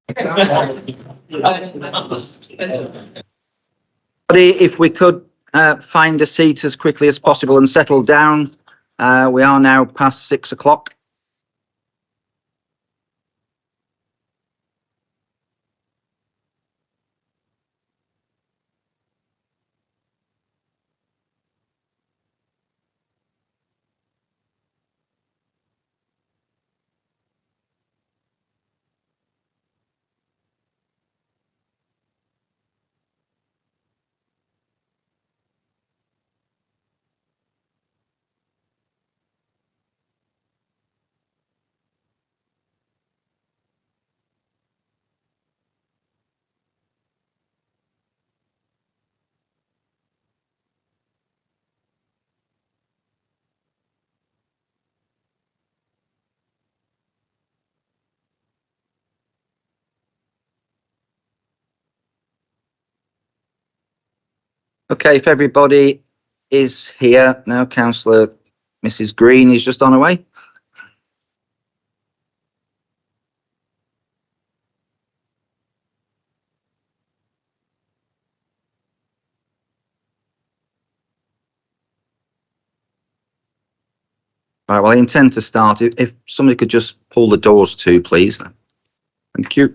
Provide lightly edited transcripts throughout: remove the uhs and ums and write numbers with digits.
If we could find a seat as quickly as possible and settle down. We are now past 6 o'clock. Okay, if everybody is here now, Councillor Mrs. Green is just on her way. Right, well, I intend to start. If somebody could just pull the doors to, please. Thank you.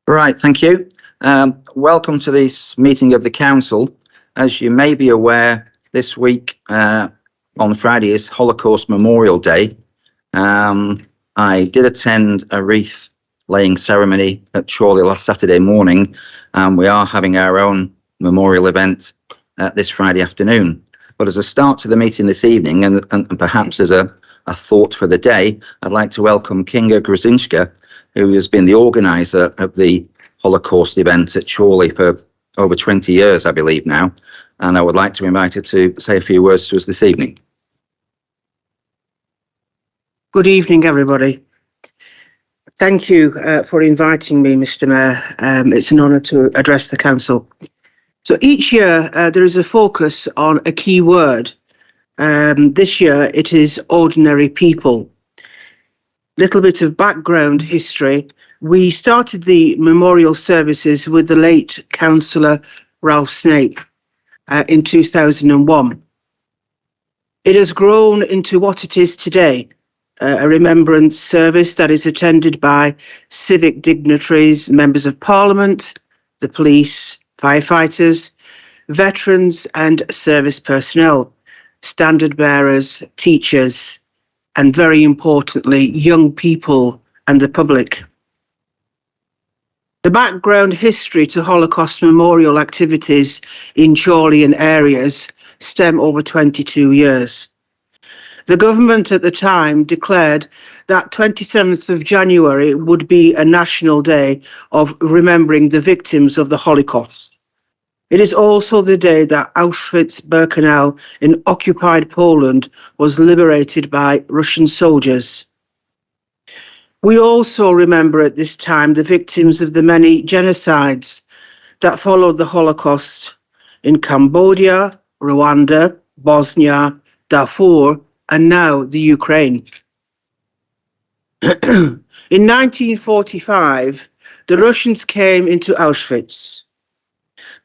Right, thank you. Welcome to this meeting of the Council. As you may be aware, this week on Friday is Holocaust Memorial Day. I did attend a wreath laying ceremony at Chorley last Saturday morning, and we are having our own memorial event this Friday afternoon. But as a start to the meeting this evening, and perhaps as a thought for the day, I'd like to welcome Kinga Gruzinska, who has been the organiser of the Holocaust event at Chorley for over 20 years, I believe now. And I would like to invite her to say a few words to us this evening. Good evening, everybody. Thank you for inviting me, Mr. Mayor. It's an honour to address the Council. So each year there is a focus on a key word. This year it is ordinary people. Little bit of background history. We started the memorial services with the late Councillor Ralph Snape in 2001. It has grown into what it is today, a remembrance service that is attended by civic dignitaries, members of Parliament, the police, firefighters, veterans and service personnel, standard bearers, teachers, and very importantly, young people and the public. The background history to Holocaust Memorial activities in Chorley and areas stem over 22 years. The government at the time declared that 27th of January would be a national day of remembering the victims of the Holocaust. It is also the day that Auschwitz-Birkenau in occupied Poland was liberated by Russian soldiers. We also remember at this time the victims of the many genocides that followed the Holocaust in Cambodia, Rwanda, Bosnia, Darfur, and now the Ukraine. In 1945, the Russians came into Auschwitz.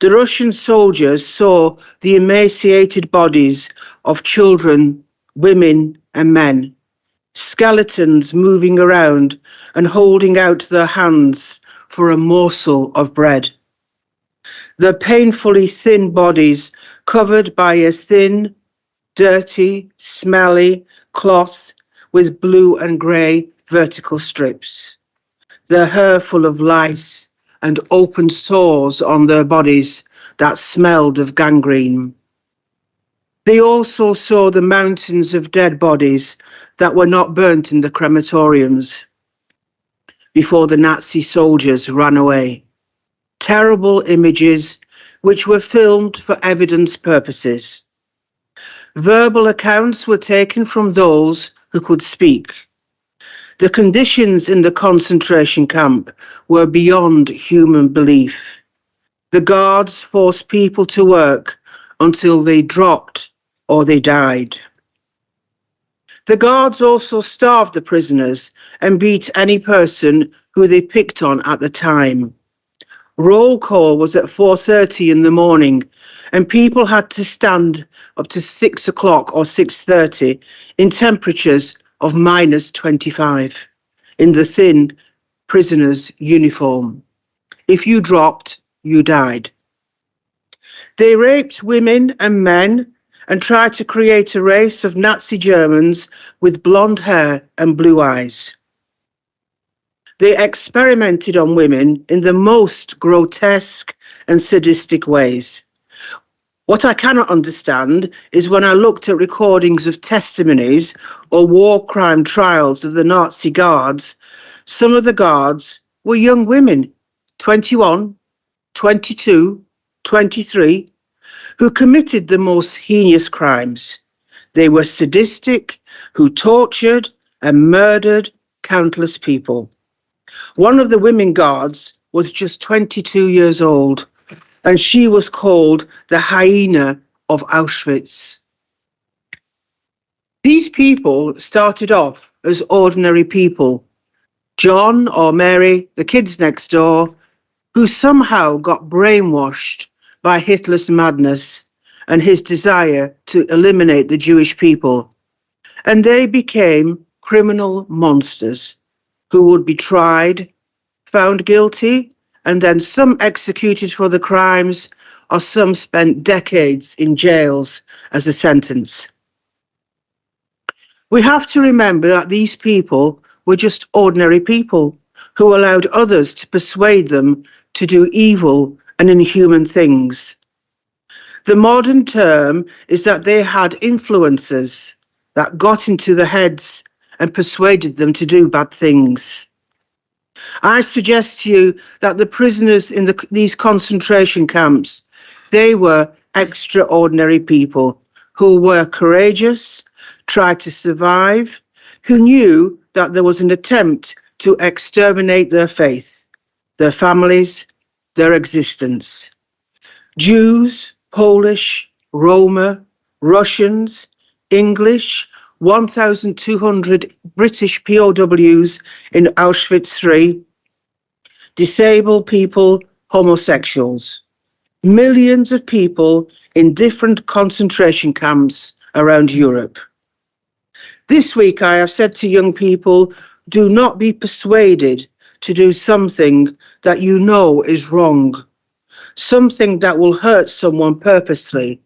The Russian soldiers saw the emaciated bodies of children, women, and men, skeletons moving around and holding out their hands for a morsel of bread. Their painfully thin bodies covered by a thin, dirty, smelly cloth with blue and grey vertical strips. Their hair full of lice and open sores on their bodies that smelled of gangrene. They also saw the mountains of dead bodies that were not burnt in the crematoriums before the Nazi soldiers ran away. Terrible images which were filmed for evidence purposes. Verbal accounts were taken from those who could speak. The conditions in the concentration camp were beyond human belief. The guards forced people to work until they dropped or they died. The guards also starved the prisoners and beat any person who they picked on at the time. Roll call was at 4:30 in the morning, and people had to stand up to 6 o'clock or 6:30 in temperatures of -25 in the thin prisoner's uniform. If you dropped, you died. They raped women and men and tried to create a race of Nazi Germans with blonde hair and blue eyes. They experimented on women in the most grotesque and sadistic ways. What I cannot understand is when I looked at recordings of testimonies or war crime trials of the Nazi guards, some of the guards were young women, 21, 22, 23, who committed the most heinous crimes. They were sadistic, who tortured and murdered countless people. One of the women guards was just 22 years old, and she was called the hyena of Auschwitz. These people started off as ordinary people. John or Mary, the kids next door, who somehow got brainwashed by Hitler's madness and his desire to eliminate the Jewish people. And they became criminal monsters who would be tried, found guilty, and then some executed for the crimes, or some spent decades in jails as a sentence. We have to remember that these people were just ordinary people who allowed others to persuade them to do evil and inhuman things. The modern term is that they had influences that got into their heads and persuaded them to do bad things. I suggest to you that the prisoners in these concentration camps, they were extraordinary people who were courageous, tried to survive, who knew that there was an attempt to exterminate their faith, their families, their existence. Jews, Polish, Roma, Russians, English, 1,200 British POWs in Auschwitz III, disabled people, homosexuals, millions of people in different concentration camps around Europe. This week I have said to young people, do not be persuaded to do something that you know is wrong, something that will hurt someone purposely,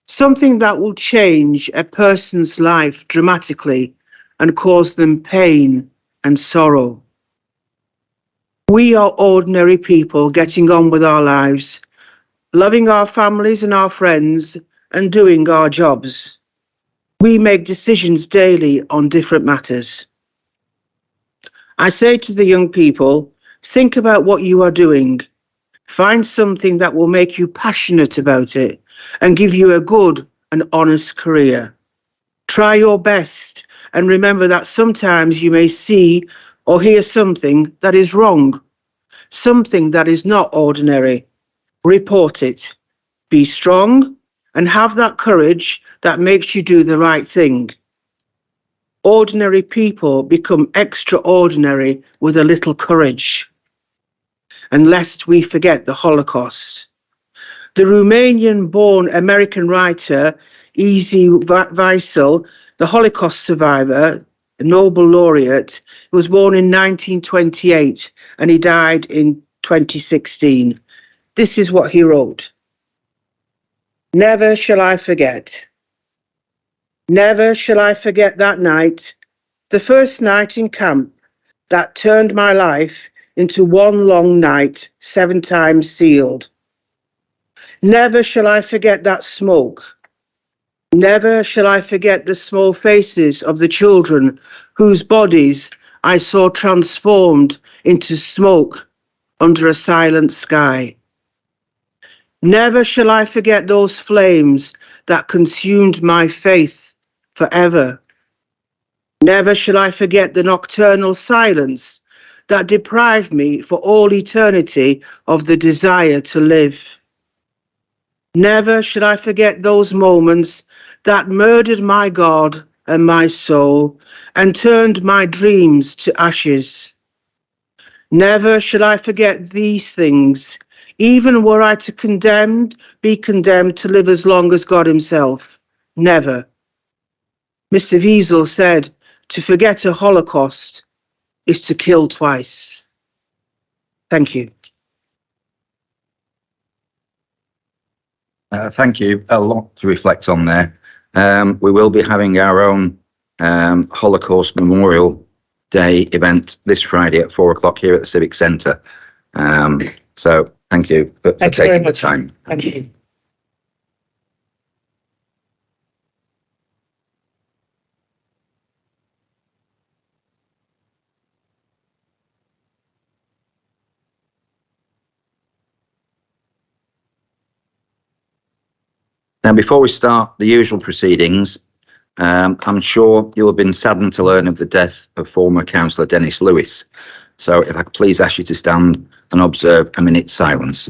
something that will change a person's life dramatically and cause them pain and sorrow. We are ordinary people getting on with our lives, loving our families and our friends and doing our jobs. We make decisions daily on different matters. I say to the young people, think about what you are doing. Find something that will make you passionate about it and give you a good and honest career. Try your best and remember that sometimes you may see or hear something that is wrong, something that is not ordinary. Report it. Be strong and have that courage that makes you do the right thing. Ordinary people become extraordinary with a little courage. And lest we forget the Holocaust. The Romanian-born American writer Elie Wiesel, the Holocaust survivor, Nobel laureate, was born in 1928 and he died in 2016. This is what he wrote. Never shall I forget. Never shall I forget that night, the first night in camp that turned my life into one long night, 7 times sealed. Never shall I forget that smoke. Never shall I forget the small faces of the children whose bodies I saw transformed into smoke under a silent sky. Never shall I forget those flames that consumed my faith forever. Never shall I forget the nocturnal silence that deprived me for all eternity of the desire to live. Never shall I forget those moments that murdered my God and my soul and turned my dreams to ashes. Never shall I forget these things, even were I to be condemned to live as long as God himself. Never. Mr. Wiesel said, to forget a Holocaust is to kill twice. Thank you. Thank you. A lot to reflect on there. We will be having our own Holocaust Memorial Day event this Friday at 4 o'clock here at the Civic Centre. So thank you for taking the time. Thank you. Now, before we start the usual proceedings, I'm sure you'll have been saddened to learn of the death of former councillor Dennis Lewis. So if I could please ask you to stand and observe a minute's silence.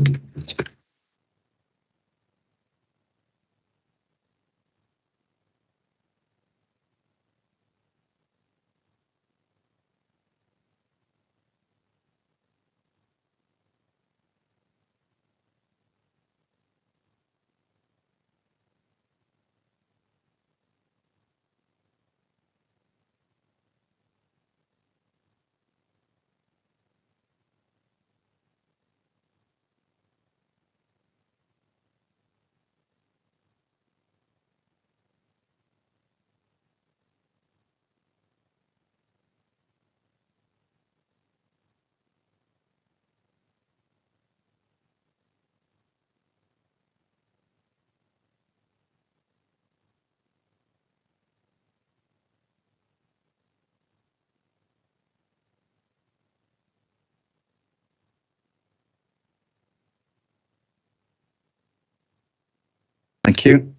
Thank you.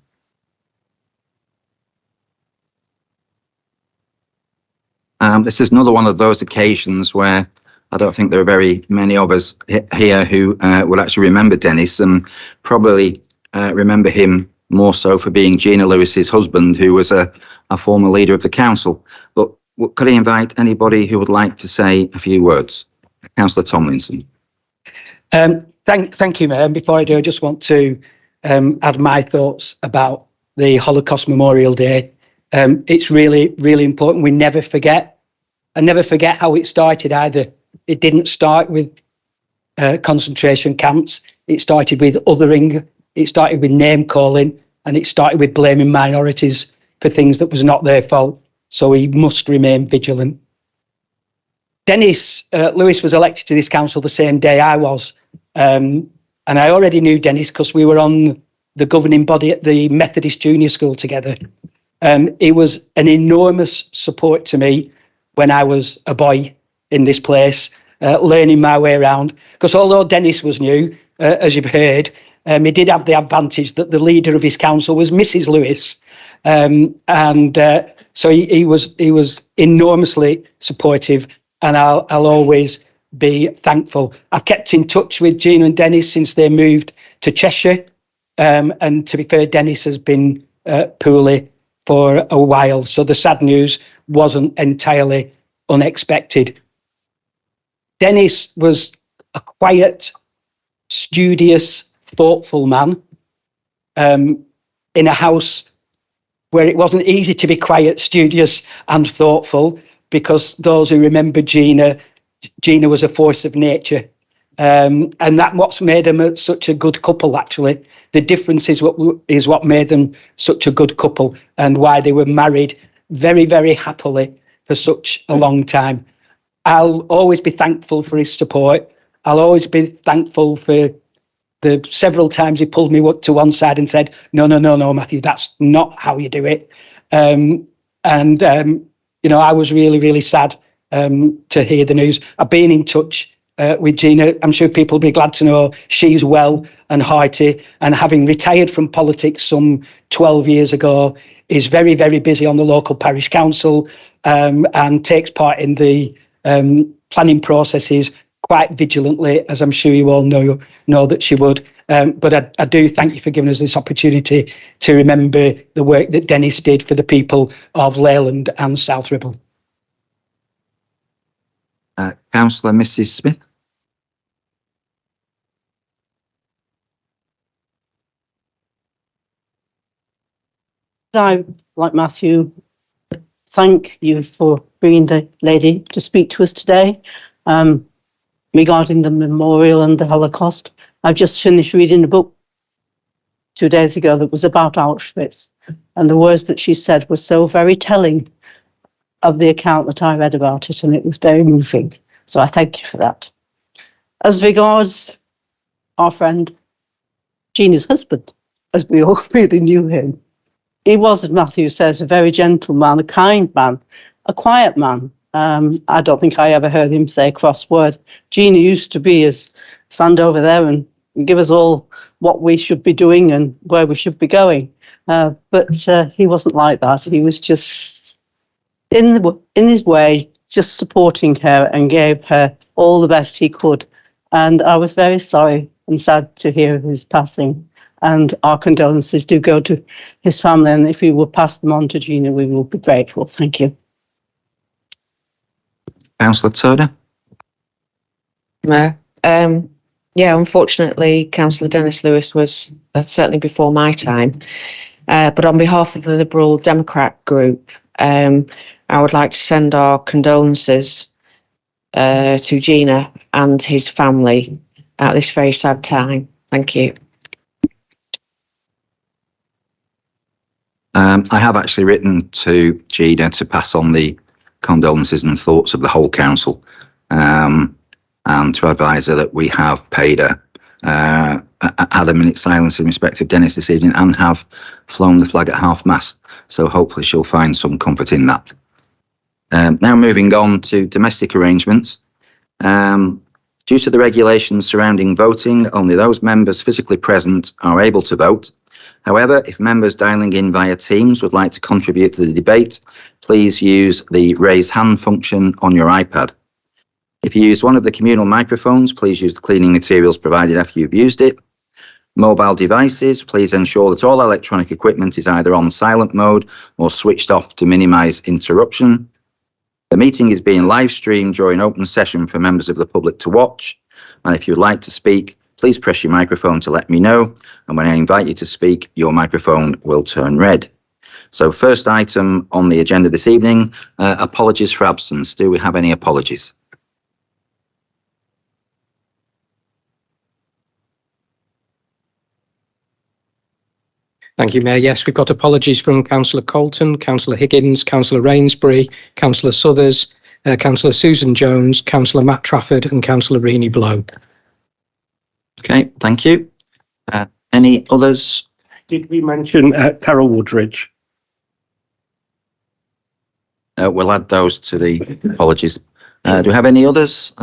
This is another one of those occasions where I don't think there are very many of us here who will actually remember Dennis, and probably remember him more so for being Gina Lewis's husband, who was a former leader of the council. But could I invite anybody who would like to say a few words? Councillor Tomlinson. Thank you, Mayor. And before I do, I just want to add my thoughts about the Holocaust Memorial Day. It's really, really important. We never forget. I never forget how it started either. It didn't start with concentration camps. It started with othering. It started with name calling, and it started with blaming minorities for things that was not their fault. So we must remain vigilant. Dennis Lewis was elected to this council the same day I was. And I already knew Dennis because we were on the governing body at the Methodist Junior School together. He was an enormous support to me when I was a boy in this place, learning my way around. Because although Dennis was new, as you've heard, he did have the advantage that the leader of his council was Mrs. Lewis. So he was enormously supportive, and I'll always be thankful. I've kept in touch with Gina and Dennis since they moved to Cheshire. And to be fair, Dennis has been poorly for a while. So the sad news wasn't entirely unexpected. Dennis was a quiet, studious, thoughtful man in a house where it wasn't easy to be quiet, studious and thoughtful, because those who remember Gina was a force of nature. And that's what's made them such a good couple, actually. The difference is what made them such a good couple, and why they were married very, very happily for such a long time. I'll always be thankful for his support. I'll always be thankful for the several times he pulled me to one side and said, no, Matthew, that's not how you do it. I was really, really sad to hear the news. I've been in touch with Gina. I'm sure people will be glad to know she's well and hearty, and having retired from politics some 12 years ago, is very, very busy on the local parish council, and takes part in the planning processes quite vigilantly, as I'm sure you all know that she would. But I do thank you for giving us this opportunity to remember the work that Dennis did for the people of Leyland and South Ribble. Councillor Mrs. Smith. I, like Matthew, thank you for bringing the lady to speak to us today regarding the memorial and the Holocaust. I've just finished reading a book 2 days ago that was about Auschwitz, and the words that she said were so very telling of the account that I read about it, and it was very moving. So I thank you for that. As regards our friend Gina's husband, as we all really knew him, he was, as Matthew says, a very gentle man, a kind man, a quiet man. I don't think I ever heard him say a cross word. Gina used to stand over there and give us all what we should be doing and where we should be going. But he wasn't like that. He was just in his way, just supporting her, and gave her all the best he could. And I was very sorry and sad to hear of his passing. And our condolences do go to his family. And if you will pass them on to Gina, we will be grateful. Thank you. Councillor Turner. Mayor. Yeah, unfortunately, Councillor Dennis Lewis was certainly before my time. But on behalf of the Liberal Democrat group, I would like to send our condolences to Gina and his family at this very sad time. Thank you. I have actually written to Gina to pass on the condolences and thoughts of the whole council, and to advise her that we have paid her, had a minute's silence in respect of Dennis this evening, and have flown the flag at half-mast. So hopefully she'll find some comfort in that. Now moving on to domestic arrangements. Due to the regulations surrounding voting, only those members physically present are able to vote. However, if members dialing in via Teams would like to contribute to the debate, please use the raise hand function on your iPad. If you use one of the communal microphones, please use the cleaning materials provided after you've used it. Mobile devices, please ensure that all electronic equipment is either on silent mode or switched off to minimise interruption. The meeting is being live streamed during open session for members of the public to watch. And if you would like to speak, please press your microphone to let me know. And when I invite you to speak, your microphone will turn red. So first item on the agenda this evening, apologies for absence. Do we have any apologies? Thank you, Mayor. Yes, we've got apologies from Councillor Colton, Councillor Higgins, Councillor Rainsbury, Councillor Southers, Councillor Susan Jones, Councillor Matt Trafford and Councillor Reenie Blow. Okay, thank you. Any others? Did we mention Carol Woodridge? We'll add those to the apologies. Do we have any others?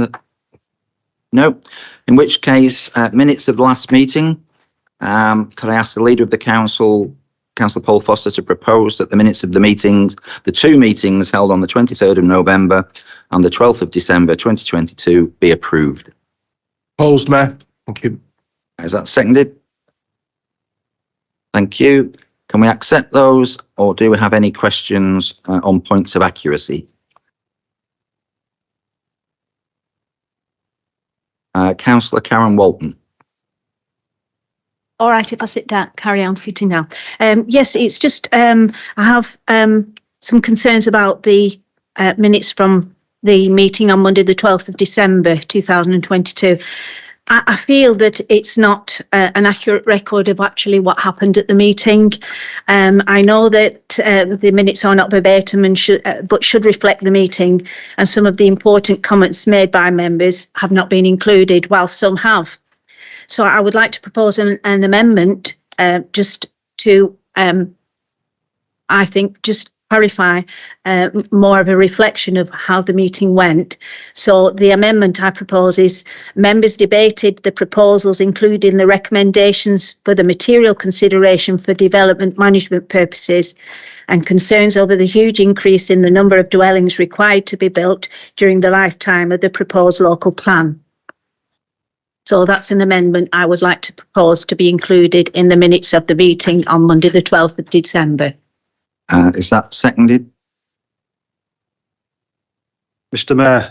No. In which case, minutes of the last meeting. Could I ask the Leader of the Council, Councillor Paul Foster, to propose that the minutes of the meetings, the two meetings held on the 23rd of November and the 12th of December 2022 be approved? Opposed, Mayor. Thank you. Is that seconded? Thank you. Can we accept those, or do we have any questions on points of accuracy? Councillor Karen Walton. All right, if I sit down, carry on sitting now. Yes, it's just I have some concerns about the minutes from the meeting on Monday, the 12th of December 2022. I feel that it's not an accurate record of actually what happened at the meeting. I know that the minutes are not verbatim and but should reflect the meeting, and some of the important comments made by members have not been included, while some have. So I would like to propose an amendment just to, I think, just clarify more of a reflection of how the meeting went. So the amendment I propose is members debated the proposals, including the recommendations for the material consideration for development management purposes and concerns over the huge increase in the number of dwellings required to be built during the lifetime of the proposed local plan. So that's an amendment I would like to propose to be included in the minutes of the meeting on Monday the 12th of December. Is that seconded? Mr. Mayor,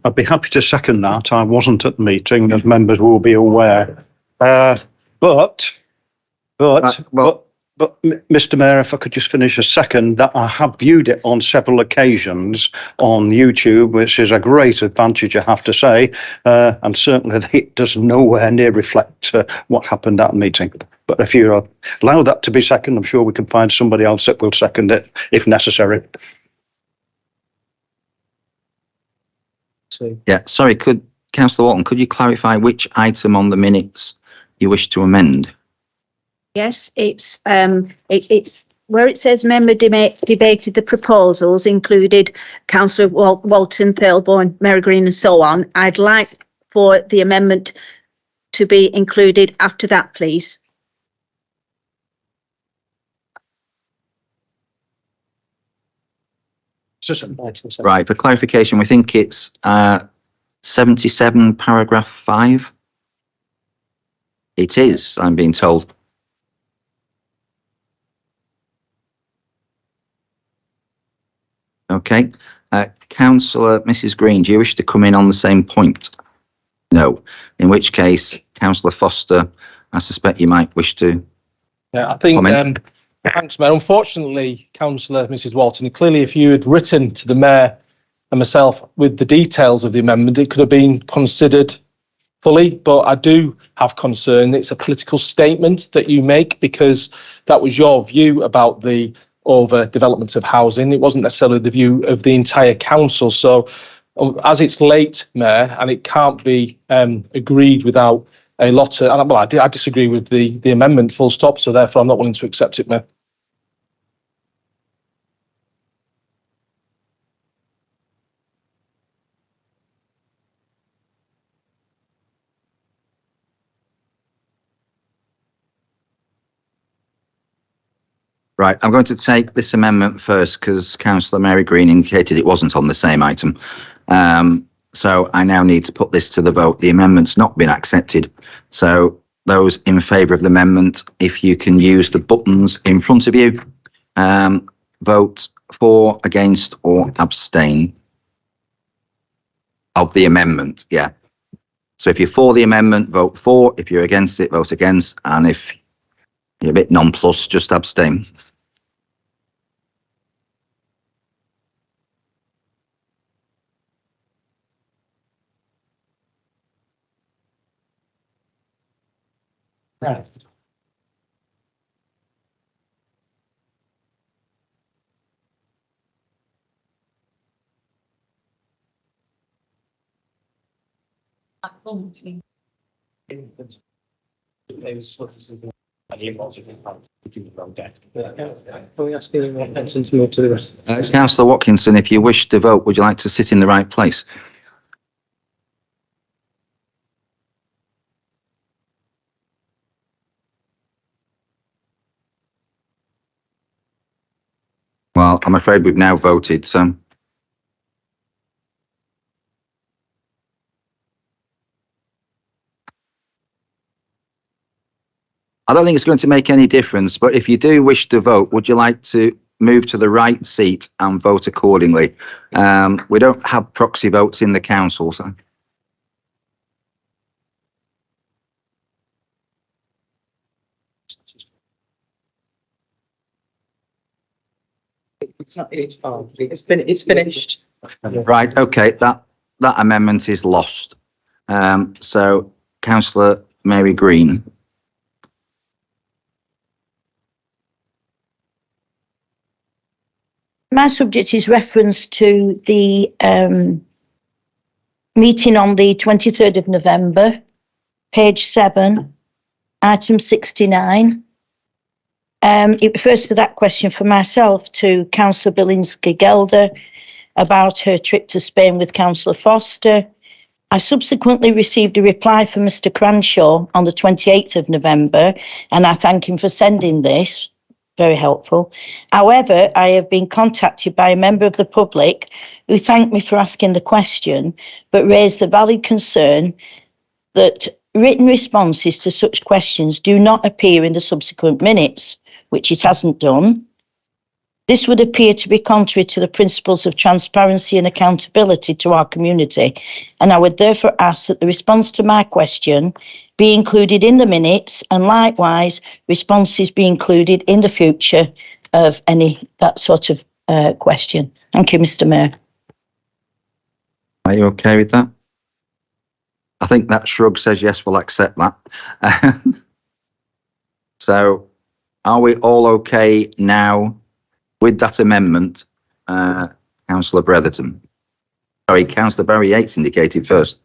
I'd be happy to second that. I wasn't at the meeting, as members will be aware. But, Mr. Mayor, if I could just finish a second, that I have viewed it on several occasions on YouTube, which is a great advantage, I have to say. And certainly it does nowhere near reflect what happened at the meeting. But if you allow that to be second, I'm sure we can find somebody else that will second it if necessary. Yeah, sorry, Councillor Walton, could you clarify which item on the minutes you wish to amend? Yes, it's where it says member debated the proposals, included Councillor Walton, Thirlborn, Mary Green and so on. I'd like for the amendment to be included after that, please. Right, for clarification, we think it's 77 paragraph 5. It is, I'm being told. Okay. Councillor Mrs. Green, do you wish to come in on the same point? No. In which case, Councillor Foster, I suspect you might wish to. Yeah, I think, thanks, Mayor. Unfortunately, Councillor Mrs. Walton, clearly if you had written to the Mayor and myself with the details of the amendment, it could have been considered fully, but I do have concern. It's a political statement that you make because that was your view about the overdevelopment of housing. It wasn't necessarily the view of the entire council. So as it's late, Mayor, and it can't be agreed without a lot of, and I disagree with the amendment full stop, so therefore I'm not willing to accept it, Mayor. Right, I'm going to take this amendment first because Councillor Mary Green indicated it wasn't on the same item. So I now need to put this to the vote. The amendment's not been accepted. So those in favour of the amendment, if you can use the buttons in front of you, vote for, against or abstain of the amendment. Yeah. So if you're for the amendment, vote for. If you're against it, vote against. And if you're a bit nonplussed, just abstain. Right. Councillor Watkinson, if you wish to vote, would you like to sit in the right place? Well, I'm afraid we've now voted, so. I don't think it's going to make any difference, but if you do wish to vote, would you like to move to the right seat and vote accordingly? We don't have proxy votes in the council, so. It's finished. Right, okay, that amendment is lost. So Councillor Mary Green. My subject is reference to the meeting on the 23rd of November, page 7, item 69. It refers to that question for myself to Councillor Bilinski-Gelder about her trip to Spain with Councillor Foster. I subsequently received a reply from Mr. Cranshaw on the 28th of November, and I thank him for sending this. Very helpful. However, I have been contacted by a member of the public who thanked me for asking the question, but raised the valid concern that written responses to such questions do not appear in the subsequent minutes, which it hasn't done. This would appear to be contrary to the principles of transparency and accountability to our community, and I would therefore ask that the response to my question be included in the minutes, and likewise responses be included in the future of any that sort of question. Thank you, Mr. Mayor. Are you okay with that? I think that shrug says yes, we'll accept that. So are we all okay now with that amendment, Councillor Bretherton? Sorry, Councillor Barry Yates indicated first.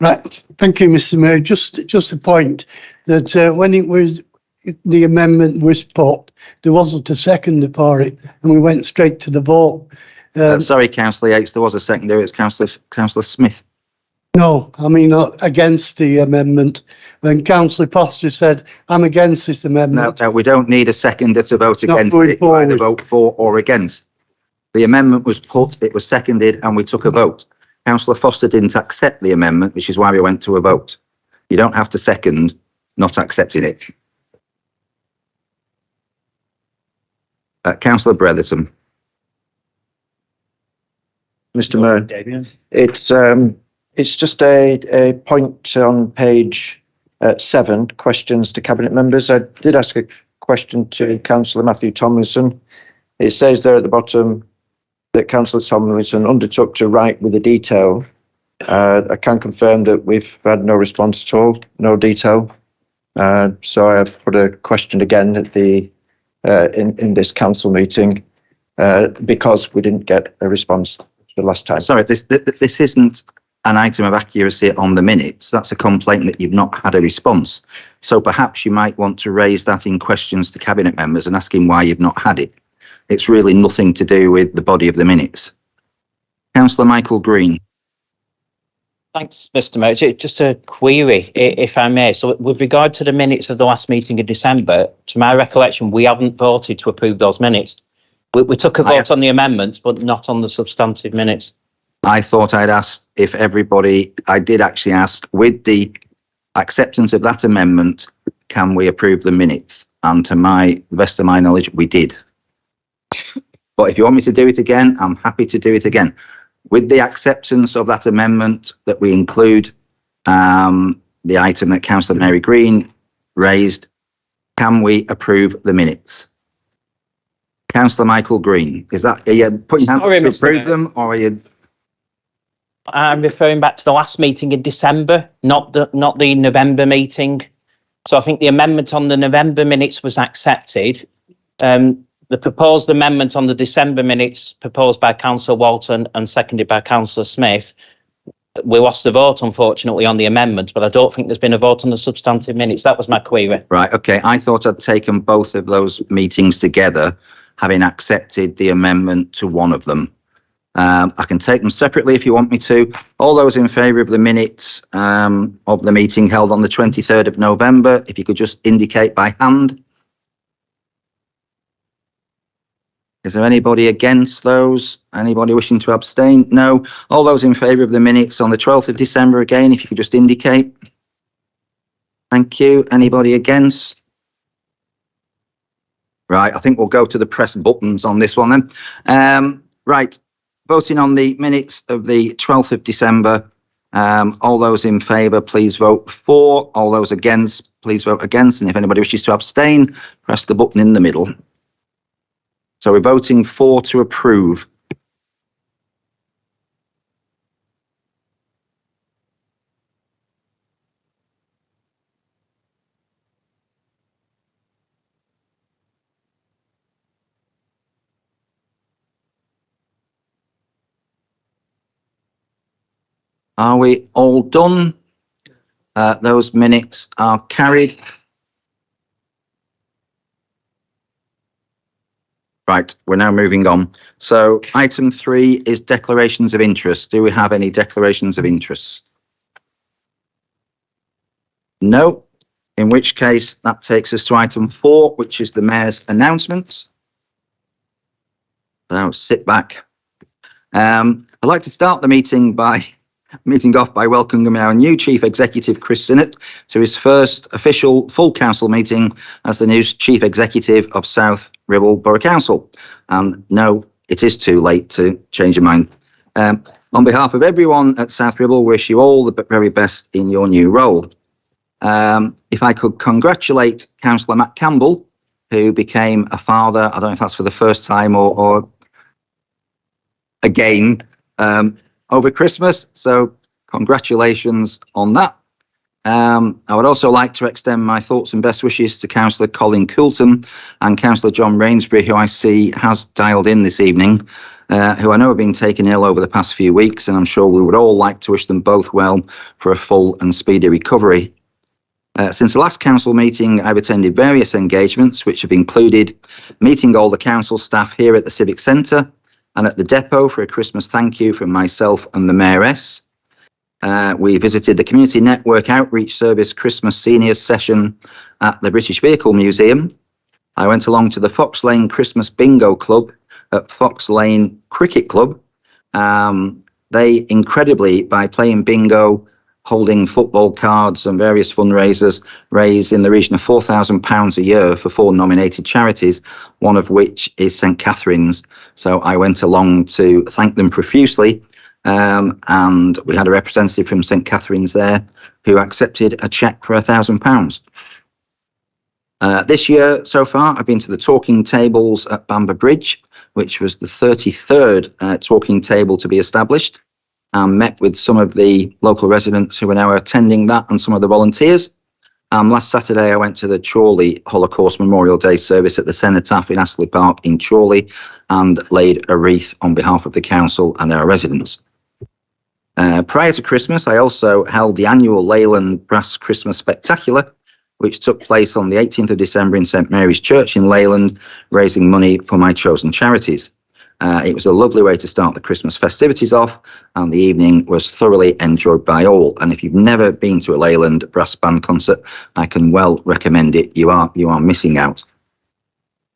Right, thank you, Mr. Mayor. Just a point that when the amendment was put, there wasn't a seconder for it, and we went straight to the vote. Sorry, Councillor Yates, there was a seconder. It's Councillor Smith. No, I mean against the amendment. When Councillor Foster said, "I'm against this amendment." No, we don't need a seconder to vote against it. You either vote for or against. The amendment was put, it was seconded, and we took a vote. Councillor Foster didn't accept the amendment, which is why we went to a vote. You don't have to second not accepting it. Councillor Bretherton. Mr. Mayor, it's just a point on page 7, questions to Cabinet members. I did ask a question to Councillor Matthew Tomlinson. It says there at the bottom that Councillor Tomlinson undertook to write with the detail. I can confirm that we've had no response at all, no detail. So I have put a question again at the in this council meeting because we didn't get a response the last time. Sorry, this isn't an item of accuracy on the minutes. That's a complaint that you've not had a response. So perhaps you might want to raise that in questions to Cabinet members and asking why you've not had it. It's really nothing to do with the body of the minutes. Councillor Michael Green. Thanks, Mr. Mayor. Just a query, if I may. So with regard to the minutes of the last meeting in December, to my recollection, we haven't voted to approve those minutes. We took a vote on the amendments, but not on the substantive minutes. I thought I'd asked if everybody, I did actually ask, with the acceptance of that amendment, can we approve the minutes? And to the best of my knowledge, we did. But if you want me to do it again, I'm happy to do it again. With the acceptance of that amendment, that we include the item that Councillor Mary Green raised, can we approve the minutes? Councillor Michael Green, are you putting your hand to approve them, or are you? I'm referring back to the last meeting in December, not the November meeting. So I think the amendment on the November minutes was accepted. The proposed amendment on the December minutes, proposed by Councillor Walton and seconded by Councillor Smith, we lost the vote, unfortunately, on the amendment, but I don't think there's been a vote on the substantive minutes. That was my query. Right, okay. I thought I'd taken both of those meetings together, having accepted the amendment to one of them. I can take them separately if you want me to. All those in favour of the minutes of the meeting held on the 23rd of November, if you could just indicate by hand. Is there anybody against those? Anybody wishing to abstain? No. All those in favour of the minutes on the 12th of December, again, if you could just indicate. Thank you. Anybody against? Right, I think we'll go to the press buttons on this one then. Right, voting on the minutes of the 12th of December. All those in favour, please vote for. All those against, please vote against. And if anybody wishes to abstain, press the button in the middle. So we're voting for to approve. Are we all done? Those minutes are carried. Right, we're now moving on. So item 3 is declarations of interest. Do we have any declarations of interest? No, in which case that takes us to item 4, which is the Mayor's announcements. So sit back. I'd like to start the meeting off by welcoming our new Chief Executive, Chris Sinnott, to his first official full council meeting as the new Chief Executive of South Ribble Borough Council. No, it is too late to change your mind. On behalf of everyone at South Ribble, wish you all the very best in your new role. If I could congratulate Councillor Matt Campbell, who became a father, I don't know if that's for the first time or again, over Christmas. So congratulations on that. I would also like to extend my thoughts and best wishes to Councillor Colin Coulton and Councillor John Rainsbury, who I see has dialed in this evening, who I know have been taken ill over the past few weeks, and I'm sure we would all like to wish them both well for a full and speedy recovery. Since the last council meeting, I've attended various engagements, which have included meeting all the council staff here at the Civic Centre and at the depot for a Christmas thank you from myself and the Mayoress. We visited the Community Network Outreach Service Christmas Seniors session at the British Vehicle Museum. I went along to the Fox Lane Christmas Bingo Club at Fox Lane Cricket Club. They incredibly, by playing bingo, holding football cards and various fundraisers, raise in the region of £4,000 a year for 4 nominated charities, one of which is St Catherine's. So I went along to thank them profusely, and we had a representative from St Catherine's there who accepted a cheque for £1,000. This year so far, I've been to the talking tables at Bamber Bridge, which was the 33rd talking table to be established, and met with some of the local residents who are now attending that and some of the volunteers. Last Saturday, I went to the Chorley Holocaust Memorial Day service at the Cenotaph in Astley Park in Chorley and laid a wreath on behalf of the council and our residents. Prior to Christmas, I also held the annual Leyland Brass Christmas Spectacular, which took place on the 18th of December in St Mary's Church in Leyland, raising money for my chosen charities. It was a lovely way to start the Christmas festivities off, and the evening was thoroughly enjoyed by all. And if you've never been to a Leyland brass band concert, I can well recommend it. You are missing out.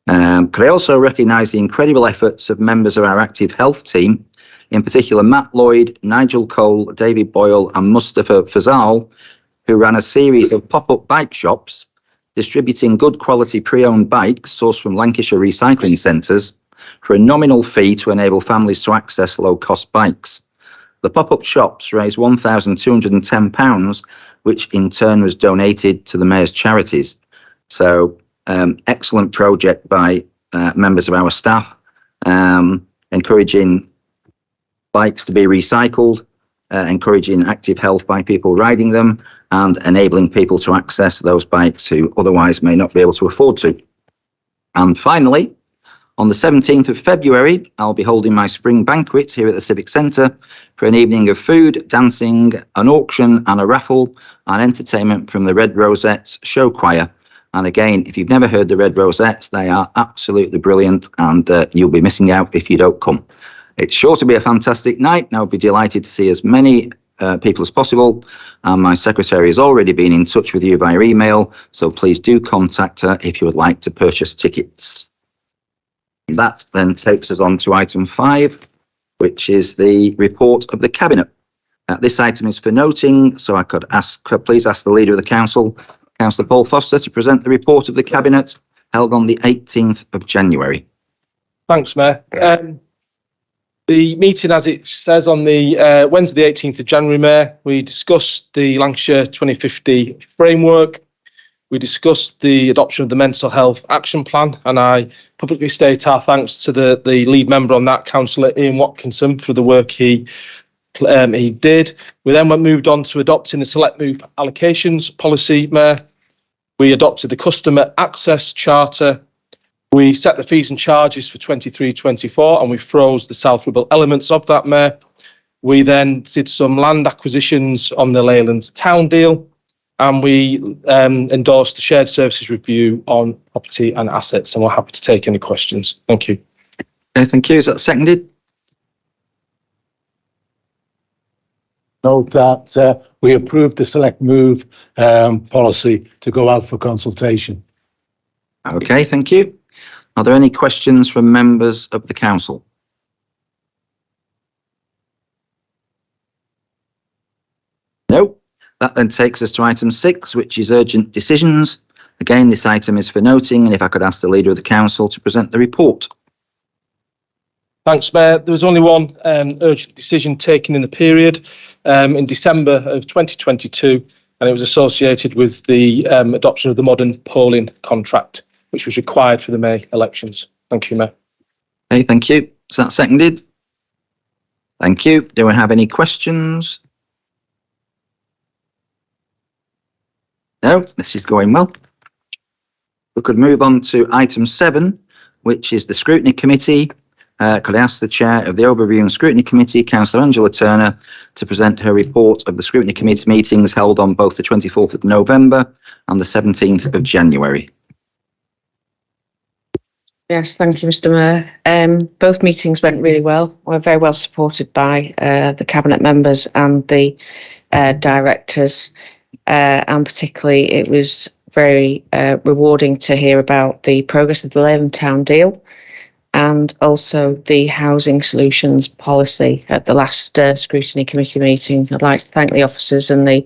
Could I also recognise the incredible efforts of members of our active health team, in particular Matt Lloyd, Nigel Cole, David Boyle and Mustafa Fazal, who ran a series of pop-up bike shops distributing good quality pre-owned bikes sourced from Lancashire recycling centres for a nominal fee to enable families to access low-cost bikes. The pop-up shops raised £1,210, which in turn was donated to the Mayor's charities. So excellent project by members of our staff, encouraging bikes to be recycled, encouraging active health by people riding them, and enabling people to access those bikes who otherwise may not be able to afford to. And finally, on the 17th of February, I'll be holding my spring banquet here at the Civic Centre for an evening of food, dancing, an auction and a raffle and entertainment from the Red Rosettes show choir. And again, if you've never heard the Red Rosettes, they are absolutely brilliant, and you'll be missing out if you don't come. It's sure to be a fantastic night, and I'll be delighted to see as many people as possible. And my secretary has already been in touch with you via email, so please do contact her if you would like to purchase tickets. That then takes us on to item 5, which is the report of the Cabinet. This item is for noting, so I could please ask the Leader of the Council, Councillor Paul Foster, to present the report of the Cabinet held on the 18th of January. Thanks, Mayor. The meeting, as it says on the Wednesday, the 18th of January, Mayor, we discussed the Lancashire 2050 framework. We discussed the adoption of the Mental Health Action Plan, and I publicly state our thanks to the lead member on that, Councillor Ian Watkinson, for the work he did. We then moved on to adopting the Select Move allocations policy, Mayor. We adopted the Customer Access Charter. We set the fees and charges for 23-24, and we froze the South Ribble elements of that, Mayor. We then did some land acquisitions on the Leyland Town deal. and we endorsed the shared services review on property and assets, and we're happy to take any questions. Thank you. Okay, thank you. Is that seconded? Note that we approved the select move policy to go out for consultation. Okay, thank you. Are there any questions from members of the council? No. That then takes us to item 6, which is urgent decisions. Again, this item is for noting, and if I could ask the leader of the council to present the report. Thanks, Mayor. There was only one urgent decision taken in the period in December of 2022, and it was associated with the adoption of the modern polling contract, which was required for the May elections. Thank you, Mayor. Okay, thank you. Is that seconded? Thank you. Do we have any questions? No, this is going well. We could move on to item 7, which is the Scrutiny Committee. Could I ask the Chair of the Overview and Scrutiny Committee, Councillor Angela Turner, to present her report of the Scrutiny Committee meetings held on both the 24th of November and the 17th of January? Yes, thank you, Mr. Mayor. Both meetings went really well. We're very well supported by the Cabinet members and the directors, and particularly it was very rewarding to hear about the progress of the Leyland Town deal and also the housing solutions policy at the last Scrutiny Committee meeting. I'd like to thank the officers and the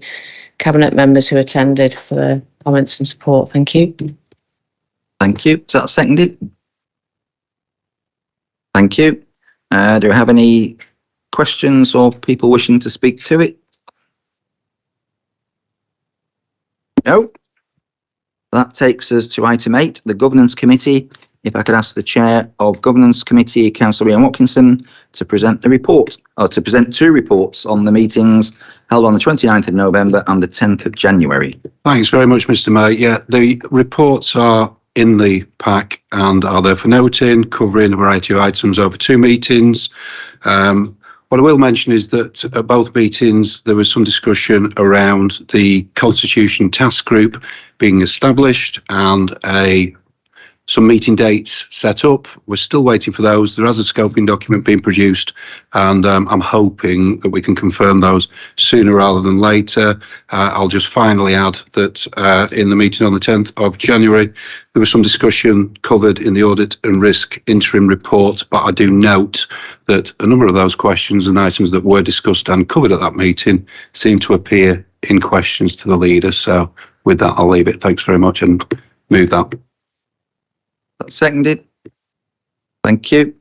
Cabinet members who attended for their comments and support. Thank you. Thank you. Is that seconded? Thank you. Do we have any questions or people wishing to speak to it? No. That takes us to item 8, the Governance Committee. If I could ask the Chair of Governance Committee, Councillor Ian Watkinson, to present the report, or to present 2 reports on the meetings held on the 29th of November and the 10th of January. Thanks very much, Mr. Mayor. Yeah, the reports are in the pack and are there for noting, covering a variety of items over 2 meetings. What I will mention is that at both meetings there was some discussion around the Constitution Task Group being established and some meeting dates set up. We're still waiting for those. There has a scoping document being produced, and I'm hoping that we can confirm those sooner rather than later. I'll just finally add that in the meeting on the 10th of January, there was some discussion covered in the Audit and Risk Interim Report, but I do note that a number of those questions and items that were discussed and covered at that meeting seem to appear in questions to the leader. So with that, I'll leave it. Thanks very much and move that. Seconded. Thank you.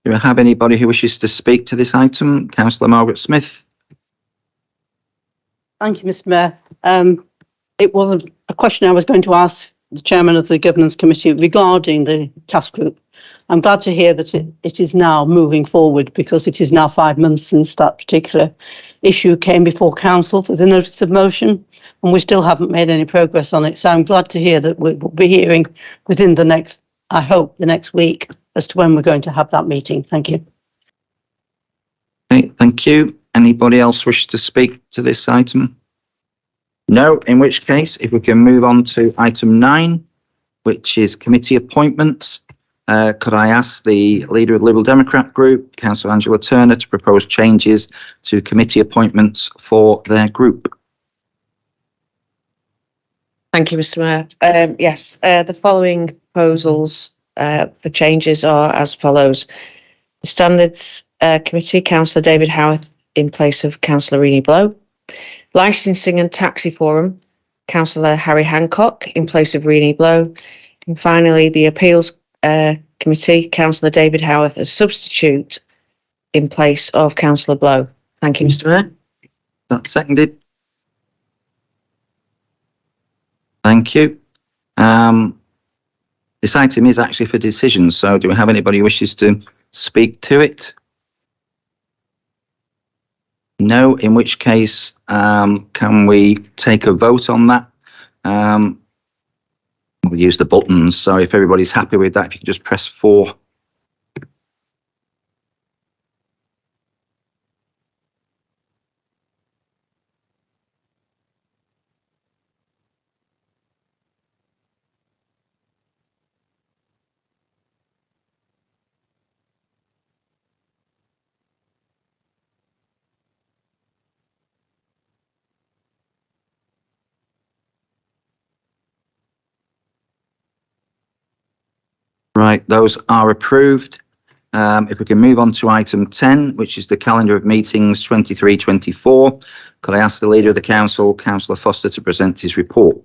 Do I have anybody who wishes to speak to this item? Councillor Margaret Smith. Thank you, Mr. Mayor. It was a question I was going to ask the Chairman of the Governance Committee regarding the task group. I'm glad to hear that it is now moving forward, because it is now 5 months since that particular issue came before Council for the notice of motion, and we still haven't made any progress on it. So I'm glad to hear that we'll be hearing within the next, I hope, the next week as to when we're going to have that meeting. Thank you. Okay, thank you. Anybody else wish to speak to this item? No, in which case, if we can move on to item 9, which is committee appointments. Could I ask the leader of the Liberal Democrat group, Councillor Angela Turner, to propose changes to committee appointments for their group? Thank you, Mr. Mayor. Yes, the following proposals for changes are as follows. The Standards Committee, Councillor David Howarth in place of Councillor Rini Blow. Licensing and Taxi Forum, Councillor Harry Hancock in place of Rini Blow. And finally, the Appeals Committee, Councillor David Howarth as substitute in place of Councillor Blow. Thank you, Mr. Mayor. That's seconded. Thank you. This item is actually for decisions, so do we have anybody who wishes to speak to it? No, in which case, can we take a vote on that? We'll use the buttons, so if everybody's happy with that, if you could just press 4. Right, those are approved. If we can move on to item 10, which is the calendar of meetings 23-24. Could I ask the Leader of the Council, Councillor Foster, to present his report?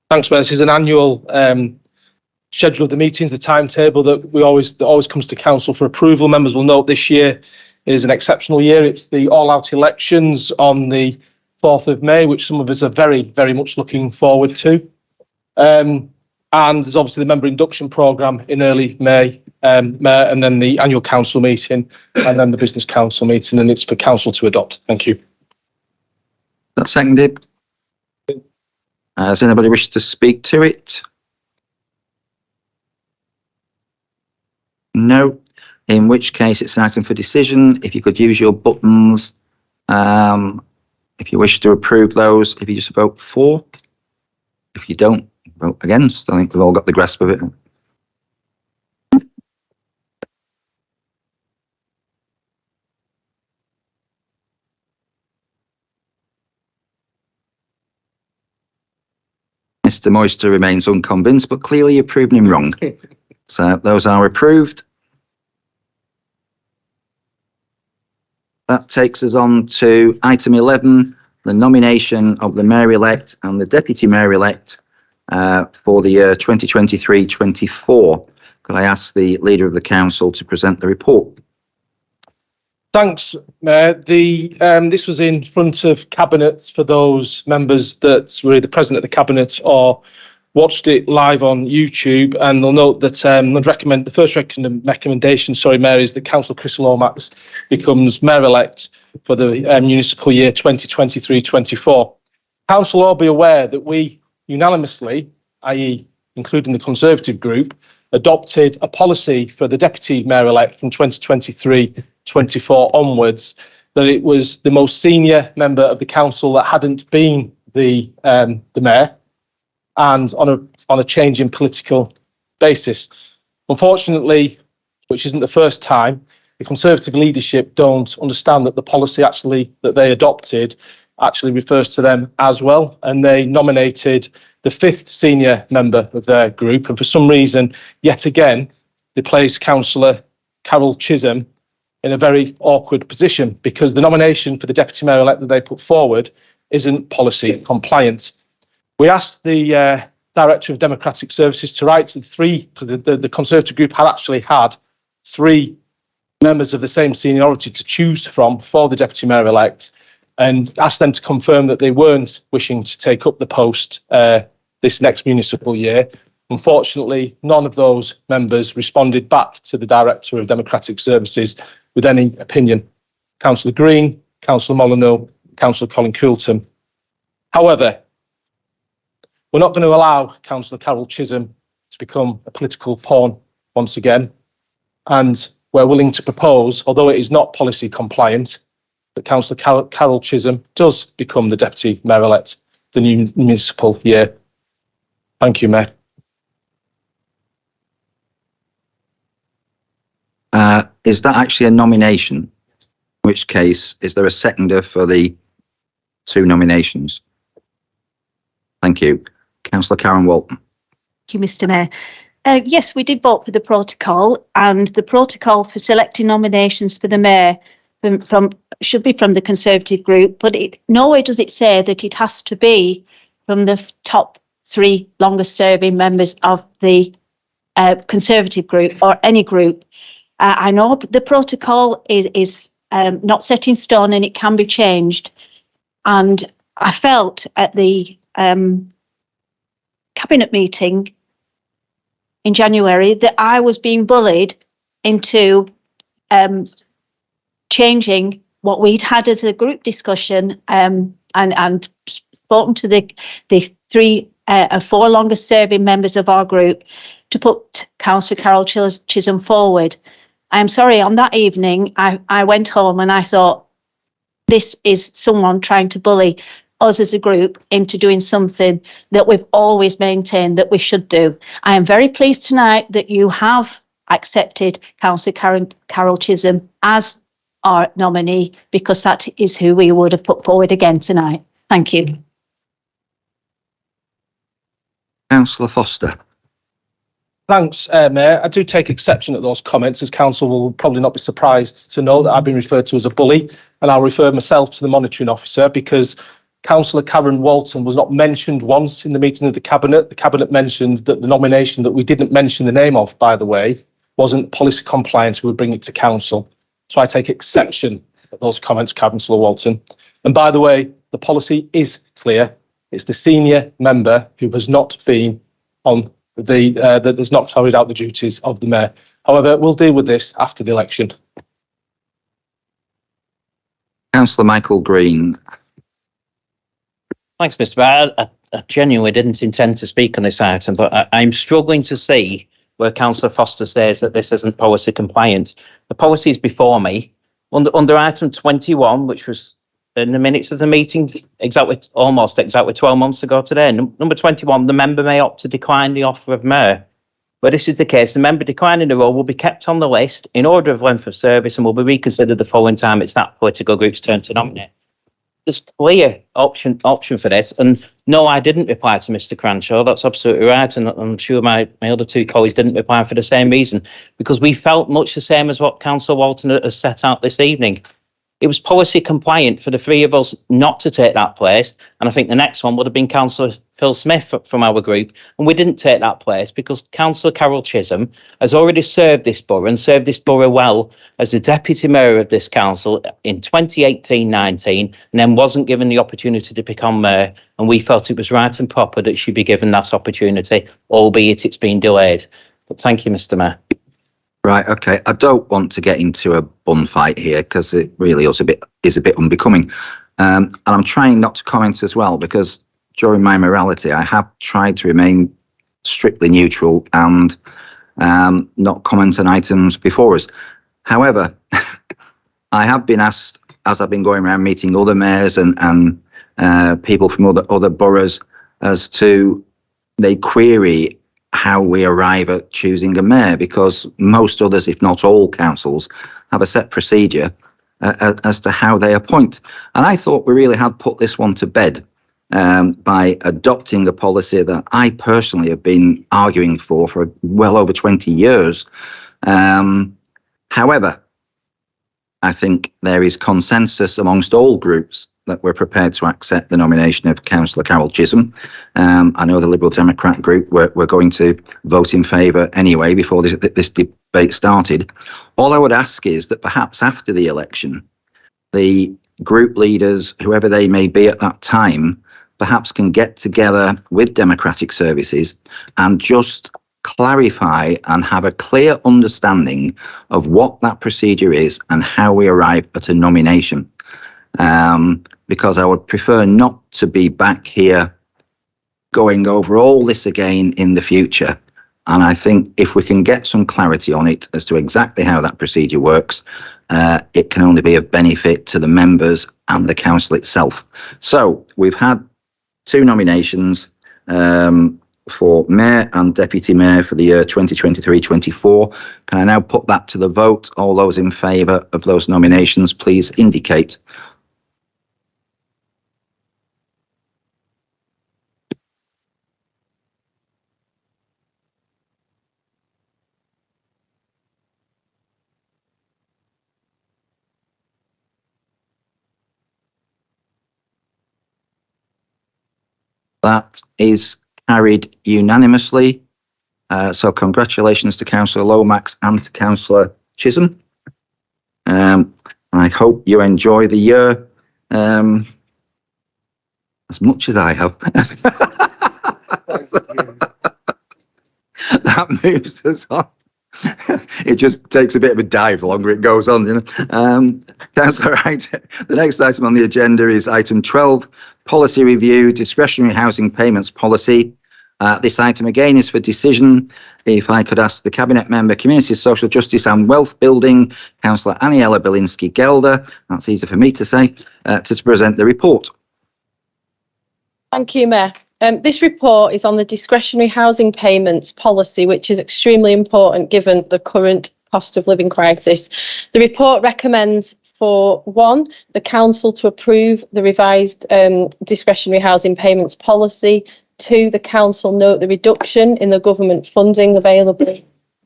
Thanks, Mayor. This is an annual schedule of the meetings, the timetable that always comes to council for approval. Members will note this year is an exceptional year. It's the all-out elections on the 4th of May, which some of us are very, very much looking forward to. And there's obviously the member induction programme in early May, and then the annual council meeting, and then the business council meeting, and it's for council to adopt. Thank you. That's seconded. Does anybody wish to speak to it? No. In which case it's an item for decision. If you could use your buttons, if you wish to approve those, if you just vote for. If you don't, vote against. I think we've all got the grasp of it. Mr. Moister remains unconvinced, but clearly you've proven him wrong. So those are approved. That takes us on to item 11, the nomination of the Mayor-elect and the Deputy Mayor-elect for the year 2023-24. Could I ask the Leader of the Council to present the report? Thanks, Mayor. This was in front of Cabinet for those members that were either present at the Cabinet or watched it live on YouTube, and they'll note that the first recommendation, Mayor, is that Councillor Chris Lomax becomes Mayor-elect for the municipal year 2023-24. Council will all be aware that we unanimously, i.e. including the Conservative group, adopted a policy for the Deputy Mayor-elect from 2023-24 onwards, that it was the most senior member of the council that hadn't been the mayor, and on a change in political basis. Unfortunately, which isn't the first time, the Conservative leadership don't understand that the policy that they adopted actually refers to them as well, and they nominated the 5th senior member of their group, and for some reason, yet again, they placed Councillor Carol Chisholm in a very awkward position, because the nomination for the Deputy Mayor-elect that they put forward isn't policy compliant. We asked the Director of Democratic Services to write to because the Conservative group had actually had 3 members of the same seniority to choose from for the Deputy Mayor-elect, and asked them to confirm that they weren't wishing to take up the post this next municipal year. Unfortunately, none of those members responded back to the Director of Democratic Services with any opinion. Councillor Green, Councillor Molyneux, Councillor Colin Coulton. However, we're not going to allow Councillor Carol Chisholm to become a political pawn once again, and we're willing to propose, although it is not policy compliant, that Councillor Carol Chisholm does become the Deputy Mayor-elect the new municipal year. Thank you, Mayor. Is that actually a nomination? In which case, is there a seconder for the 2 nominations? Thank you. Councillor Karen Walton. Thank you, Mr. Mayor. Yes, we did vote for the protocol, and the protocol for selecting nominations for the Mayor should be from the Conservative group, but nowhere does it say that it has to be from the top 3 longest serving members of the Conservative group or any group. I know the protocol is not set in stone and it can be changed. And I felt at the Cabinet meeting in January that I was being bullied into changing what we'd had as a group discussion and spoken to the 3 or 4 longest serving members of our group to put Councillor Carol Chisholm forward. I'm sorry, on that evening, I went home and I thought, this is someone trying to bully us as a group into doing something that we've always maintained that we should do. I am very pleased tonight that you have accepted Councillor Carol Chisholm as our nominee, because that is who we would have put forward again tonight. Thank you. Councillor Foster. Thanks, Mayor. I do take exception at those comments, as council will probably not be surprised to know that I've been referred to as a bully, and I'll refer myself to the monitoring officer because Councillor Karen Walton was not mentioned once in the meeting of the Cabinet. The Cabinet mentioned that the nomination that we didn't mention the name of, by the way, wasn't policy compliant. We would bring it to council. So I take exception at those comments, Councillor Walton. And by the way, the policy is clear. It's the senior member who has not been on that has not carried out the duties of the mayor. However, we'll deal with this after the election. Councillor Michael Green. Thanks, Mr. Mayor. I genuinely didn't intend to speak on this item, but I'm struggling to see where Councillor Foster says that this isn't policy compliant. The policy is before me. Under item 21, which was in the minutes of the meeting almost exactly 12 months ago today, number 21, the member may opt to decline the offer of mayor. Where this is the case, the member declining the role will be kept on the list in order of length of service and will be reconsidered the following time it's that political group's turn to nominate. There's clear option for this, and no, I didn't reply to Mr. Cranshaw. That's absolutely right, and I'm sure my other two colleagues didn't reply for the same reason, because we felt much the same as what Councillor Walton has set out this evening. It was policy compliant for the three of us not to take that place, and I think the next one would have been Councillor Phil Smith from our group, and we didn't take that place because Councillor Carol Chisholm has already served this borough and served this borough well as the deputy mayor of this council in 2018-19, and then wasn't given the opportunity to become mayor, and we felt it was right and proper that she be given that opportunity, albeit it's been delayed. But thank you, Mr. Mayor. Right, okay. I don't want to get into a bun fight here because it really is a bit unbecoming. And I'm trying not to comment as well because during my morality, I have tried to remain strictly neutral and not comment on items before us. However, I have been asked, as I've been going around meeting other mayors and people from other boroughs, as to they query how we arrive at choosing a mayor, because most others, if not all councils, have a set procedure as to how they appoint. And I thought we really had put this one to bed by adopting a policy that I personally have been arguing for well over 20 years. However, I think there is consensus amongst all groups that we're prepared to accept the nomination of Councillor Carol Chisholm. I know the Liberal Democrat group were going to vote in favour anyway before this debate started. All I would ask is that perhaps after the election, the group leaders, whoever they may be at that time, perhaps can get together with Democratic Services and just clarify and have a clear understanding of what that procedure is and how we arrive at a nomination. Because I would prefer not to be back here going over all this again in the future. And I think if we can get some clarity on it as to exactly how that procedure works, it can only be of benefit to the members and the council itself. So we've had two nominations for mayor and deputy mayor for the year 2023-24. Can I now put that to the vote? All those in favour of those nominations, please indicate. That is carried unanimously. So congratulations to Councillor Lomax and to Councillor Chisholm. I hope you enjoy the year as much as I have. That moves us on. It just takes a bit of a dive the longer it goes on, you know. That's all right. The next item on the agenda is item 12, policy review, discretionary housing payments policy. This item again is for decision. If I could ask the Cabinet Member, Community, Social Justice and Wealth Building, Councillor Aniela Bilinski-Gelder, that's easy for me to say, to present the report. Thank you, Mayor. This report is on the discretionary housing payments policy, which is extremely important given the current cost of living crisis. The report recommends for one, the council to approve the revised discretionary housing payments policy. 2, the council note the reduction in the government funding available.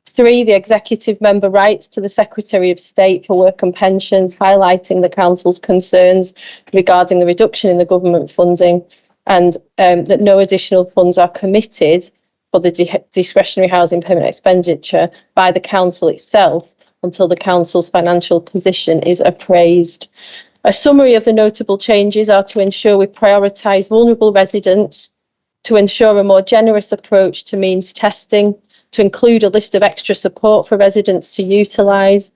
3, the executive member writes to the Secretary of State for Work and Pensions, highlighting the council's concerns regarding the reduction in the government funding, and that no additional funds are committed for the discretionary housing payment expenditure by the council itself until the council's financial position is appraised. A summary of the notable changes are to ensure we prioritise vulnerable residents, to ensure a more generous approach to means testing, to include a list of extra support for residents to utilise,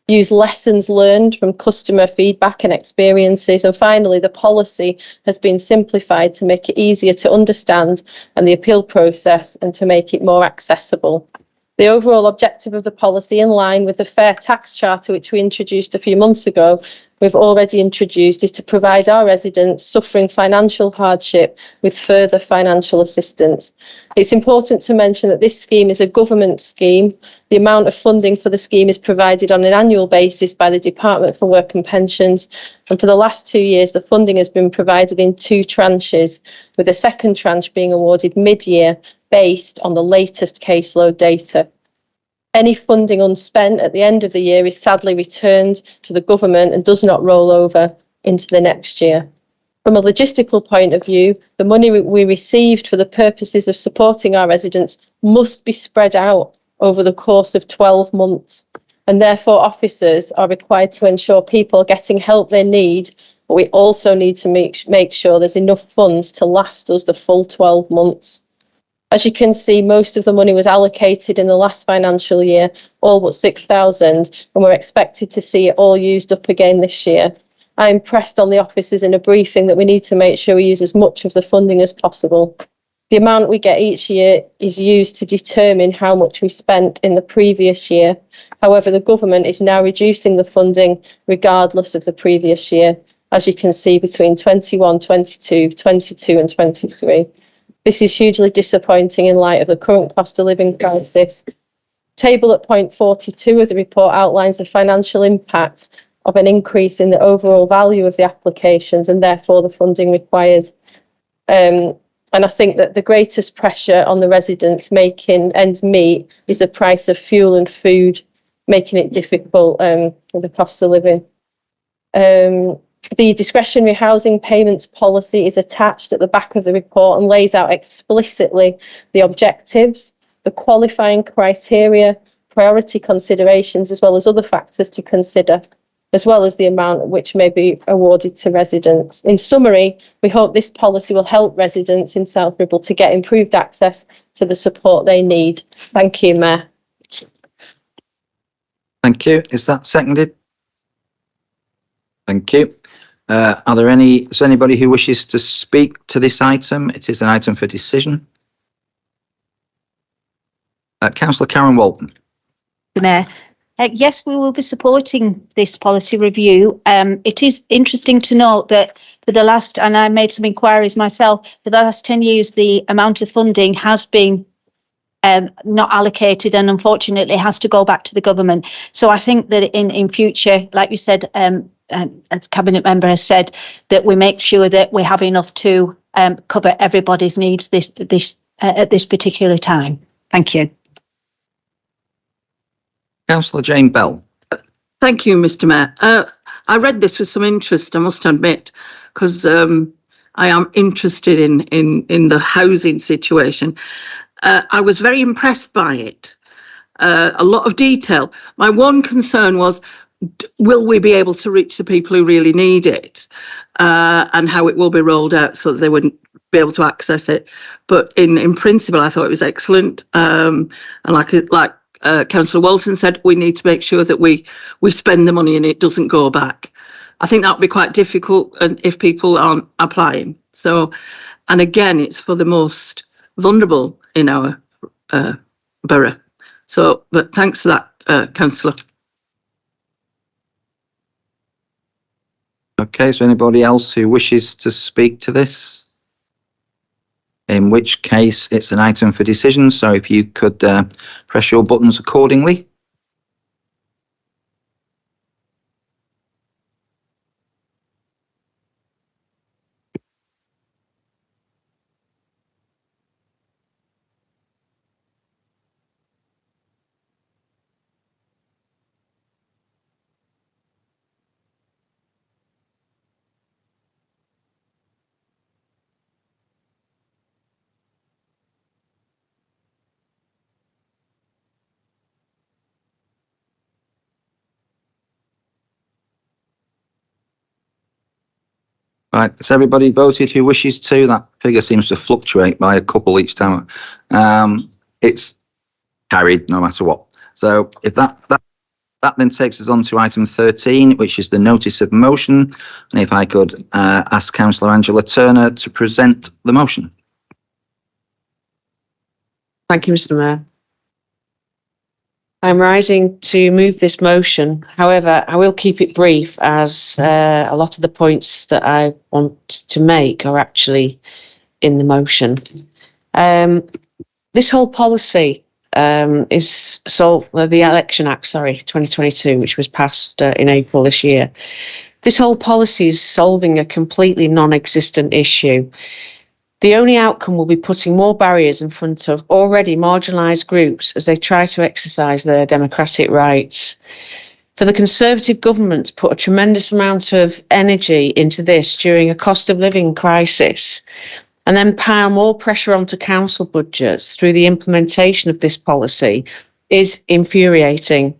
use lessons learned from customer feedback and experiences, and finally, the policy has been simplified to make it easier to understand and the appeal process and to make it more accessible. The overall objective of the policy, in line with the Fair Tax Charter, which we introduced a few months ago, we've already introduced, is to provide our residents suffering financial hardship with further financial assistance. It's important to mention that this scheme is a government scheme. The amount of funding for the scheme is provided on an annual basis by the Department for Work and Pensions. And for the last 2 years, the funding has been provided in 2 tranches, with the second tranche being awarded mid-year based on the latest caseload data. Any funding unspent at the end of the year is sadly returned to the government and does not roll over into the next year. From a logistical point of view, the money we received for the purposes of supporting our residents must be spread out over the course of 12 months, and therefore officers are required to ensure people are getting help they need, but we also need to make sure there's enough funds to last us the full 12 months. As you can see, most of the money was allocated in the last financial year, all but 6,000, and we're expected to see it all used up again this year. I impressed on the officers in a briefing that we need to make sure we use as much of the funding as possible. The amount we get each year is used to determine how much we spent in the previous year. However, the government is now reducing the funding regardless of the previous year, as you can see between 21, 22, 22 and 23. This is hugely disappointing in light of the current cost of living crisis. Table at point 42 of the report outlines the financial impact of an increase in the overall value of the applications and therefore the funding required. And I think that the greatest pressure on the residents making ends meet is the price of fuel and food, making it difficult with the cost of living. The discretionary housing payments policy is attached at the back of the report and lays out explicitly the objectives, the qualifying criteria, priority considerations, as well as other factors to consider, as well as the amount which may be awarded to residents. In summary, we hope this policy will help residents in South Ribble to get improved access to the support they need. Thank you, Mayor. Thank you. Is that seconded? Thank you. Is there anybody who wishes to speak to this item? It is an item for decision. Councillor Karen Walton. Mayor. Yes, we will be supporting this policy review. It is interesting to note that for the last, and I made some inquiries myself, for the last 10 years, the amount of funding has been not allocated and unfortunately has to go back to the government. So I think that in future, like you said, as Cabinet Member has said, that we make sure that we have enough to cover everybody's needs at this particular time. Thank you. Councillor Jane Bell. Thank you, Mr. Mayor. I read this with some interest, I must admit, because I am interested in the housing situation. I was very impressed by it. A lot of detail. My one concern was, will we be able to reach the people who really need it, and how it will be rolled out so that they wouldn't be able to access it. But in principle, I thought it was excellent. And like Councillor Walton said, we need to make sure that we spend the money and it doesn't go back. I think that would be quite difficult if people aren't applying. So, and again, it's for the most vulnerable in our borough. So, but thanks for that, Councillor. Okay, so anybody else who wishes to speak to this? In which case, it's an item for decision. So if you could press your buttons accordingly. Right, has everybody voted who wishes to? That figure seems to fluctuate by a couple each time. It's carried no matter what. So if that then takes us on to item 13, which is the notice of motion. And if I could ask Councillor Angela Turner to present the motion. Thank you, Mr. Mayor. I'm rising to move this motion. However, I will keep it brief as a lot of the points that I want to make are actually in the motion. This whole policy is the Election Act, 2022, which was passed in April this year. This whole policy is solving a completely non-existent issue. The only outcome will be putting more barriers in front of already marginalised groups as they try to exercise their democratic rights. For the Conservative government to put a tremendous amount of energy into this during a cost of living crisis and then pile more pressure onto council budgets through the implementation of this policy is infuriating.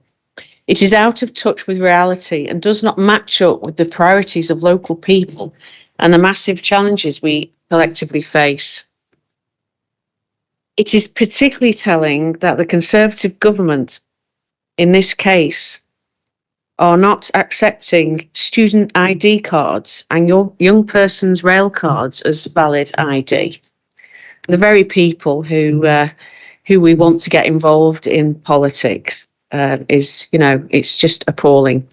It is out of touch with reality and does not match up with the priorities of local people and the massive challenges we collectively face. It is particularly telling that the Conservative government, in this case, are not accepting student ID cards and your young person's rail cards as valid ID. The very people who we want to get involved in politics it's just appalling.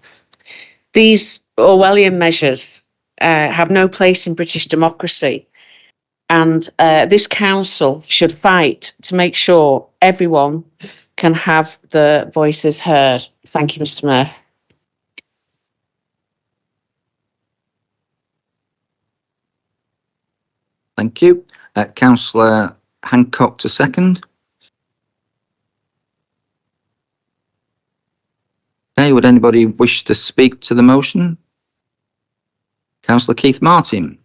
These Orwellian measures have no place in British democracy, and this council should fight to make sure everyone can have their voices heard. Thank you, Mr. Mayor. Thank you. Councillor Hancock to second. Okay, would anybody wish to speak to the motion? Councillor Keith Martin.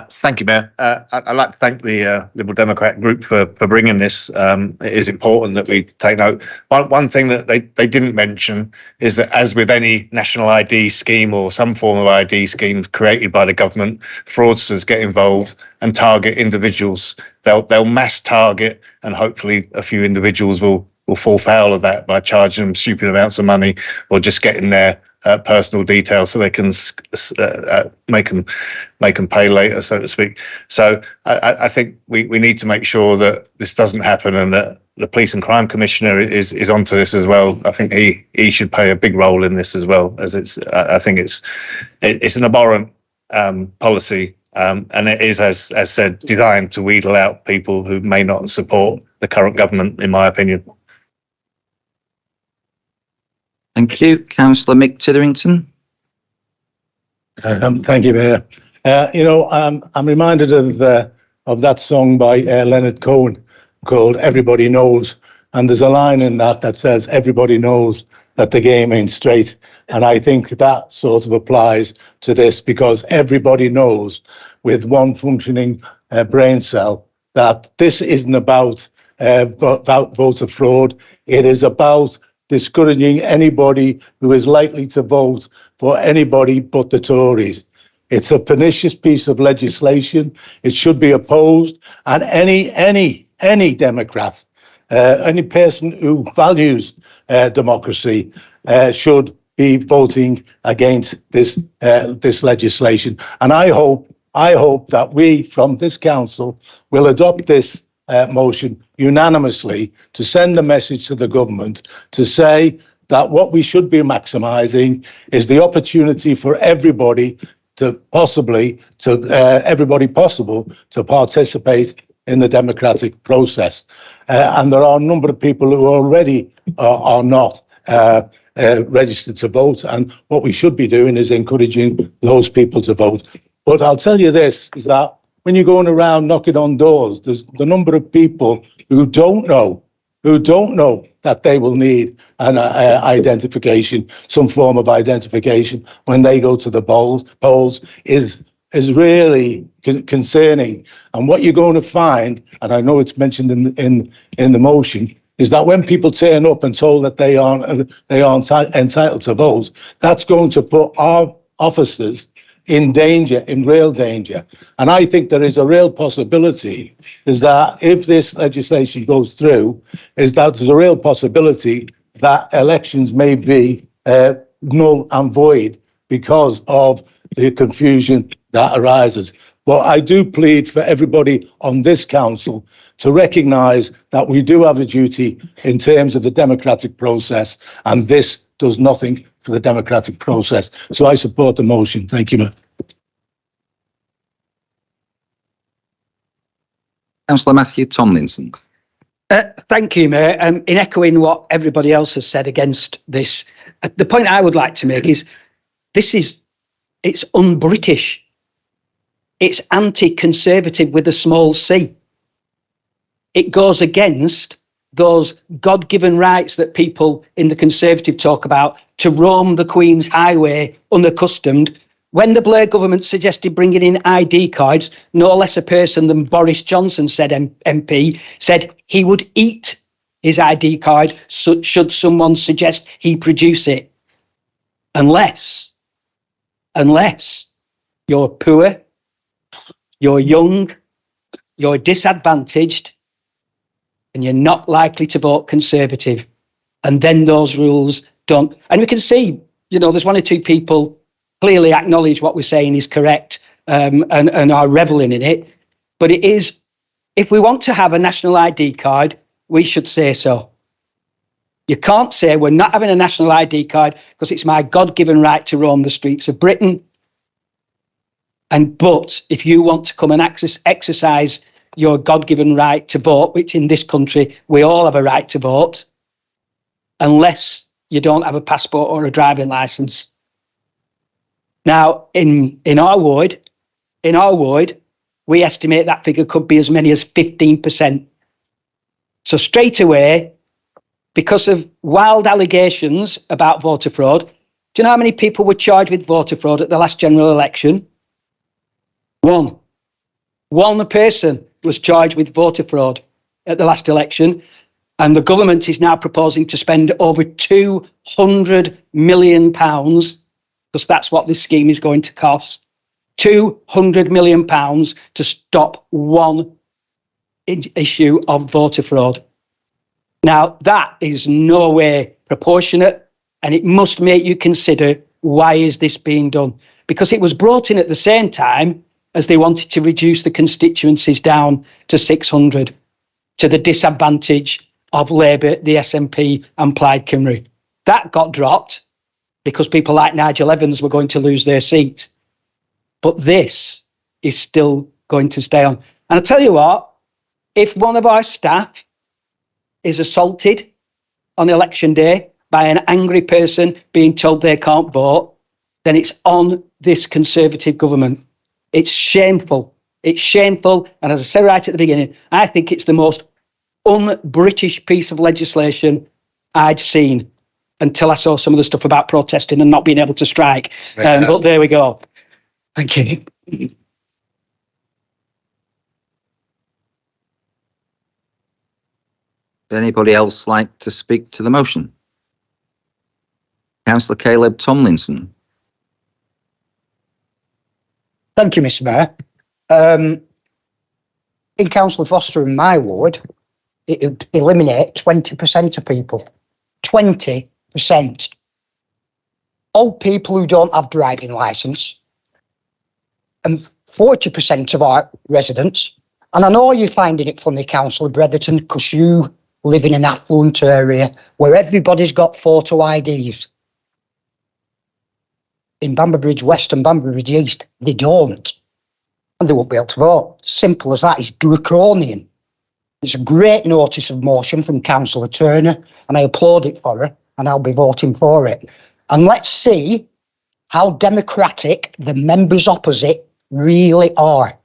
Thank you, Mayor. I'd like to thank the Liberal Democrat group for bringing this. It is important that we take note. One thing that they didn't mention is that, as with any national ID scheme or some form of ID scheme created by the government, fraudsters get involved and target individuals. They'll mass target, and hopefully a few individuals will fall foul of that by charging them stupid amounts of money or just getting their personal details so they can make them pay later, so to speak. So I think we need to make sure that this doesn't happen, and that the Police and Crime Commissioner is onto this as well. I think he should play a big role in this as well, as I think it's an abhorrent policy, and it is, as said, designed to wheedle out people who may not support the current government, in my opinion. Thank you. Councillor Mick Titherington. Thank you, Mayor. I'm reminded of that song by Leonard Cohen called Everybody Knows. And there's a line in that says, everybody knows that the game ain't straight. And I think that sort of applies to this, because everybody knows with one functioning brain cell that this isn't about voter fraud. It is about discouraging anybody who is likely to vote for anybody but the Tories. It's a pernicious piece of legislation. It should be opposed, and any Democrat, any person who values democracy should be voting against this legislation. And I hope that we from this council will adopt this motion unanimously to send a message to the government to say that what we should be maximising is the opportunity for everybody everybody possible to participate in the democratic process. And there are a number of people who already are not registered to vote, and what we should be doing is encouraging those people to vote. But I'll tell you this, is that when you're going around knocking on doors, there's the number of people who don't know that they will need an identification, some form of identification when they go to the polls is really concerning. And what you're going to find, and I know it's mentioned in the motion, is that when people turn up and told that they aren't entitled to vote, that's going to put our officers in danger, in real danger. And I think there is a real possibility is that if this legislation goes through, is that there's a real possibility that elections may be null and void because of the confusion that arises. But I do plead for everybody on this council to recognise that we do have a duty in terms of the democratic process, and this does nothing for the democratic process. So I support the motion. Thank you, Mayor. Councillor Matthew Tomlinson. Thank you, Mayor. In echoing what everybody else has said against this, the point I would like to make is it's un-British. It's anti-conservative with a small c. It goes against those God-given rights that people in the Conservative talk about to roam the Queen's highway unaccustomed. When the Blair government suggested bringing in ID cards, no less a person than Boris Johnson, said MP, said he would eat his ID card should someone suggest he produce it. Unless you're poor, you're young, you're disadvantaged, and you're not likely to vote Conservative. And then those rules don't. And we can see, there's one or two people clearly acknowledge what we're saying is correct and are reveling in it. But it is, if we want to have a national ID card, we should say so. You can't say we're not having a national ID card because it's my God-given right to roam the streets of Britain. But if you want to come and exercise your God-given right to vote, which in this country we all have a right to vote, unless you don't have a passport or a driving licence. Now, in our ward, we estimate that figure could be as many as 15%. So straight away, because of wild allegations about voter fraud, do you know how many people were charged with voter fraud at the last general election? One person was charged with voter fraud at the last election, and the government is now proposing to spend over £200 million, because that's what this scheme is going to cost, £200 million to stop one issue of voter fraud. Now, that is no way proportionate, and it must make you consider, why is this being done? Because it was brought in at the same time as they wanted to reduce the constituencies down to 600, to the disadvantage of Labour, the SNP and Plaid Cymru. That got dropped because people like Nigel Evans were going to lose their seat. But this is still going to stay on. And I tell you what, if one of our staff is assaulted on election day by an angry person being told they can't vote, then it's on this Conservative government. It's shameful. It's shameful. And as I said right at the beginning, I think it's the most un-British piece of legislation I'd seen until I saw some of the stuff about protesting and not being able to strike. But there we go. Thank you. Would anybody else like to speak to the motion? Councillor Caleb Tomlinson. Thank you, Mr. Mayor. In Councillor Foster in my ward, it would eliminate 20% of people. 20%. Old people who don't have driving licence, and 40% of our residents. And I know you're finding it funny, Councillor Bretherton, because you live in an affluent area where everybody's got photo IDs. In Bamberbridge West and Bamberbridge East, they don't. And they won't be able to vote. Simple as that. It's draconian. It's a great notice of motion from Councillor Turner, and I applaud it for her, and I'll be voting for it. And let's see how democratic the members opposite really are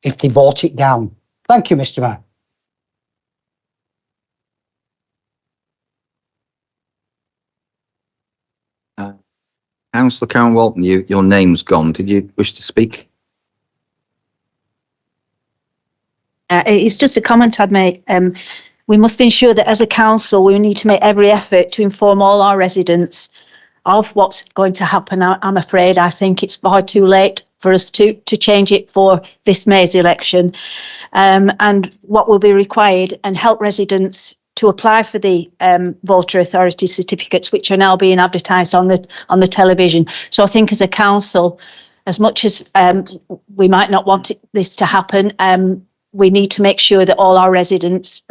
if they vote it down. Thank you, Mr. Mayor. Councillor Karen Walton, your name's gone. Did you wish to speak? It's just a comment I'd make. We must ensure that as a council, we need to make every effort to inform all our residents of what's going to happen. I'm afraid I think it's far too late for us to change it for this May's election, and what will be required, and help residents to apply for the voter authority certificates, which are now being advertised on the television. So I think as a council, as much as we might not want this to happen, we need to make sure that all our residents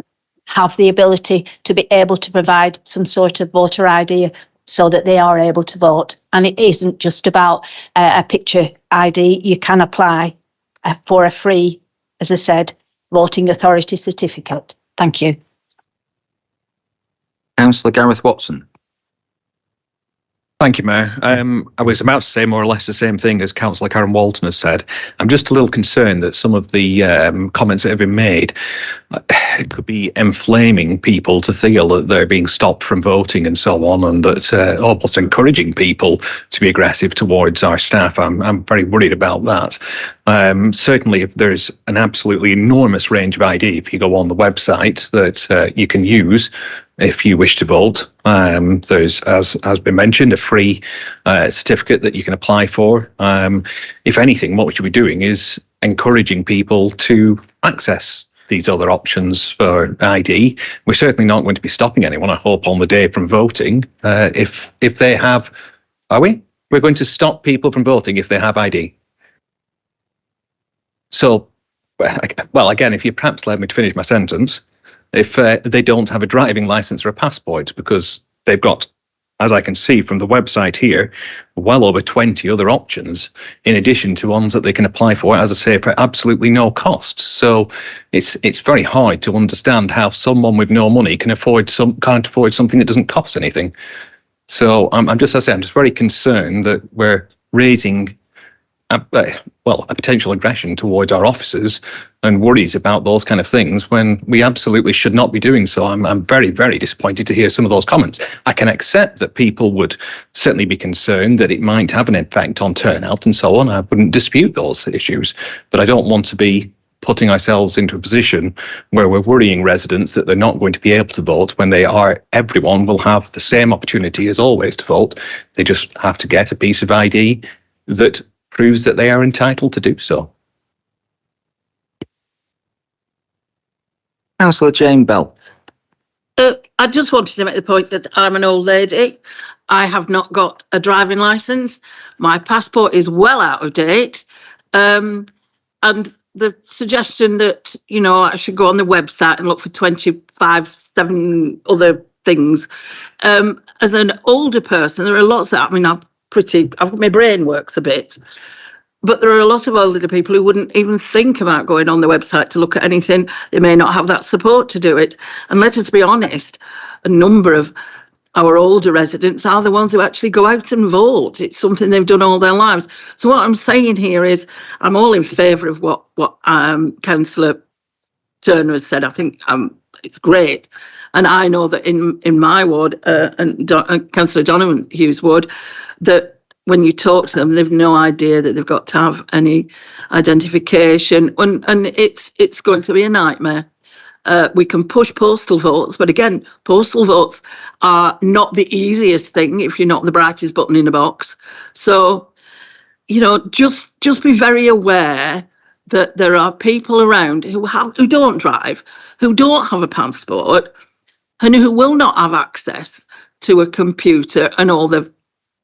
have the ability to be able to provide some sort of voter ID so that they are able to vote. And it isn't just about a picture ID. You can apply for a free, as I said, voting authority certificate. Thank you. Councillor Gareth Watson. Thank you, Mayor. I was about to say more or less the same thing as Councillor Karen Walton has said. I'm just a little concerned that some of the comments that have been made could be inflaming people to feel that they're being stopped from voting and so on, and that almost encouraging people to be aggressive towards our staff. I'm very worried about that. Certainly, if there's an absolutely enormous range of ID, if you go on the website, that you can use if you wish to vote. There's, as has been mentioned, a free certificate that you can apply for. If anything, what we should be doing is encouraging people to access these other options for ID. We're certainly not going to be stopping anyone, I hope, on the day from voting. If they have, are we? We're going to stop people from voting if they have ID. So, well, again, if you perhaps let me to finish my sentence, if they don't have a driving license or a passport, because they've got, as I can see from the website here, well over 20 other options in addition to ones that they can apply for, as I say, for absolutely no cost. So it's very hard to understand how someone with no money can't afford something that doesn't cost anything. So I'm just very concerned that we're raising a potential aggression towards our officers and worries about those kind of things when we absolutely should not be doing so. I'm very, very disappointed to hear some of those comments. I can accept that people would certainly be concerned that it might have an effect on turnout and so on. I wouldn't dispute those issues, but I don't want to be putting ourselves into a position where we're worrying residents that they're not going to be able to vote when everyone will have the same opportunity as always to vote. They just have to get a piece of ID that proves that they are entitled to do so. Councillor Jane Bell. I just wanted to make the point that I'm an old lady. I have not got a driving licence. My passport is well out of date. And the suggestion that, I should go on the website and look for 7 other things. As an older person, there are lots of, my brain works a bit, but there are a lot of older people who wouldn't even think about going on the website to look at anything. They may not have that support to do it. And let us be honest, a number of our older residents are the ones who actually go out and vote. It's something they've done all their lives. So what I'm saying here is I'm all in favour of what Councillor Turner has said. I think it's great. And I know that in my ward, and Councillor Donovan Hughes' ward, that when you talk to them, they've no idea that they've got to have any identification, and it's going to be a nightmare. We can push postal votes, but again, postal votes are not the easiest thing if you're not the brightest button in the box. So, just be very aware that there are people around who don't drive, who don't have a passport, and who will not have access to a computer and all the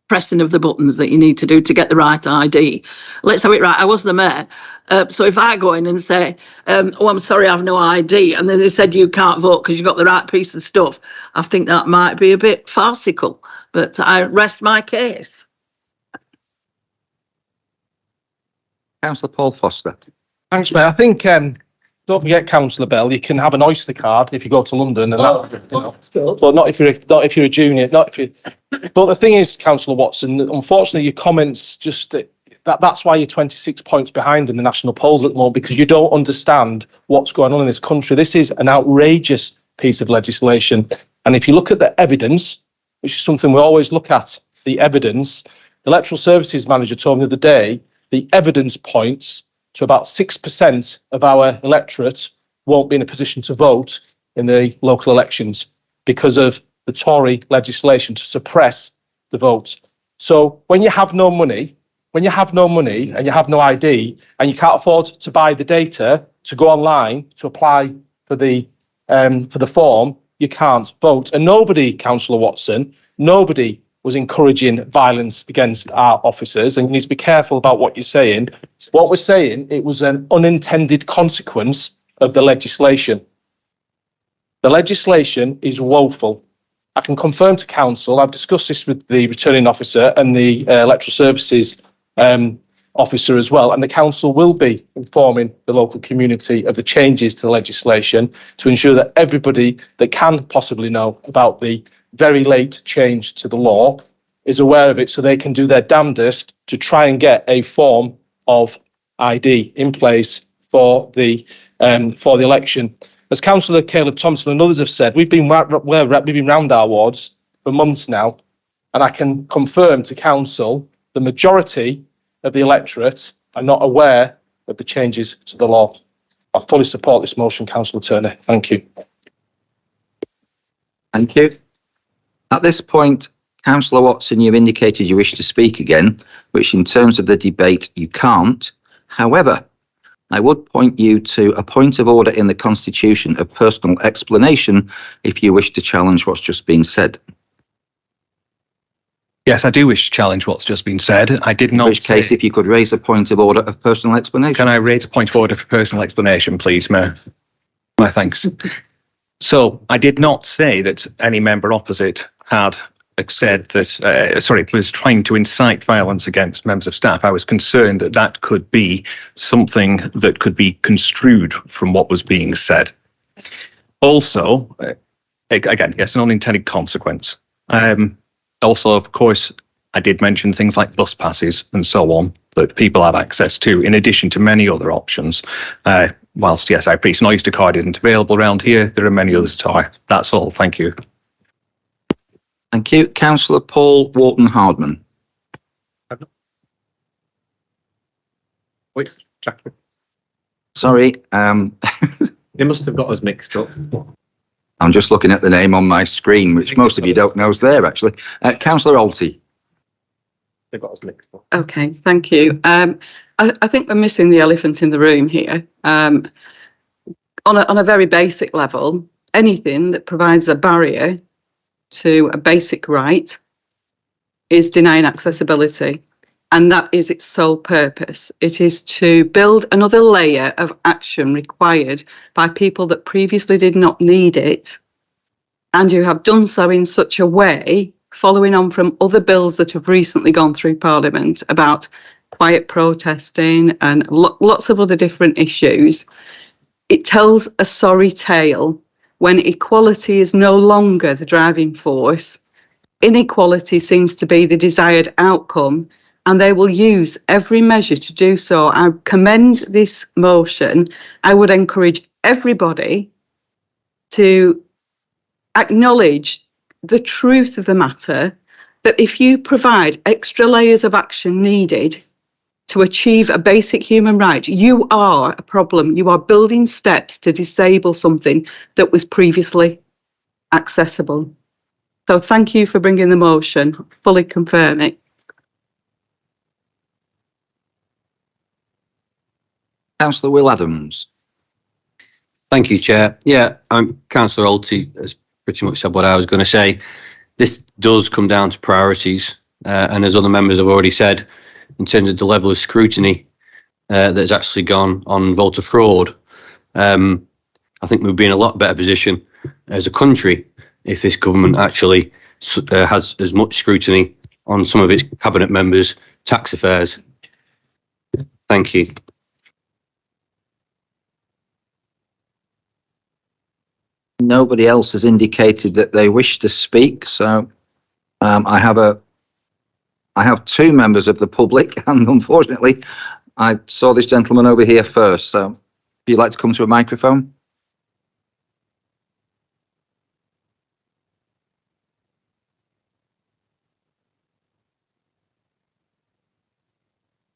pressing of the buttons that you need to do to get the right ID. Let's have it right. I was the mayor. So if I go in and say, I'm sorry, I have no ID, and then they said you can't vote because you've got the right piece of stuff, I think that might be a bit farcical, but I rest my case. Councillor Paul Foster. Thanks, Mayor. I think, don't forget, Councillor Bell, you can have an Oyster card if you go to London, and but not if you're a junior. But the thing is, Councillor Watson, unfortunately, your comments that's why you're 26 points behind in the national polls at the moment, because you don't understand what's going on in this country. This is an outrageous piece of legislation, and if you look at the evidence, which is something we always look at, the evidence. The Electoral Services Manager told me the other day the evidence points to about 6% of our electorate won't be in a position to vote in the local elections because of the Tory legislation to suppress the vote. So when you have no money, and you have no ID, and you can't afford to buy the data to go online to apply for the form, you can't vote. And nobody, Councillor Watson, nobody was encouraging violence against our officers, and you need to be careful about what you're saying. What we're saying, it was an unintended consequence of the legislation. The legislation is woeful. I can confirm to council, I've discussed this with the returning officer and the electoral services officer as well, and the council will be informing the local community of the changes to the legislation to ensure that everybody that can possibly know about the very late change to the law is aware of it, so they can do their damnedest to try and get a form of ID in place for the election. As Councillor Caleb Thompson and others have said, we've been round our wards for months now, and I can confirm to council the majority of the electorate are not aware of the changes to the law. I fully support this motion, Councillor Turner. Thank you. Thank you. At this point, Councillor Watson, you've indicated you wish to speak again, which in terms of the debate, you can't. However, I would point you to a point of order in the Constitution of personal explanation if you wish to challenge what's just been said. Yes, I do wish to challenge what's just been said. I did not. In which case, if you could raise a point of order of personal explanation. Can I raise a point of order for personal explanation, please, Mayor? My thanks. So I did not say that any member opposite had said that, was trying to incite violence against members of staff. I was concerned that that could be something that could be construed from what was being said. Also, again, yes, an unintended consequence. Also, of course, I did mention things like bus passes and so on that people have access to, in addition to many other options. Whilst, yes, I appreciate an Oyster card isn't available around here, there are many others that are. That's all. Thank you. Thank you. Councillor Paul Wharton-Hardman. Wait, Jackie. Sorry. They must have got us mixed up. I'm just looking at the name on my screen, which most of you don't know is there, actually. Councillor Alty. They got us mixed up. Okay, thank you. I think we're missing the elephant in the room here. On a very basic level, anything that provides a barrier to a basic right is denying accessibility. And that is its sole purpose. It is to build another layer of action required by people that previously did not need it. And you have done so in such a way, following on from other bills that have recently gone through Parliament about quiet protesting and lots of other different issues. It tells a sorry tale when equality is no longer the driving force. Inequality seems to be the desired outcome, and they will use every measure to do so. I commend this motion. I would encourage everybody to acknowledge the truth of the matter, that if you provide extra layers of action needed to achieve a basic human right, you are a problem. You are building steps to disable something that was previously accessible. So thank you for bringing the motion. Fully confirm it. Councillor Will Adams. Thank you, Chair. Yeah, Councillor Alty has pretty much said what I was going to say. This does come down to priorities, and as other members have already said, in terms of the level of scrutiny that's actually gone on voter fraud, I think we'd be in a lot better position as a country if this government actually has as much scrutiny on some of its cabinet members' tax affairs. Thank you. Nobody else has indicated that they wish to speak, so I have two members of the public, and unfortunately, I saw this gentleman over here first. So, if you'd like to come to a microphone.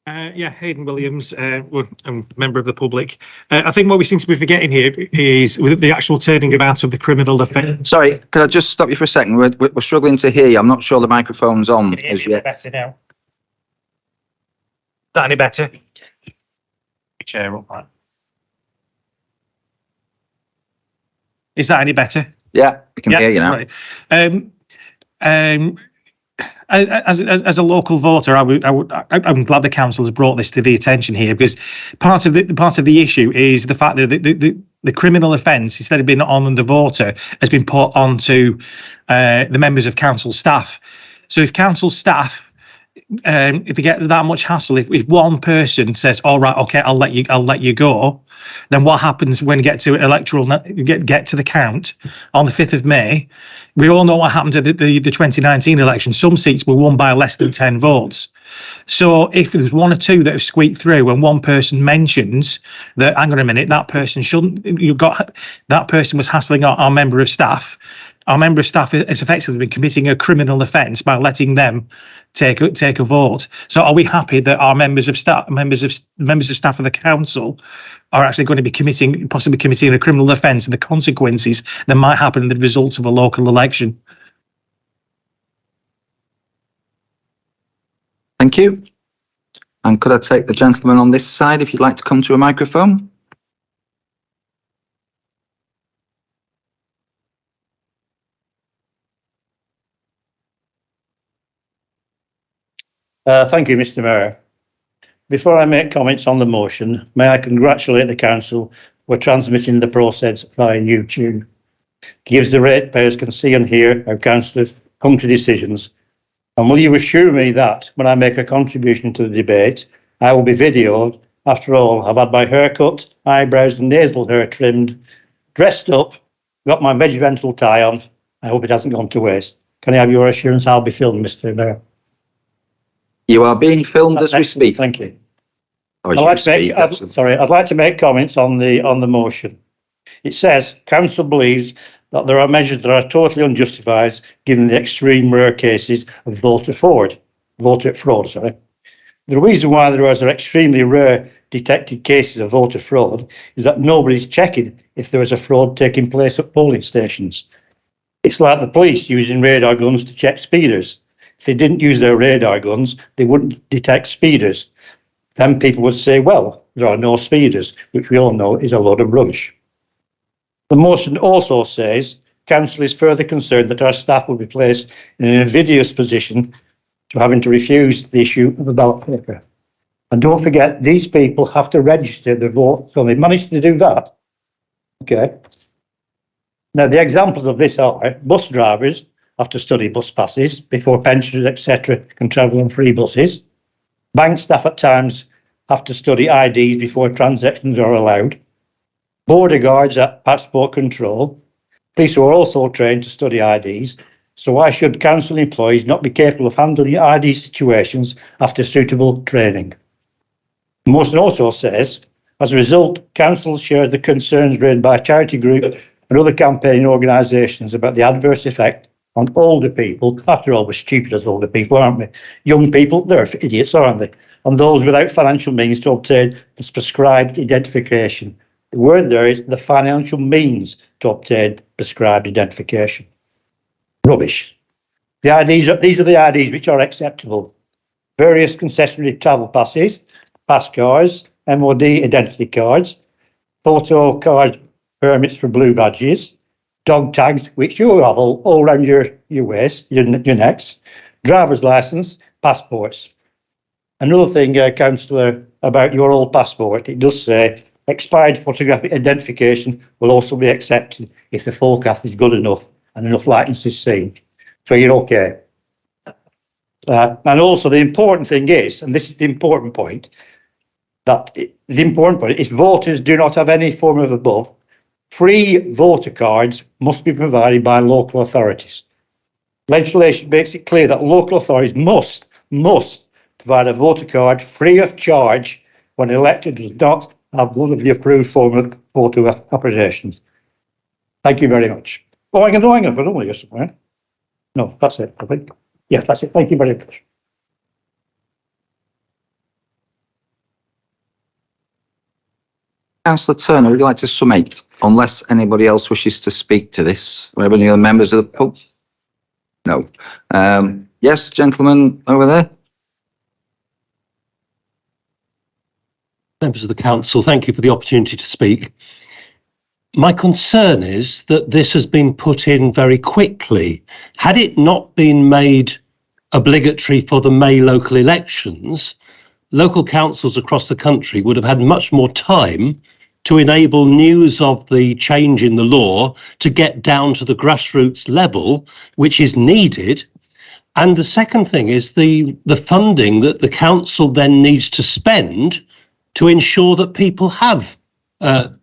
Yeah, Hayden Williams, I'm a member of the public. I think what we seem to be forgetting here is with the actual turning about of the criminal offence. Sorry, could I just stop you for a second? We're struggling to hear you. I'm not sure the microphone's on as yet. Better now. Is that any better? Chair up, right. Is that any better? Yeah, we can hear you now. Right. As a local voter, I'm glad the council has brought this to the attention here, because part of the issue is the fact that the criminal offence, instead of being on the voter, has been put onto the members of council staff. So if council staff, if they get that much hassle, if one person says, "All right, okay, I'll let you go," then what happens when you get to get to the count on the 5th of May? We all know what happened to the 2019 election. Some seats were won by less than 10 votes. So if there's one or two that have squeaked through, and one person mentions that, hang on a minute, that person that person was hassling our member of staff. Our member of staff has effectively been committing a criminal offence by letting them take a vote. So are we happy that our members of staff of the council are actually going to be possibly committing a criminal offence, and the consequences that might happen in the results of a local election? Thank you. And could I take the gentleman on this side, if you'd like to come to a microphone? Thank you, Mr. Mayor. Before I make comments on the motion, may I congratulate the council for transmitting the process via YouTube. Gives the ratepayers can see and hear how councillors come to decisions. And will you assure me that when I make a contribution to the debate, I will be videoed? After all, I've had my hair cut, eyebrows and nasal hair trimmed, dressed up, got my regimental tie on. I hope it hasn't gone to waste. Can I have your assurance I'll be filmed, Mr. Mayor? You are being filmed as we speak. Thank you. I'd like to make comments on the motion. It says council believes that there are measures that are totally unjustified given the extreme rare cases of voter fraud. The reason why there are extremely rare detected cases of voter fraud is that nobody's checking if there is a fraud taking place at polling stations. It's like the police using radar guns to check speeders. If they didn't use their radar guns, they wouldn't detect speeders. Then people would say, well, there are no speeders, which we all know is a load of rubbish. The motion also says council is further concerned that our staff will be placed in an invidious position to having to refuse the issue of a ballot paper. And don't forget, these people have to register their vote, so they managed to do that. Okay. Now, the examples of this are bus drivers have to study bus passes before pensioners, etc., can travel on free buses. Bank staff at times have to study IDs before transactions are allowed. Border guards at passport control. Police are also trained to study IDs. So why should council employees not be capable of handling ID situations after suitable training? The motion also says, as a result, council shares the concerns raised by charity groups and other campaigning organisations about the adverse effect on older people. After all, we're stupid as older people, aren't we? Young people, they're idiots, aren't they? And those without financial means to obtain this prescribed identification. The word there is the financial means to obtain prescribed identification. Rubbish. These are the IDs which are acceptable. Various concessionary travel passes, pass cards, MOD identity cards, photo card permits for blue badges, dog tags, which you have all around your waist, your necks, driver's licence, passports. Another thing, Councillor, about your old passport, it does say expired photographic identification will also be accepted if the photograph is good enough and enough likeness is seen. So you're okay. And also the important thing is, and this is the important point, is voters do not have any form of above. Free voter cards must be provided by local authorities. Legislation makes it clear that local authorities must provide a voter card free of charge when an elected does not have one of the approved form of voter applications. Thank you very much. Oh, I can do it for only just a minute. No, that's it, I think. Yeah, that's it. Thank you very much. Councillor Turner, would you like to summate, unless anybody else wishes to speak to this? Or any other members of the public? No. Yes, gentleman over there. Members of the council, thank you for the opportunity to speak. My concern is that this has been put in very quickly. Had it not been made obligatory for the May local elections, local councils across the country would have had much more time to enable news of the change in the law to get down to the grassroots level, which is needed. And the second thing is the funding that the council then needs to spend to ensure that people have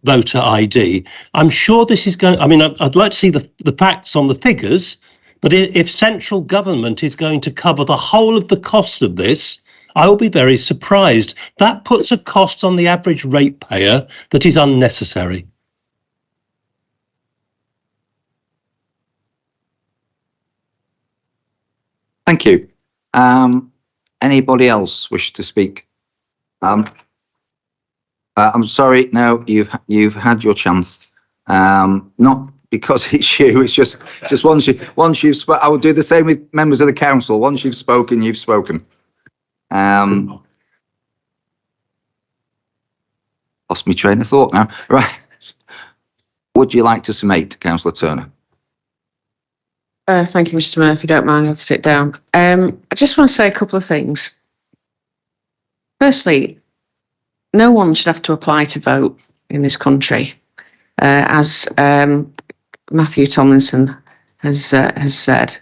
voter ID. I'm sure this is going, I mean, I'd like to see the facts on the figures, but if central government is going to cover the whole of the cost of this, I will be very surprised. That puts a cost on the average ratepayer that is unnecessary. Thank you. Anybody else wish to speak? I'm sorry. No, you've had your chance. Not because it's you. It's just once you've spoken. I will do the same with members of the council. Once you've spoken, you've spoken. Lost my train of thought now. Right. Would you like to summate, Councillor Turner? Thank you, Mr. Mayor. If you don't mind, I'll sit down. I just want to say a couple of things. Firstly, no one should have to apply to vote in this country, as Matthew Tomlinson has said.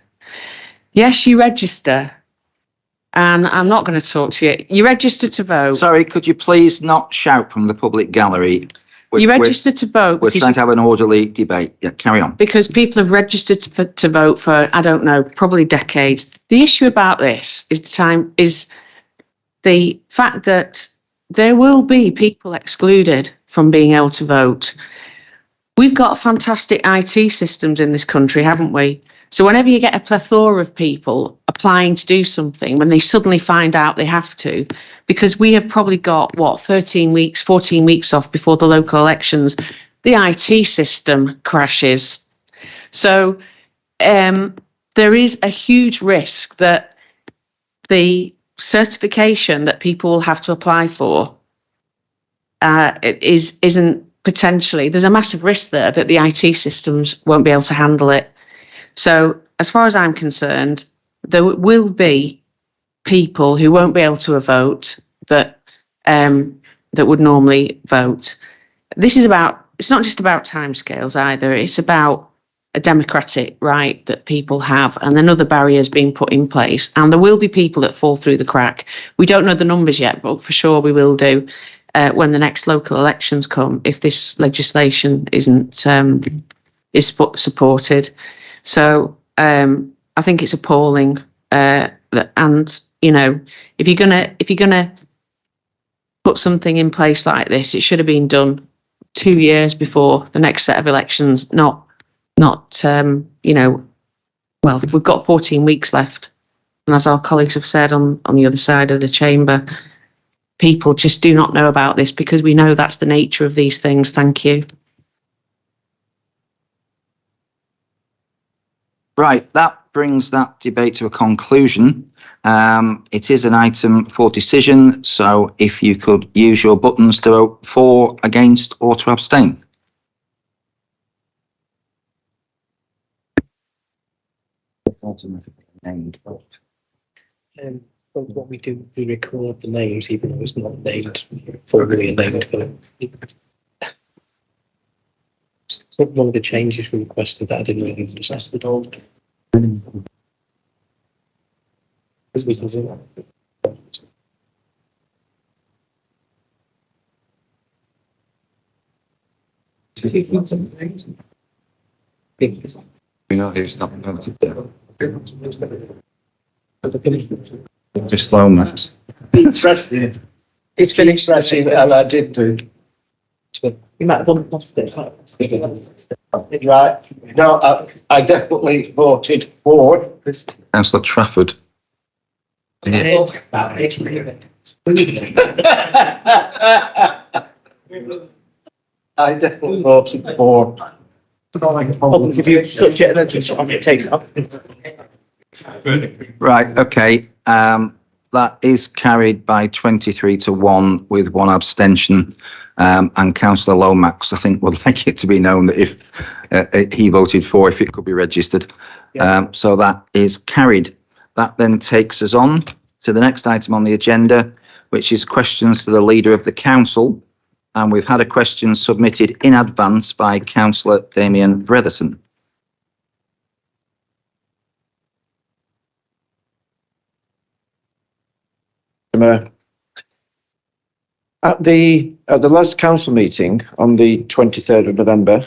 Yes, you register, and I'm not going to talk to you. You register to vote. Sorry, could you please not shout from the public gallery? You register to vote. We're trying to have an orderly debate. Yeah, carry on. Because people have registered to vote for, I don't know, probably decades. The issue about this is the fact that there will be people excluded from being able to vote. We've got fantastic IT systems in this country, haven't we? So whenever you get a plethora of people applying to do something, when they suddenly find out they have to, because we have probably got, 13 weeks, 14 weeks off before the local elections, the IT system crashes. So there is a huge risk that the certification that people will have to apply for isn't potentially, there's a massive risk there that the IT systems won't be able to handle it. So as far as I'm concerned, there will be people who won't be able to vote that would normally vote. This is about, it's not just about timescales either, it's about a democratic right that people have, and then other barriers being put in place. And there will be people that fall through the crack. We don't know the numbers yet, but for sure we will do when the next local elections come, if this legislation is supported. So I think it's appalling, and you know, if you're gonna put something in place like this, it should have been done 2 years before the next set of elections. Not you know, well, we've got 14 weeks left, and as our colleagues have said on the other side of the chamber, people just do not know about this because we know that's the nature of these things. Thank you. Right, that brings that debate to a conclusion. It is an item for decision, so if you could use your buttons to vote for, against, or to abstain. What we do, we record the names, even though it's not named, formally named. So one of the changes we requested that I didn't really understand at all. We know who's not voted there. Just slow, Max. It's finished. And I did do. You might have lost it. Right. No, I definitely voted for. Councillor Trafford. Yeah. I definitely voted for. If you touch it and then touch it on your take off. Right, okay. That is carried by 23 to 1 with one abstention. And Councillor Lomax, I think, would like it to be known that if he voted for, if it could be registered. So that is carried. That then takes us on to the next item on the agenda, which is questions to the Leader of the Council. And we've had a question submitted in advance by Councillor Damien Bretherton. At the last council meeting on the 23rd of November,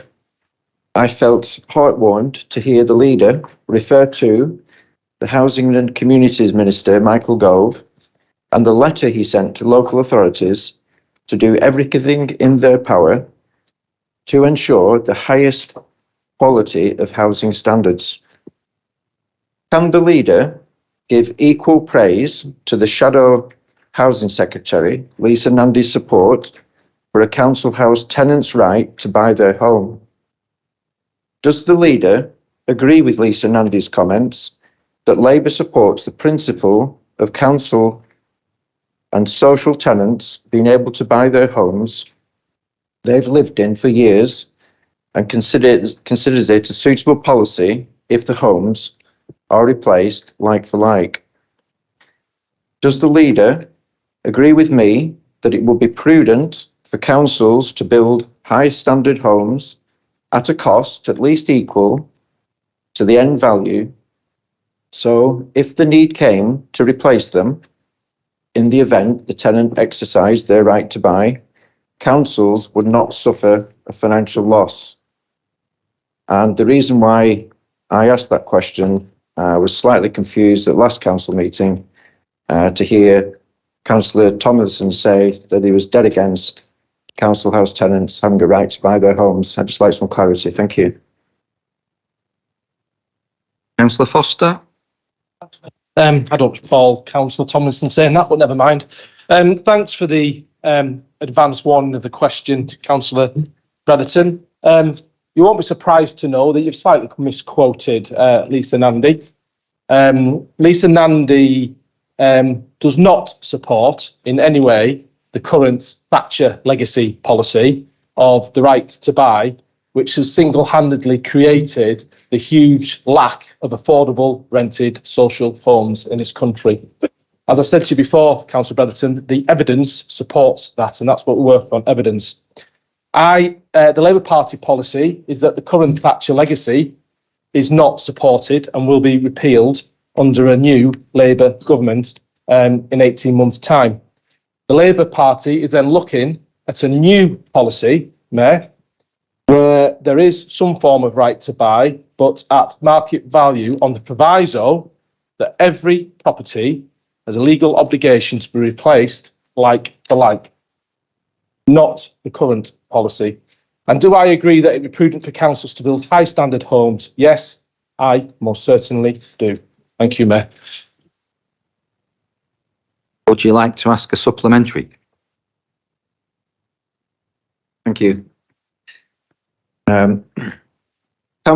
I felt heartwarmed to hear the leader refer to the Housing and Communities Minister, Michael Gove, and the letter he sent to local authorities to do everything in their power to ensure the highest quality of housing standards. Can the leader give equal praise to the Shadow Housing Secretary, Lisa Nandy's support for a council house tenant's right to buy their home? Does the leader agree with Lisa Nandy's comments that Labour supports the principle of council and social tenants being able to buy their homes they've lived in for years and considers it a suitable policy if the homes are replaced like for like? Does the leader agree with me that it would be prudent for councils to build high standard homes at a cost at least equal to the end value, so if the need came to replace them in the event the tenant exercised their right to buy, councils would not suffer a financial loss? And the reason why I asked that question, I was slightly confused at last council meeting to hear Councillor Tomlinson say that he was dead against council house tenants having a right to buy their homes. I'd just like some clarity. Thank you. Councillor Foster. I don't recall Councillor Tomlinson saying that, but never mind. Thanks for the advanced one of the question to Councillor Bretherton. You won't be surprised to know that you've slightly misquoted Lisa Nandy. Lisa Nandy does not support in any way the current Thatcher legacy policy of the right to buy, which has single-handedly created the huge lack of affordable rented social homes in this country. As I said to you before, Councillor Bretherton, the evidence supports that, and that's what we work on, evidence. The Labour Party policy is that the current Thatcher legacy is not supported and will be repealed under a new Labour government in 18 months' time. The Labour Party is then looking at a new policy, Mayor, where there is some form of right to buy, but at market value on the proviso that every property has a legal obligation to be replaced like for like, not the current policy. And do I agree that it would be prudent for councils to build high standard homes? Yes, I most certainly do. Thank you, Mayor. Would you like to ask a supplementary? Thank you. Can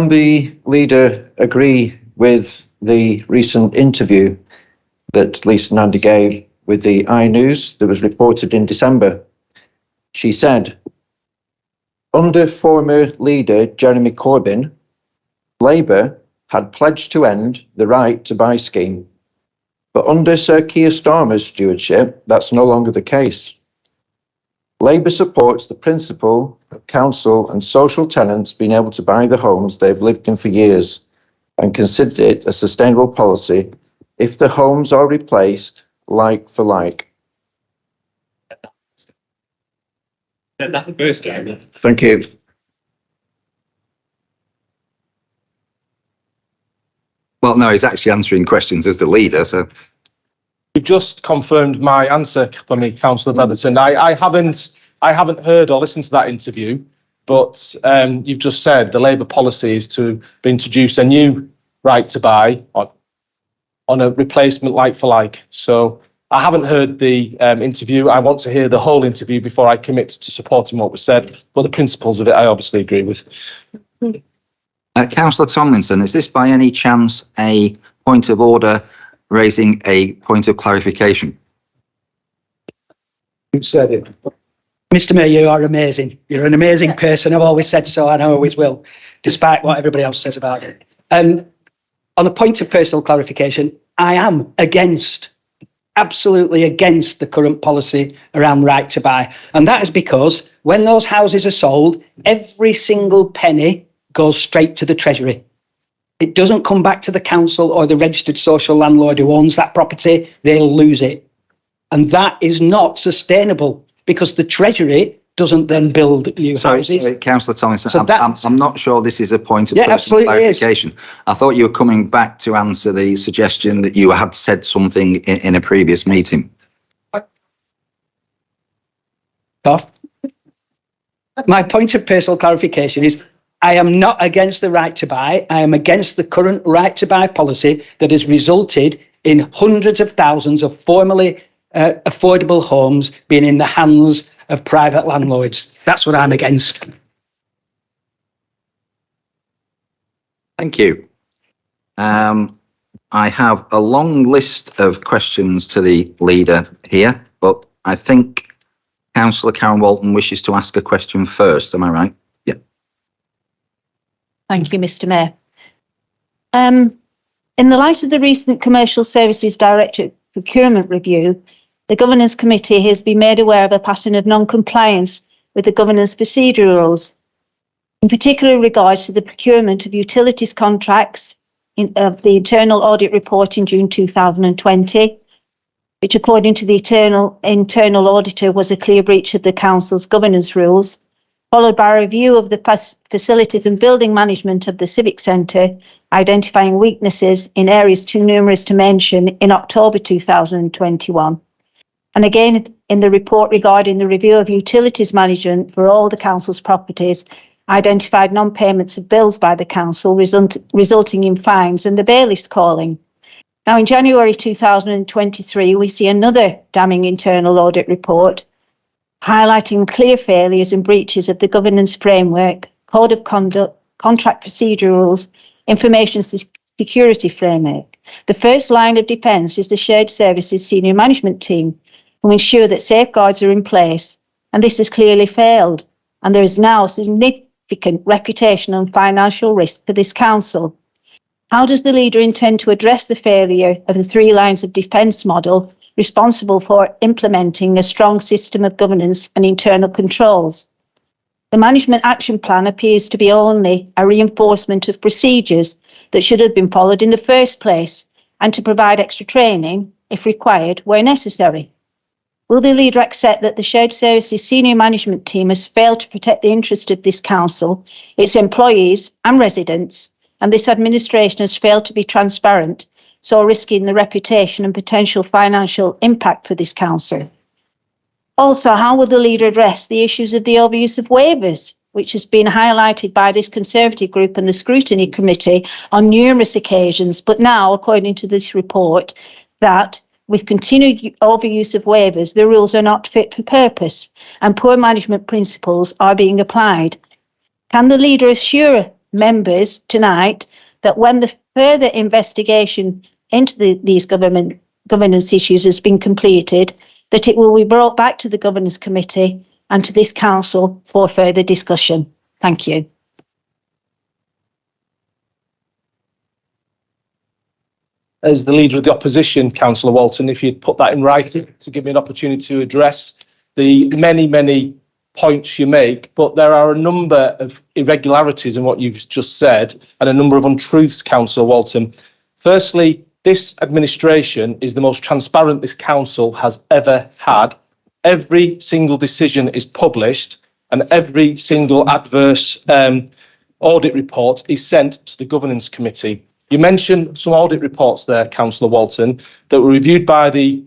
the leader agree with the recent interview that Lisa Nandy gave with the iNews that was reported in December? She said, under former leader Jeremy Corbyn, Labour had pledged to end the right to buy scheme. But under Sir Keir Starmer's stewardship, that's no longer the case. Labour supports the principle of council and social tenants being able to buy the homes they've lived in for years and consider it a sustainable policy if the homes are replaced like for like. That's the first time. Thank you. Well, no, he's actually answering questions as the leader, so. You've just confirmed my answer for me, Councillor Bretherton. I haven't heard or listened to that interview, but you've just said the Labour policy is to introduce a new right to buy on a replacement like for like. So I haven't heard the interview. I want to hear the whole interview before I commit to supporting what was said. But the principles of it, I obviously agree with. Councillor Tomlinson, is this by any chance a point of order raising a point of clarification? You said it. Mr. Mayor, you are amazing. You're an amazing person. I've always said so, and I always will, despite what everybody else says about it. On a point of personal clarification, I am absolutely against the current policy around right to buy. And that is because when those houses are sold, every single penny goes straight to the Treasury. It doesn't come back to the council or the registered social landlord who owns that property. They'll lose it. And that is not sustainable because the Treasury doesn't then build new houses. Sorry, Councillor Tomlinson, So I'm not sure this is a point of Yeah, personal absolutely clarification. I thought you were coming back to answer the suggestion that you had said something in a previous meeting. My point of personal clarification is I am not against the right to buy. I am against the current right to buy policy that has resulted in hundreds of thousands of formerly affordable homes being in the hands of private landlords. That's what I'm against. Thank you. I have a long list of questions to the leader here, but I think Councillor Karen Walton wishes to ask a question first. Am I right? Yeah. Thank you, Mr. Mayor. In the light of the recent Commercial Services Directorate procurement review, the Governance Committee has been made aware of a pattern of non-compliance with the governance procedure rules, in particular regards to the procurement of utilities contracts of the internal audit report in June 2020, which according to the internal auditor was a clear breach of the Council's governance rules, followed by a review of the facilities and building management of the Civic Centre, identifying weaknesses in areas too numerous to mention in October 2021. And again, in the report regarding the review of utilities management for all the Council's properties, identified non-payments of bills by the Council resulting in fines and the bailiffs calling. Now, in January 2023, we see another damning internal audit report highlighting clear failures and breaches of the governance framework, code of conduct, contract procedure rules, information security framework. The first line of defence is the shared services senior management team, who ensure that safeguards are in place, and this has clearly failed, and there is now significant reputational and financial risk for this council. How does the leader intend to address the failure of the three lines of defence model responsible for implementing a strong system of governance and internal controls? The management action plan appears to be only a reinforcement of procedures that should have been followed in the first place, and to provide extra training, if required, where necessary. Will the leader accept that the shared services senior management team has failed to protect the interest of this council, its employees and residents, and this administration has failed to be transparent, so risking the reputation and potential financial impact for this council? Also, how will the leader address the issues of the overuse of waivers, which has been highlighted by this Conservative group and the Scrutiny Committee on numerous occasions, but now, according to this report, that with continued overuse of waivers, the rules are not fit for purpose and poor management principles are being applied? Can the leader assure members tonight that when the further investigation into these governance issues has been completed, that it will be brought back to the Governance Committee and to this council for further discussion? Thank you. As the leader of the opposition, Councillor Walton, if you'd put that in writing to give me an opportunity to address the many points you make, but there are a number of irregularities in what you've just said and a number of untruths, Councillor Walton. Firstly, this administration is the most transparent this council has ever had. Every single decision is published and every single adverse audit report is sent to the Governance Committee. You mentioned some audit reports there, Councillor Walton, that were reviewed by the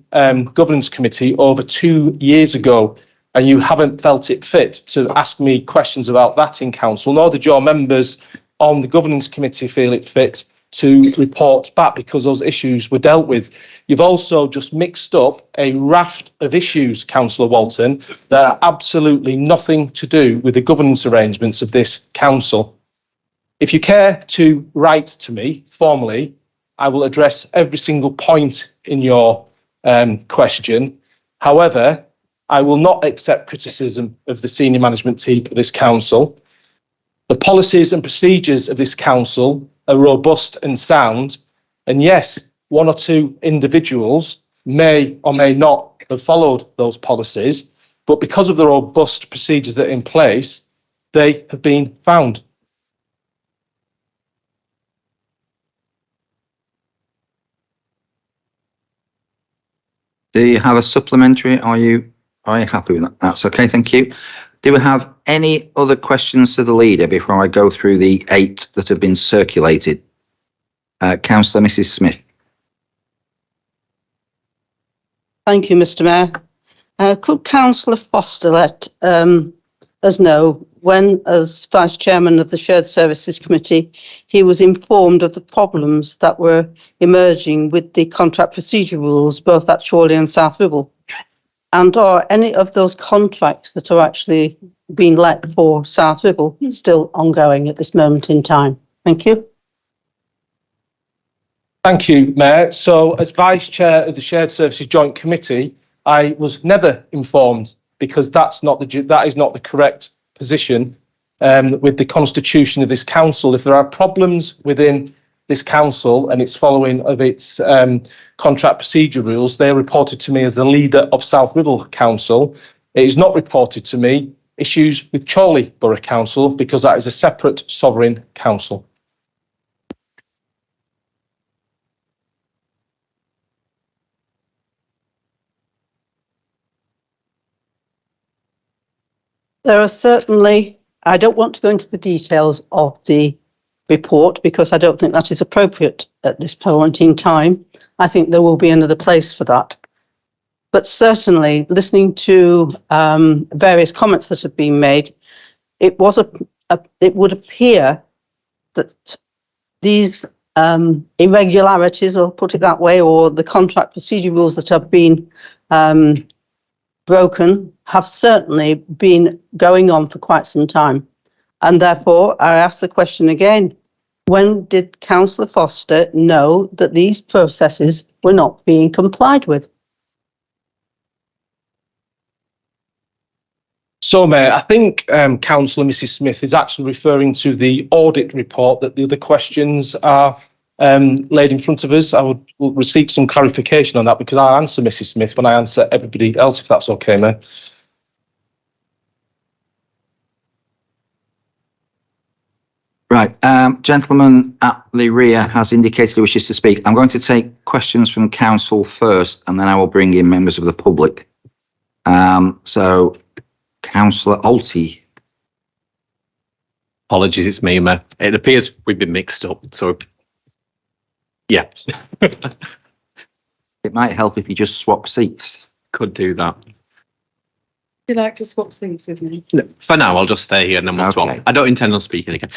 Governance Committee over 2 years ago, and you haven't felt it fit to ask me questions about that in Council, nor did your members on the Governance Committee feel it fit to report back because those issues were dealt with. You've also just mixed up a raft of issues, Councillor Walton, that are absolutely nothing to do with the governance arrangements of this council. If you care to write to me formally, I will address every single point in your question. However, I will not accept criticism of the senior management team of this council. The policies and procedures of this council are robust and sound. And yes, one or two individuals may or may not have followed those policies, but because of the robust procedures that are in place, they have been found. Do you have a supplementary? Are you happy with that? That's okay, thank you. Do we have any other questions to the leader before I go through the 8 that have been circulated? Councillor Mrs. Smith. Thank you, Mr. Mayor. Could Councillor Foster let us know when, as Vice Chairman of the Shared Services Committee, he was informed of the problems that were emerging with the contract procedure rules, both at Chorley and South Ribble? And are any of those contracts that are actually being let for South Ribble still ongoing at this moment in time? Thank you. Thank you, Mayor. So, as Vice Chair of the Shared Services Joint Committee, I was never informed because that is not the correct position with the constitution of this council. If there are problems within this council and it's following of its contract procedure rules, they are reported to me as the leader of South Ribble Council. It is not reported to me issues with Chorley Borough Council because that is a separate sovereign council. There are certainly, I don't want to go into the details of the report because I don't think that is appropriate at this point in time. I think there will be another place for that. But certainly, listening to various comments that have been made, it would appear that these irregularities, I'll put it that way, or the contract procedure rules that have been broken have certainly been going on for quite some time. And therefore, I ask the question again, when did Councillor Foster know that these processes were not being complied with? So, Mayor, I think Councillor Mrs. Smith is actually referring to the audit report that the other questions are laid in front of us. I will seek some clarification on that because I'll answer Mrs. Smith when I answer everybody else, if that's okay, Mayor. Right, gentleman at the rear has indicated he wishes to speak. I'm going to take questions from council first, and then I will bring in members of the public. So, Councillor Alty. Apologies, it's me, Mayor. It appears we've been mixed up, so yeah. It might help if you just swap seats. Could do that. Would you like to swap seats with me? No, for now, I'll just stay here and then we'll Okay. swap. I don't intend on speaking again.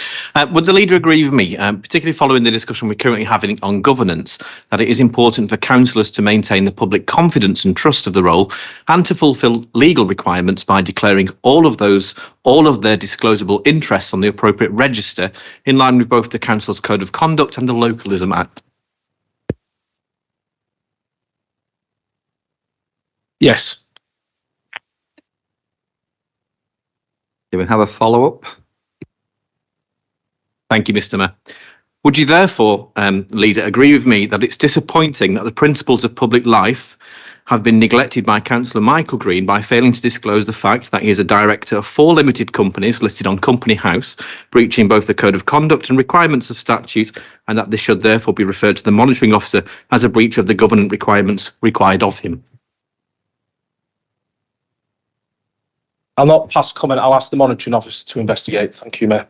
Would the leader agree with me, particularly following the discussion we're currently having on governance, that it is important for councillors to maintain the public confidence and trust of the role and to fulfil legal requirements by declaring all of their disclosable interests on the appropriate register in line with both the council's Code of Conduct and the Localism Act? Yes. Do we have a follow-up? Thank you, Mr. Mayor. Would you therefore, leader, agree with me that it's disappointing that the principles of public life have been neglected by Councillor Michael Green by failing to disclose the fact that he is a director of 4 limited companies listed on Company House, breaching both the Code of Conduct and requirements of statutes, and that this should therefore be referred to the monitoring officer as a breach of the governance requirements required of him? I'll not pass comment. I'll ask the monitoring officer to investigate. Thank you, Mayor.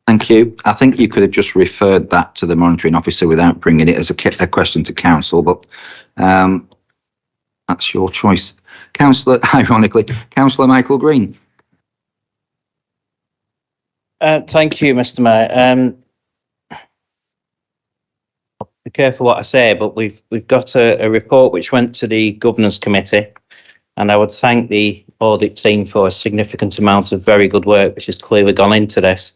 Thank you. I think you could have just referred that to the monitoring officer without bringing it as a question to council, but that's your choice. Councillor, ironically, Councillor Michael Green. Thank you, Mr. Mayor. Be careful what I say, but we've got a report which went to the Governance Committee, and I would thank the audit team for a significant amount of very good work which has clearly gone into this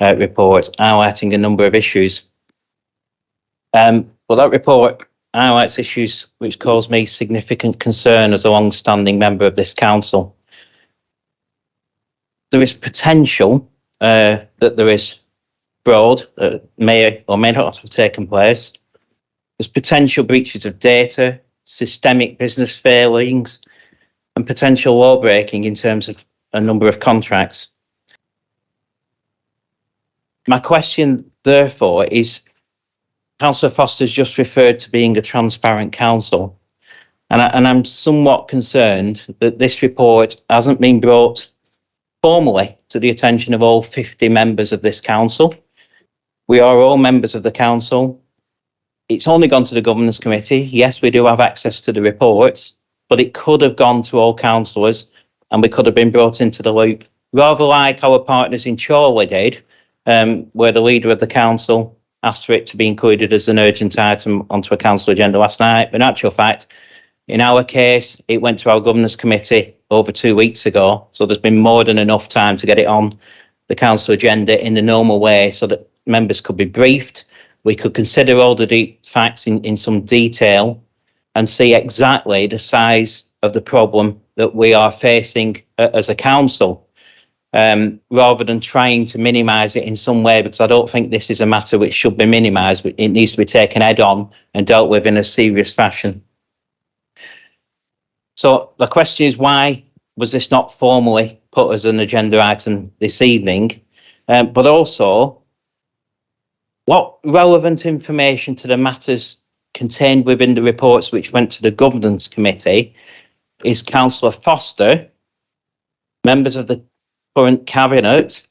report, highlighting a number of issues. But that report highlights issues which cause me significant concern as a long-standing member of this council. There is potential that there is fraud that may or may not have taken place. There's potential breaches of data, systemic business failings, and potential law breaking in terms of a number of contracts. My question, therefore, is Councillor Foster's just referred to being a transparent council, and I'm somewhat concerned that this report hasn't been brought formally to the attention of all 50 members of this council. We are all members of the council. It's only gone to the Governance Committee. Yes, we do have access to the reports, but it could have gone to all councillors and we could have been brought into the loop, rather like our partners in Chorley did, where the leader of the council asked for it to be included as an urgent item onto a council agenda last night. But in actual fact, in our case, it went to our Governance Committee over 2 weeks ago. So there's been more than enough time to get it on the council agenda in the normal way so that members could be briefed. We could consider all the facts in some detail and see exactly the size of the problem that we are facing as a council, rather than trying to minimise it in some way, because I don't think this is a matter which should be minimised. It needs to be taken head on and dealt with in a serious fashion. So the question is, why was this not formally put as an agenda item this evening? But also, what relevant information to the matters contained within the reports which went to the Governance Committee is Councillor Foster, members of the current Cabinet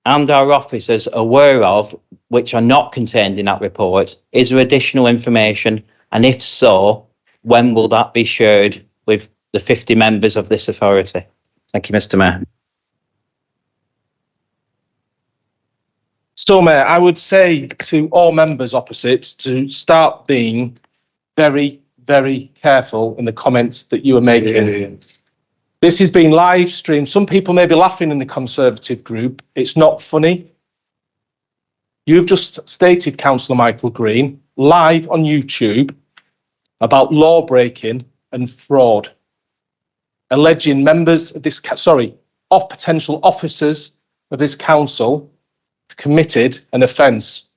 and our officers aware of, which are not contained in that report? Is there additional information? And if so, when will that be shared with the 50 members of this authority? Thank you, Mr. Mayor. So, Mayor, I would say to all members opposite to start being very, very careful in the comments that you are making. This is being live streamed. Some people may be laughing in the Conservative group. It's not funny. You've just stated, Councillor Michael Green, live on YouTube about law breaking and fraud, alleging members of this, of potential officers of this council committed an offence.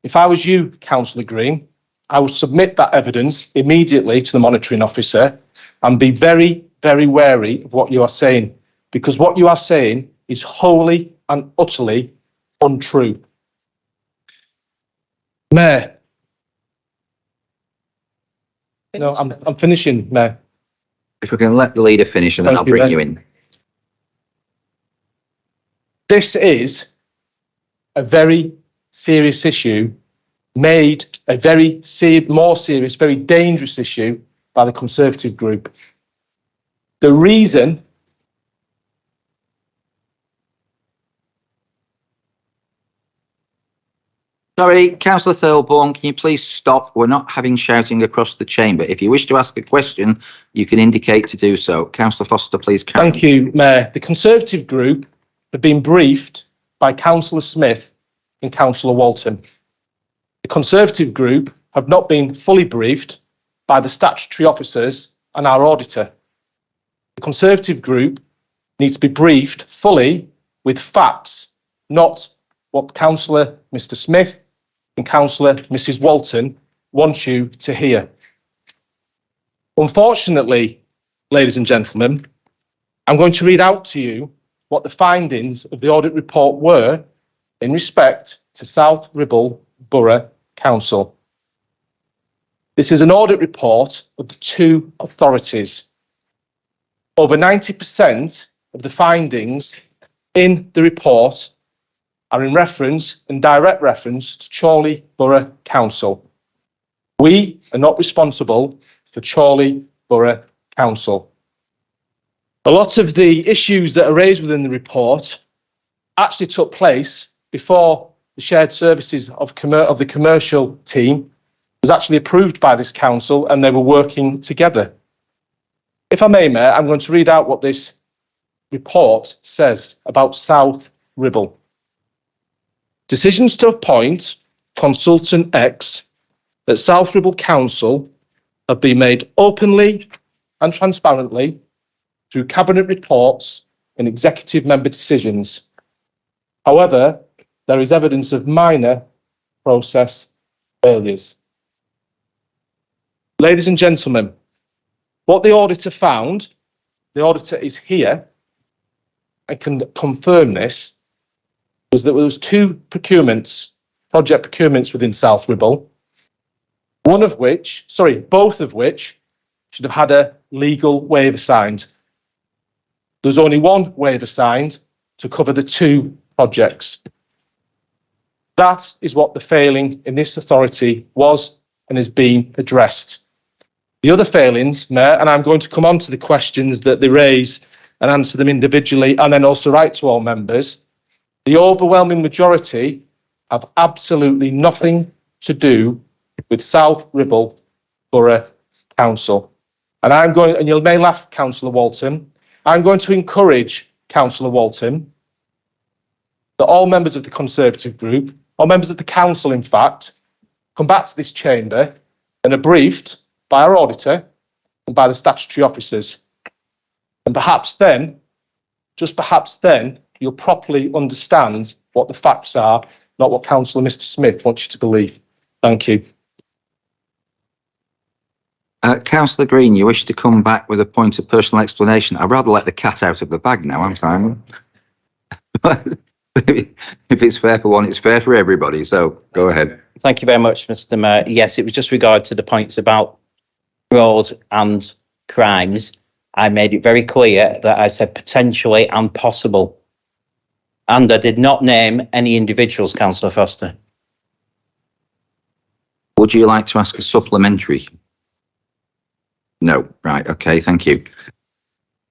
If I was you, Councillor Green, I would submit that evidence immediately to the monitoring officer and be very, very wary of what you are saying, because what you are saying is wholly and utterly untrue. Mayor. No, I'm finishing, Mayor. If we can let the leader finish and then I'll bring you in. This is a very serious issue, made a very more serious, very dangerous issue by the Conservative group. The reason Sorry, Councillor Thirlborn, can you please stop? We're not having shouting across the chamber. If you wish to ask a question, you can indicate to do so. Councillor Foster, please carry on. Thank you, Mayor. The Conservative group have been briefed by Councillor Smith and Councillor Walton. The Conservative group have not been fully briefed by the statutory officers and our auditor. The Conservative group needs to be briefed fully with facts, not what Councillor Mr. Smith and Councillor Mrs. Walton want you to hear. Unfortunately, ladies and gentlemen, I'm going to read out to you what the findings of the audit report were in respect to South Ribble Borough Council. This is an audit report of the two authorities. Over 90% of the findings in the report are in reference and direct reference to Chorley Borough Council. We are not responsible for Chorley Borough Council. A lot of the issues that are raised within the report actually took place before the shared services of the commercial team was actually approved by this council, and they were working together. If I may, Mayor, I'm going to read out what this report says about South Ribble. Decisions to appoint Consultant X at South Ribble Council have been made openly and transparently through Cabinet reports and executive member decisions. However, there is evidence of minor process failures. Ladies and gentlemen, what the auditor found, the auditor is here and can confirm this, was that there was two procurements, project procurements within South Ribble, both of which should have had a legal waiver signed. There's only one waiver signed to cover the two projects. That is what the failing in this authority was and is being addressed. The other failings, Mayor, and I'm going to come on to the questions that they raise and answer them individually and then also write to all members. The overwhelming majority have absolutely nothing to do with South Ribble Borough Council. And you may laugh, Councillor Walton, I'm going to encourage Councillor Walton that all members of the Conservative group, or members of the council in fact, come back to this chamber and are briefed by our auditor and by the statutory officers. And perhaps then, just perhaps then, you'll properly understand what the facts are, not what Councillor Mr. Smith wants you to believe. Thank you. Councillor Green, you wish to come back with a point of personal explanation? I'd rather let the cat out of the bag now, I'm fine. If it's fair for one, it's fair for everybody. So go ahead. Thank you very much, Mr. Mayor. Yes, it was just regard to the points about fraud and crimes. I made it very clear that I said potentially and possible. And I did not name any individuals, Councillor Foster. Would you like to ask a supplementary? No. Right. Okay. Thank you.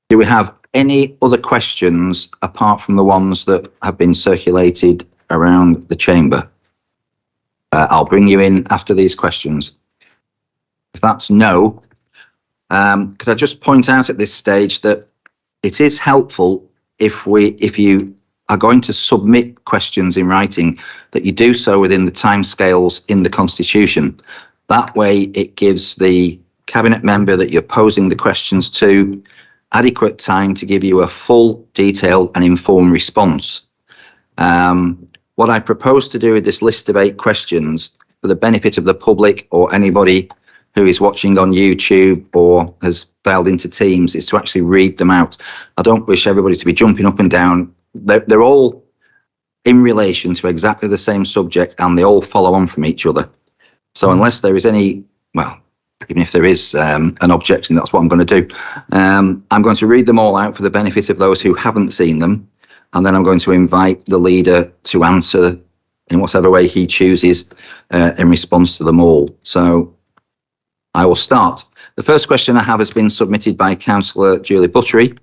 Do we have any other questions apart from the ones that have been circulated around the chamber? I'll bring you in after these questions. If that's no, could I just point out at this stage that it is helpful if you are going to submit questions in writing, that you do so within the timescales in the Constitution. That way it gives the Cabinet member that you're posing the questions to adequate time to give you a full, detailed and informed response. What I propose to do with this list of 8 questions for the benefit of the public or anybody who is watching on YouTube or has dialed into Teams is to actually read them out. I don't wish everybody to be jumping up and down. They're all in relation to exactly the same subject and they all follow on from each other. So unless there is any, well, even if there is an objection, that's what I'm going to do. I'm going to read them all out for the benefit of those who haven't seen them. And then I'm going to invite the leader to answer in whatever way he chooses in response to them all. So I will start. The first question I have has been submitted by Councillor Julie Buttery.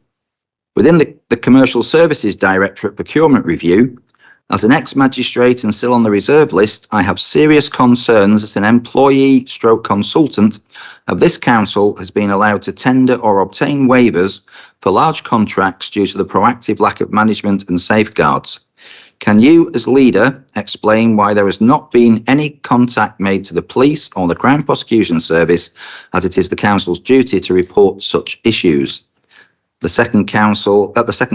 Within the Commercial Services Directorate Procurement Review, as an ex-magistrate and still on the reserve list, I have serious concerns that an employee/consultant of this council has been allowed to tender or obtain waivers for large contracts due to the proactive lack of management and safeguards. Can you, as leader, explain why there has not been any contact made to the police or the Crown Prosecution Service, as it is the council's duty to report such issues? The second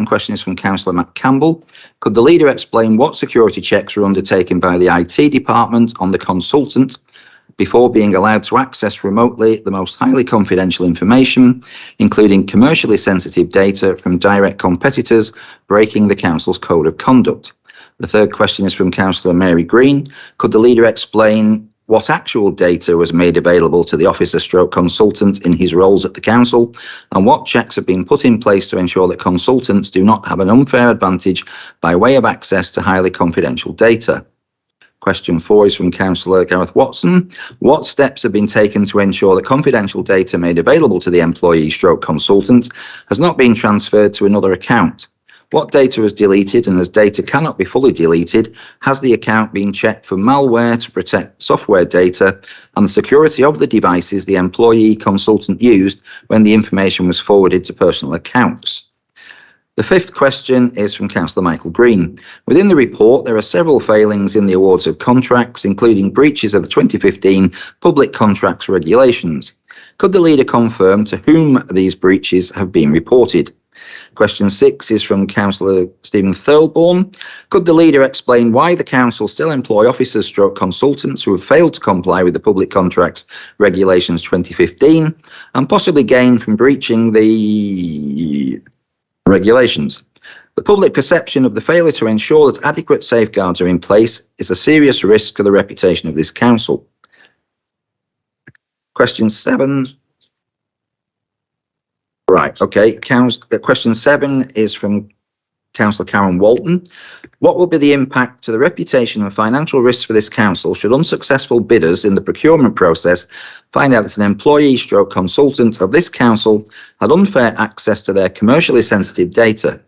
question is from Councillor Matt Campbell. Could the leader explain what security checks were undertaken by the IT department on the consultant before being allowed to access remotely the most highly confidential information, including commercially sensitive data from direct competitors, breaking the council's code of conduct? The third question is from Councillor Mary Green. Could the leader explain what actual data was made available to the officer/consultant in his roles at the council, and what checks have been put in place to ensure that consultants do not have an unfair advantage by way of access to highly confidential data? Question 4 is from Councillor Gareth Watson. What steps have been taken to ensure that confidential data made available to the employee/consultant has not been transferred to another account? What data was deleted, and as data cannot be fully deleted, has the account been checked for malware to protect software data and the security of the devices the employee consultant used when the information was forwarded to personal accounts? The fifth question is from Councillor Michael Green. Within the report, there are several failings in the awards of contracts, including breaches of the 2015 Public Contracts Regulations. Could the leader confirm to whom these breaches have been reported? Question 6 is from Councillor Stephen Thirlbourne. Could the leader explain why the council still employ officers stroke consultants who have failed to comply with the Public Contracts Regulations 2015 and possibly gain from breaching the regulations? The public perception of the failure to ensure that adequate safeguards are in place is a serious risk to the reputation of this council. Question 7. Right, okay. Question 7 is from Councillor Karen Walton. What will be the impact to the reputation and financial risks for this council should unsuccessful bidders in the procurement process find out that an employee stroke consultant of this council had unfair access to their commercially sensitive data?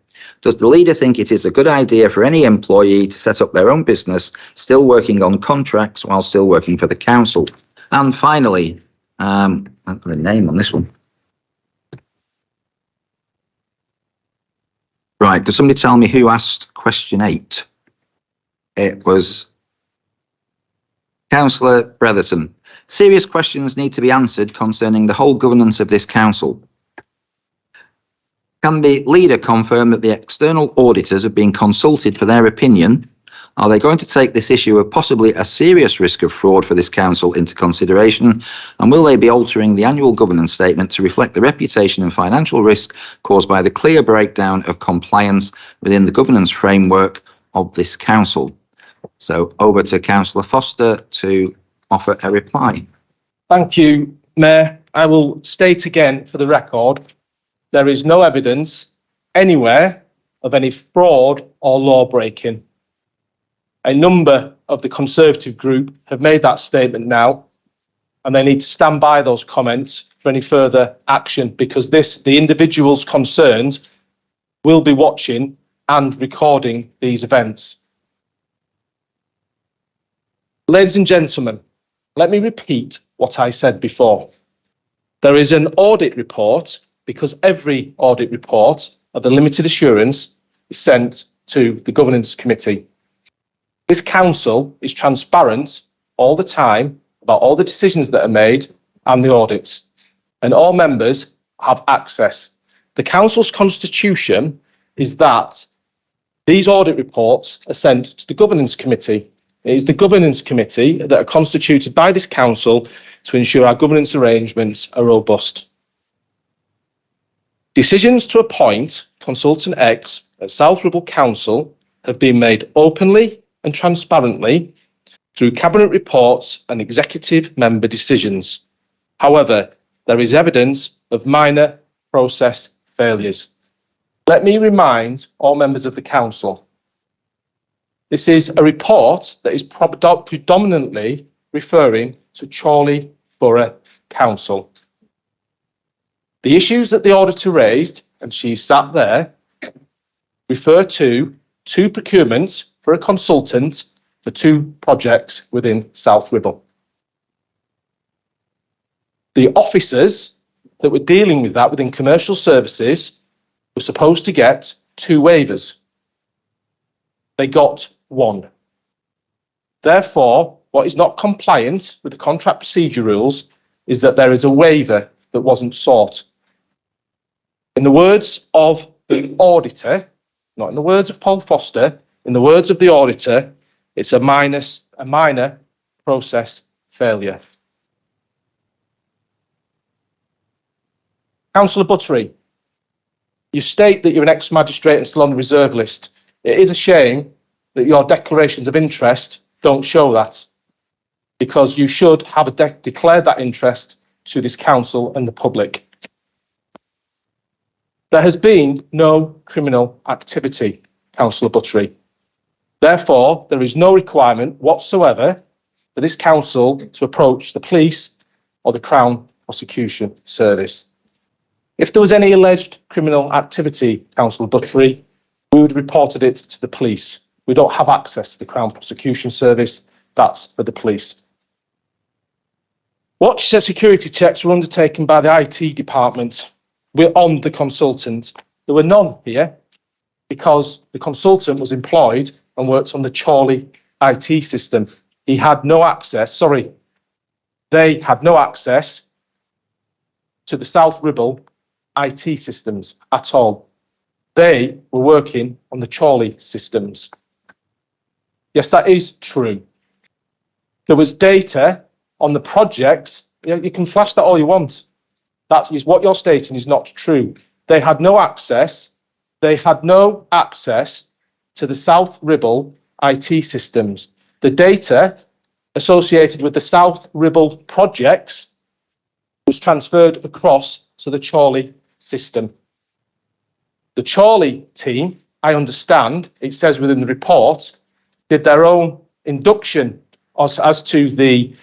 Does the leader think it is a good idea for any employee to set up their own business, still working on contracts while still working for the council? And finally, I've got a name on this one. Right, could somebody tell me who asked question 8? It was Councillor Bretherton. Serious questions need to be answered concerning the whole governance of this council. Can the leader confirm that the external auditors have been consulted for their opinion? Are they going to take this issue of possibly a serious risk of fraud for this council into consideration? And will they be altering the annual governance statement to reflect the reputation and financial risk caused by the clear breakdown of compliance within the governance framework of this council? So over to Councillor Foster to offer a reply. Thank you, Mayor. I will state again for the record, there is no evidence anywhere of any fraud or law breaking. A number of the Conservative group have made that statement now, and they need to stand by those comments for any further action, because the individuals concerned will be watching and recording these events. Ladies and gentlemen, let me repeat what I said before. There is an audit report, because every audit report of the limited assurance is sent to the Governance Committee. This council is transparent all the time about all the decisions that are made and the audits, and all members have access. The council's constitution is that these audit reports are sent to the Governance Committee. It is the Governance Committee that are constituted by this council to ensure our governance arrangements are robust. Decisions to appoint Consultant X at South Ribble Council have been made openly and transparently through cabinet reports and executive member decisions. However, there is evidence of minor process failures. Let me remind all members of the council, this is a report that is predominantly referring to Chorley Borough Council. The issues that the auditor raised, and she sat there, refer to 2 procurements for a consultant for 2 projects within South Ribble. The officers that were dealing with that within commercial services were supposed to get 2 waivers. They got 1. Therefore, what is not compliant with the contract procedure rules is that there is a waiver that wasn't sought. In the words of the auditor, not in the words of Paul Foster, in the words of the auditor, it's a minor process failure. Councillor Buttery, you state that you're an ex-magistrate and still on the reserve list. It is a shame that your declarations of interest don't show that, because you should have declared that interest to this council and the public. There has been no criminal activity, Councillor Buttery. Therefore, there is no requirement whatsoever for this council to approach the police or the Crown Prosecution Service. If there was any alleged criminal activity, Councillor Buttery, we would have reported it to the police. We don't have access to the Crown Prosecution Service. That's for the police. Watch security checks were undertaken by the IT department. We're on the consultant. There were none here because the consultant was employed and worked on the Chorley IT system. He had no access, they had no access to the South Ribble IT systems at all. They were working on the Chorley systems. Yes, that is true. There was data on the projects. You can flash that all you want. That is what you're stating is not true. They had no access. They had no access to the South Ribble IT systems. The data associated with the South Ribble projects was transferred across to the Chorley system. The Chorley team, I understand, it says within the report, did their own induction as to the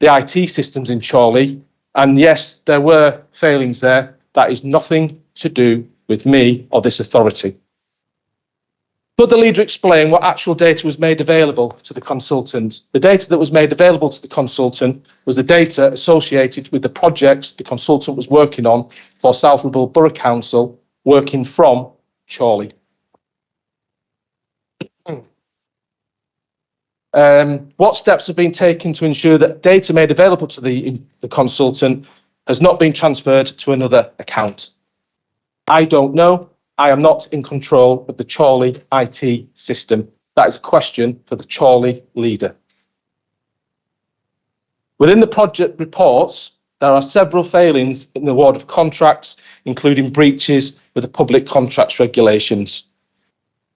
IT systems in Chorley. And yes, there were failings there. That is nothing to do with me or this authority. Could the leader explain what actual data was made available to the consultant? The data that was made available to the consultant was the data associated with the projects the consultant was working on for South Ribble Borough Council, working from Chorley. What steps have been taken to ensure that data made available to the consultant has not been transferred to another account? I don't know. I am not in control of the Chorley IT system. That is a question for the Chorley leader. Within the project reports, there are several failings in the award of contracts, including breaches with the public contracts regulations.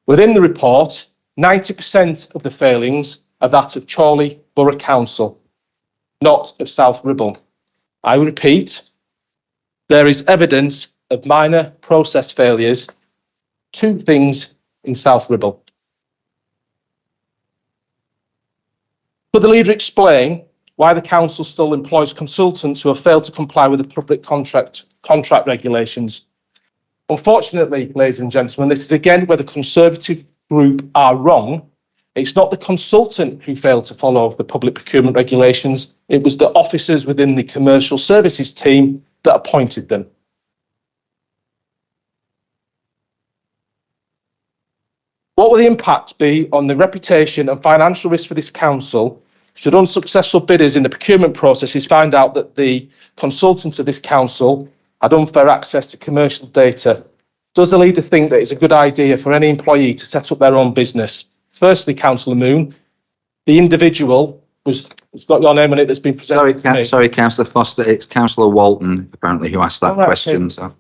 Within the report, 90% of the failings are that of Chorley Borough Council, not of South Ribble. I repeat, there is evidence of minor process failures, 2 things in South Ribble. Could the leader explain why the council still employs consultants who have failed to comply with the public contract regulations? Unfortunately, ladies and gentlemen, this is again where the Conservative group are wrong. It's not the consultant who failed to follow the public procurement regulations. It was the officers within the commercial services team that appointed them. What will the impact be on the reputation and financial risk for this council should unsuccessful bidders in the procurement processes find out that the consultants of this council had unfair access to commercial data? Does the leader think that it's a good idea for any employee to set up their own business? Firstly, Councillor Moon, the individual it's got your name on it that's been presented. Sorry, Councillor Foster, it's Councillor Walton apparently who asked that question. Okay. So.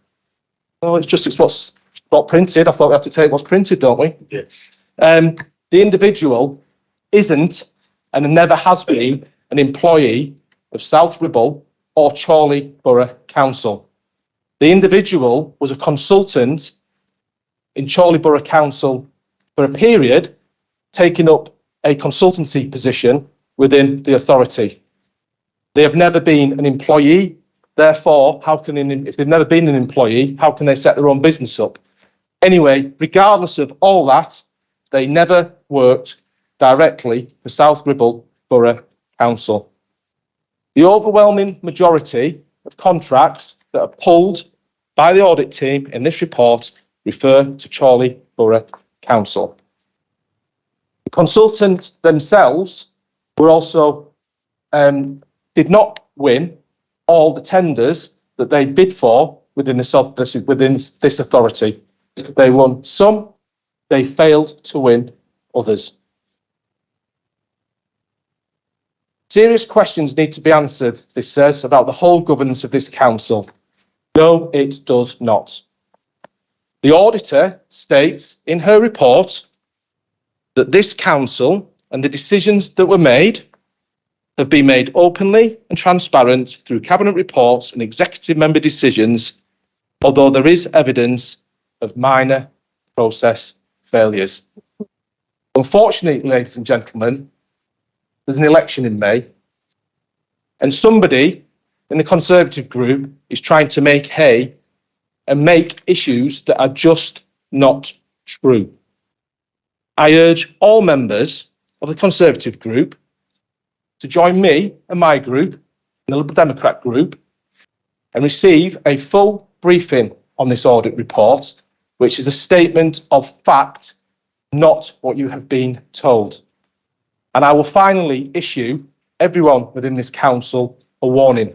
Well, it's what's printed. I thought we have to take what's printed, don't we? Yes. The individual isn't and never has been an employee of South Ribble or Chorley Borough Council. The individual was a consultant in Chorley Borough Council for a period, taking up a consultancy position within the authority. They have never been an employee. Therefore, if they've never been an employee, how can they set their own business up? Anyway, regardless of all that, they never worked directly for South Ribble Borough Council. The overwhelming majority of contracts that are pulled by the audit team in this report refer to Chorley Borough Council. The consultants themselves were also did not win all the tenders that they bid for within this authority. They won some, they failed to win others. Serious questions need to be answered, this says, about the whole governance of this council. No, it does not. The auditor states in her report that this council and the decisions that were made have been made openly and transparent through cabinet reports and executive member decisions, although there is evidence of minor process failures. Unfortunately, ladies and gentlemen, there's an election in May, and somebody in the Conservative group is trying to make hay and make issues that are just not true. I urge all members of the Conservative group to join me and my group, the Liberal Democrat group, and receive a full briefing on this audit report, which is a statement of fact, not what you have been told. And I will finally issue everyone within this council a warning.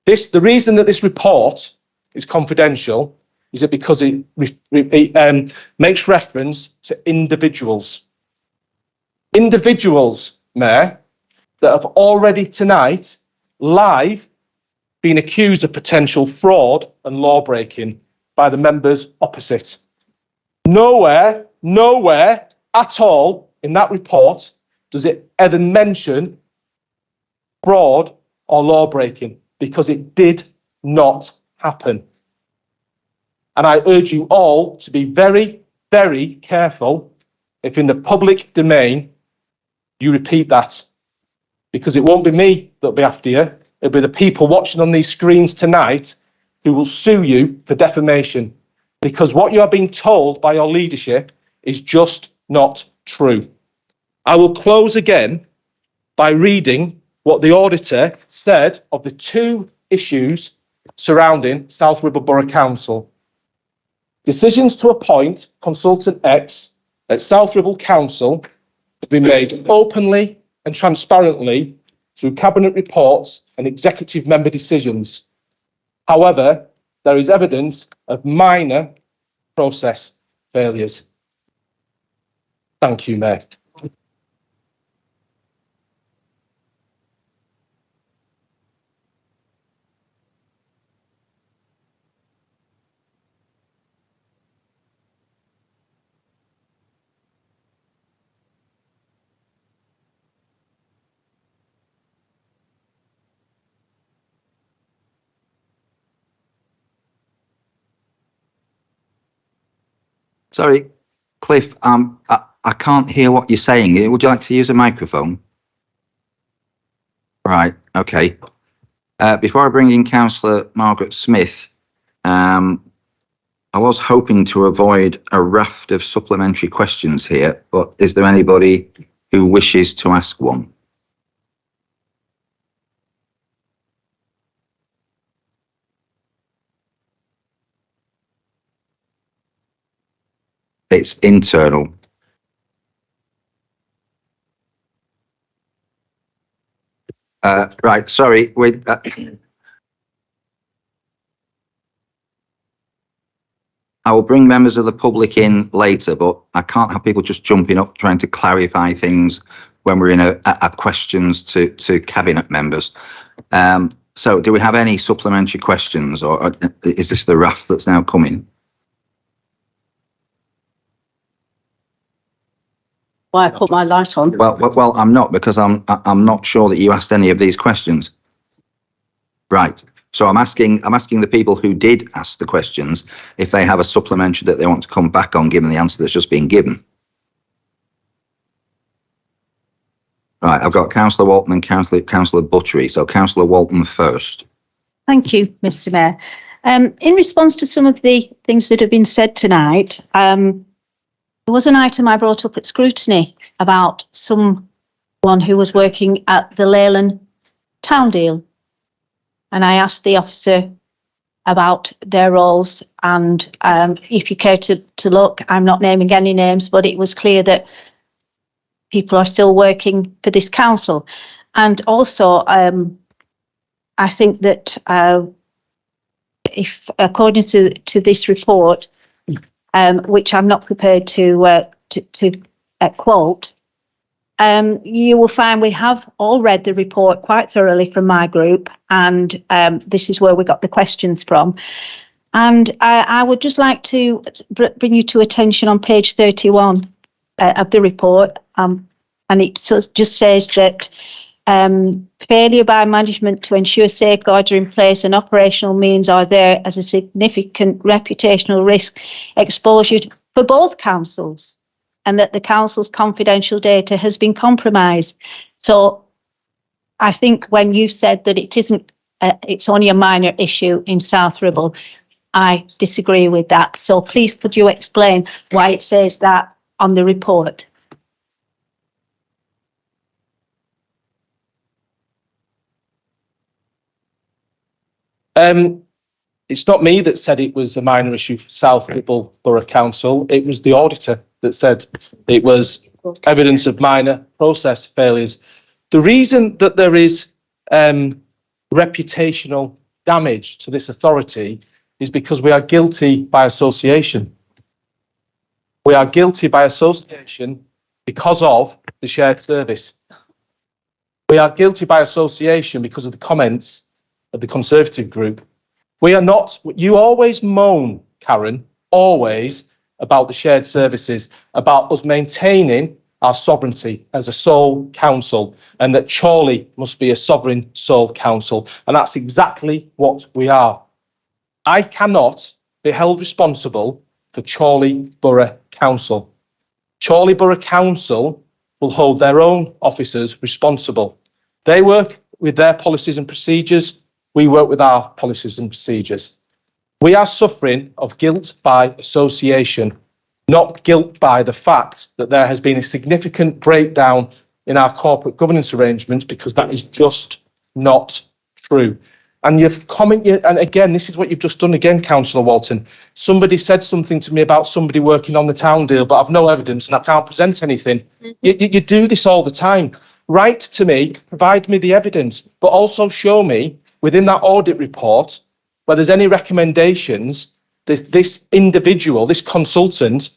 The reason that this report is confidential is that because it makes reference to individuals. Individuals, Mayor, that have already tonight live been accused of potential fraud and law breaking by the members opposite. Nowhere at all in that report does it ever mention fraud or law breaking, because it did not happen. And I urge you all to be very, very careful if in the public domain you repeat that, because it won't be me that'll be after you. It'll be the people watching on these screens tonight who will sue you for defamation, because what you are being told by your leadership is just not true. I will close again by reading what the auditor said of the 2 issues surrounding South Ribble Borough Council. Decisions to appoint Consultant X at South Ribble Council have been made openly and transparently through Cabinet reports and executive member decisions. However, there is evidence of minor process failures. Thank you, Mayor. Sorry, Cliff, I can't hear what you're saying. Would you like to use a microphone? Right, okay. Before I bring in Councillor Margaret Smith, I was hoping to avoid a raft of supplementary questions here, but is there anybody who wishes to ask one? It's internal. Right, sorry. I will bring members of the public in later, but I can't have people just jumping up trying to clarify things when we're in a questions to cabinet members. So do we have any supplementary questions, or is this the raft that's now coming? Why I put my light on? Well, I'm not, because I'm not sure that you asked any of these questions. Right. So I'm asking the people who did ask the questions if they have a supplementary that they want to come back on, given the answer that's just been given. Right. I've got Councillor Walton and Councillor Buttery. So Councillor Walton first. Thank you, Mr. Mayor. In response to some of the things that have been said tonight, there was an item I brought up at Scrutiny about someone who was working at the Leyland town deal. And I asked the officer about their roles, and if you care to look, I'm not naming any names, but it was clear that people are still working for this council. And also, I think that if, according to this report, which I'm not prepared to quote, you will find we have all read the report quite thoroughly from my group, and this is where we got the questions from. And I would just like to bring you to attention on page 31 of the report, and it just says that failure by management to ensure safeguards are in place and operational means are there as a significant reputational risk exposure for both councils, and that the council's confidential data has been compromised. So I think when you said that it isn't, it's only a minor issue in South Ribble, I disagree with that. So please could you explain why it says that on the report? It's not me that said it was a minor issue for South Ribble Borough Council. It was the auditor that said it was evidence of minor process failures. The reason that there is reputational damage to this authority is because we are guilty by association. We are guilty by association because of the shared service. We are guilty by association because of the comments of the Conservative group. We are not, you always moan, Karen, always about the shared services, about us maintaining our sovereignty as a sole council, and that Chorley must be a sovereign sole council. And that's exactly what we are. I cannot be held responsible for Chorley Borough Council. Chorley Borough Council will hold their own officers responsible. They work with their policies and procedures. We work with our policies and procedures. We are suffering of guilt by association, not guilt by the fact that there has been a significant breakdown in our corporate governance arrangements, because that is just not true. And you've commented, and again, this is what you've just done again, Councillor Walton. Somebody said something to me about somebody working on the town deal, but I've no evidence and I can't present anything. You do this all the time. Write to me, provide me the evidence, but also show me within that audit report where there's any recommendations that this individual, this consultant,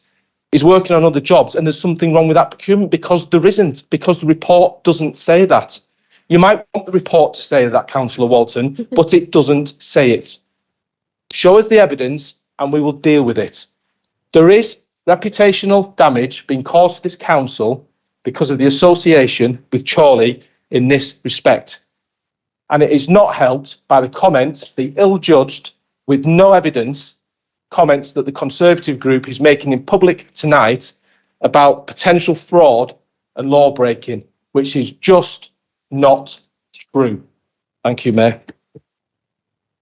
is working on other jobs and there's something wrong with that procurement, because there isn't, because the report doesn't say that. You might want the report to say that, Councillor Walton, but it doesn't say it. Show us the evidence and we will deal with it. There is reputational damage being caused to this council because of the association with Chorley in this respect. And it is not helped by the comments, the ill-judged, with no evidence, comments that the Conservative group is making in public tonight about potential fraud and law breaking, which is just not true. Thank you, Mayor.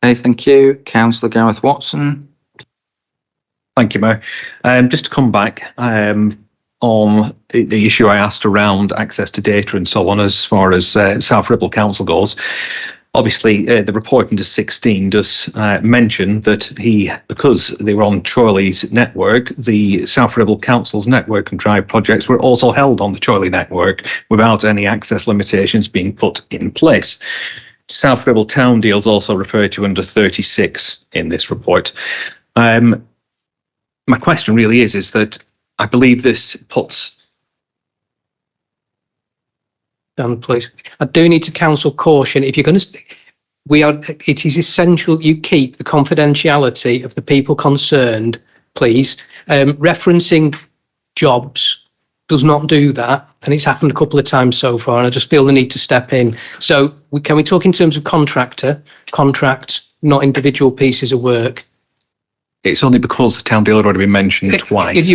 Okay, thank you. Councillor Gareth Watson. Thank you, Mayor. Just to come back on the issue I asked around access to data and so on, as far as South Ribble Council goes. Obviously, the report under 16 does mention that because they were on Chorley's network, the South Ribble Council's network and drive projects were also held on the Chorley network without any access limitations being put in place. South Ribble Town deals also referred to under 36 in this report. My question really is that I believe this puts... Please. I do need to counsel caution. If you're going to, it is essential you keep the confidentiality of the people concerned, please. Referencing jobs does not do that, and it's happened a couple of times so far, and I just feel the need to step in. So can we talk in terms of contract, not individual pieces of work? It's only because the town deal had already been mentioned twice.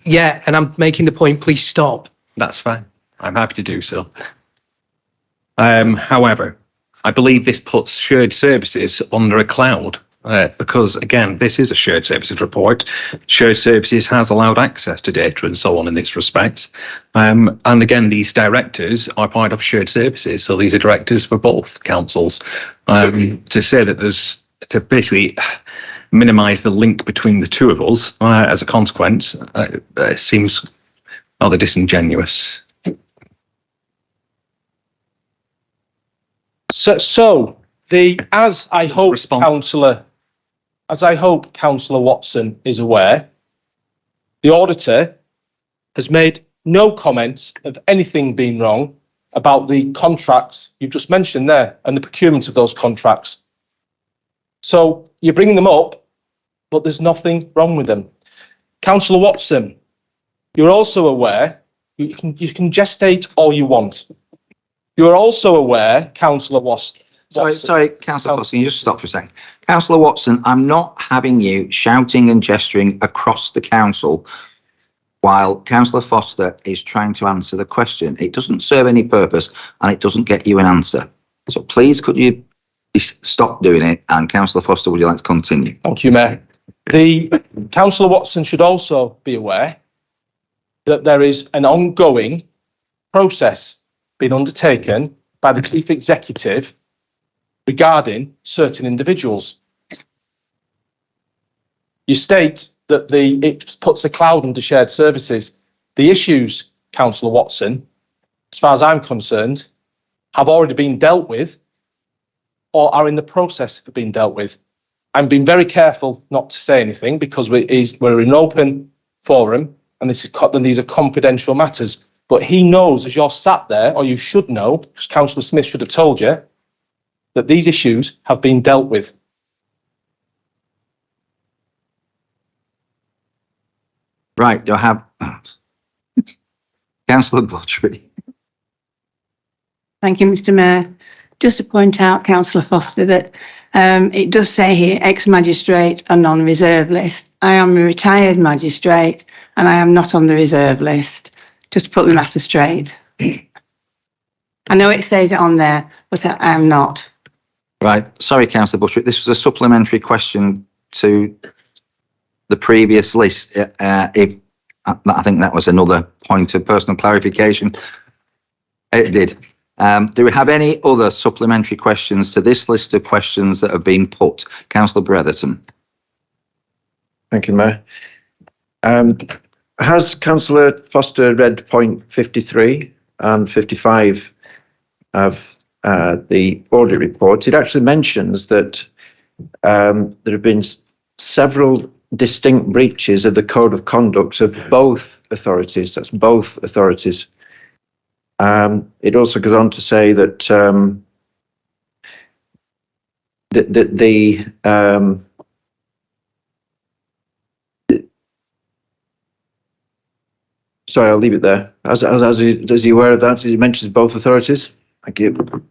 Yeah, and I'm making the point, please stop. That's fine. I'm happy to do so. However, I believe this puts shared services under a cloud because, again, this is a shared services report. Shared services has allowed access to data and so on in this respect. And again, these directors are part of shared services. So these are directors for both councils. To say that to basically minimise the link between the two of us as a consequence seems rather disingenuous. So as I hope Councillor Watson is aware, the auditor has made no comments of anything being wrong about the contracts you've just mentioned there and the procurement of those contracts. So you're bringing them up, but there's nothing wrong with them. Councillor Watson, you're also aware, you can gestate all you want. You're also aware, Councillor Watson. Sorry, Councillor Watson, can you just stop for a second? Councillor Watson, I'm not having you shouting and gesturing across the council while Councillor Foster is trying to answer the question. It doesn't serve any purpose and it doesn't get you an answer. So please, could you stop doing it. And Councillor Foster, would you like to continue? Thank you, Mayor. The Councillor Watson should also be aware that there is an ongoing process being undertaken by the Chief Executive regarding certain individuals. You state that it puts a cloud under shared services. The issues, Councillor Watson, as far as I'm concerned, have already been dealt with or are in the process of being dealt with. I'm being very careful not to say anything because we're in an open forum and these are confidential matters. But he knows, as you're sat there, or you should know, because Councillor Smith should have told you, that these issues have been dealt with. Right, do I have Councillor Buttery? Thank you, Mr. Mayor. Just to point out, Councillor Foster, that it does say here ex-magistrate and non-reserve list. I am a retired magistrate and I am not on the reserve list, just to put the matter straight. I know it says it on there, but I am not. Right, sorry, Councillor Buttery. This was a supplementary question to the previous list. I think that was another point of personal clarification. It did. Do we have any other supplementary questions to this list of questions that have been put? Councillor Bretherton. Thank you, Mayor. Has Councillor Foster read point 53 and 55 of the audit report? It actually mentions that there have been several distinct breaches of the code of conduct of both authorities. That's both authorities. It also goes on to say that sorry, I'll leave it there. Is he aware of that? He mentions both authorities. Thank you.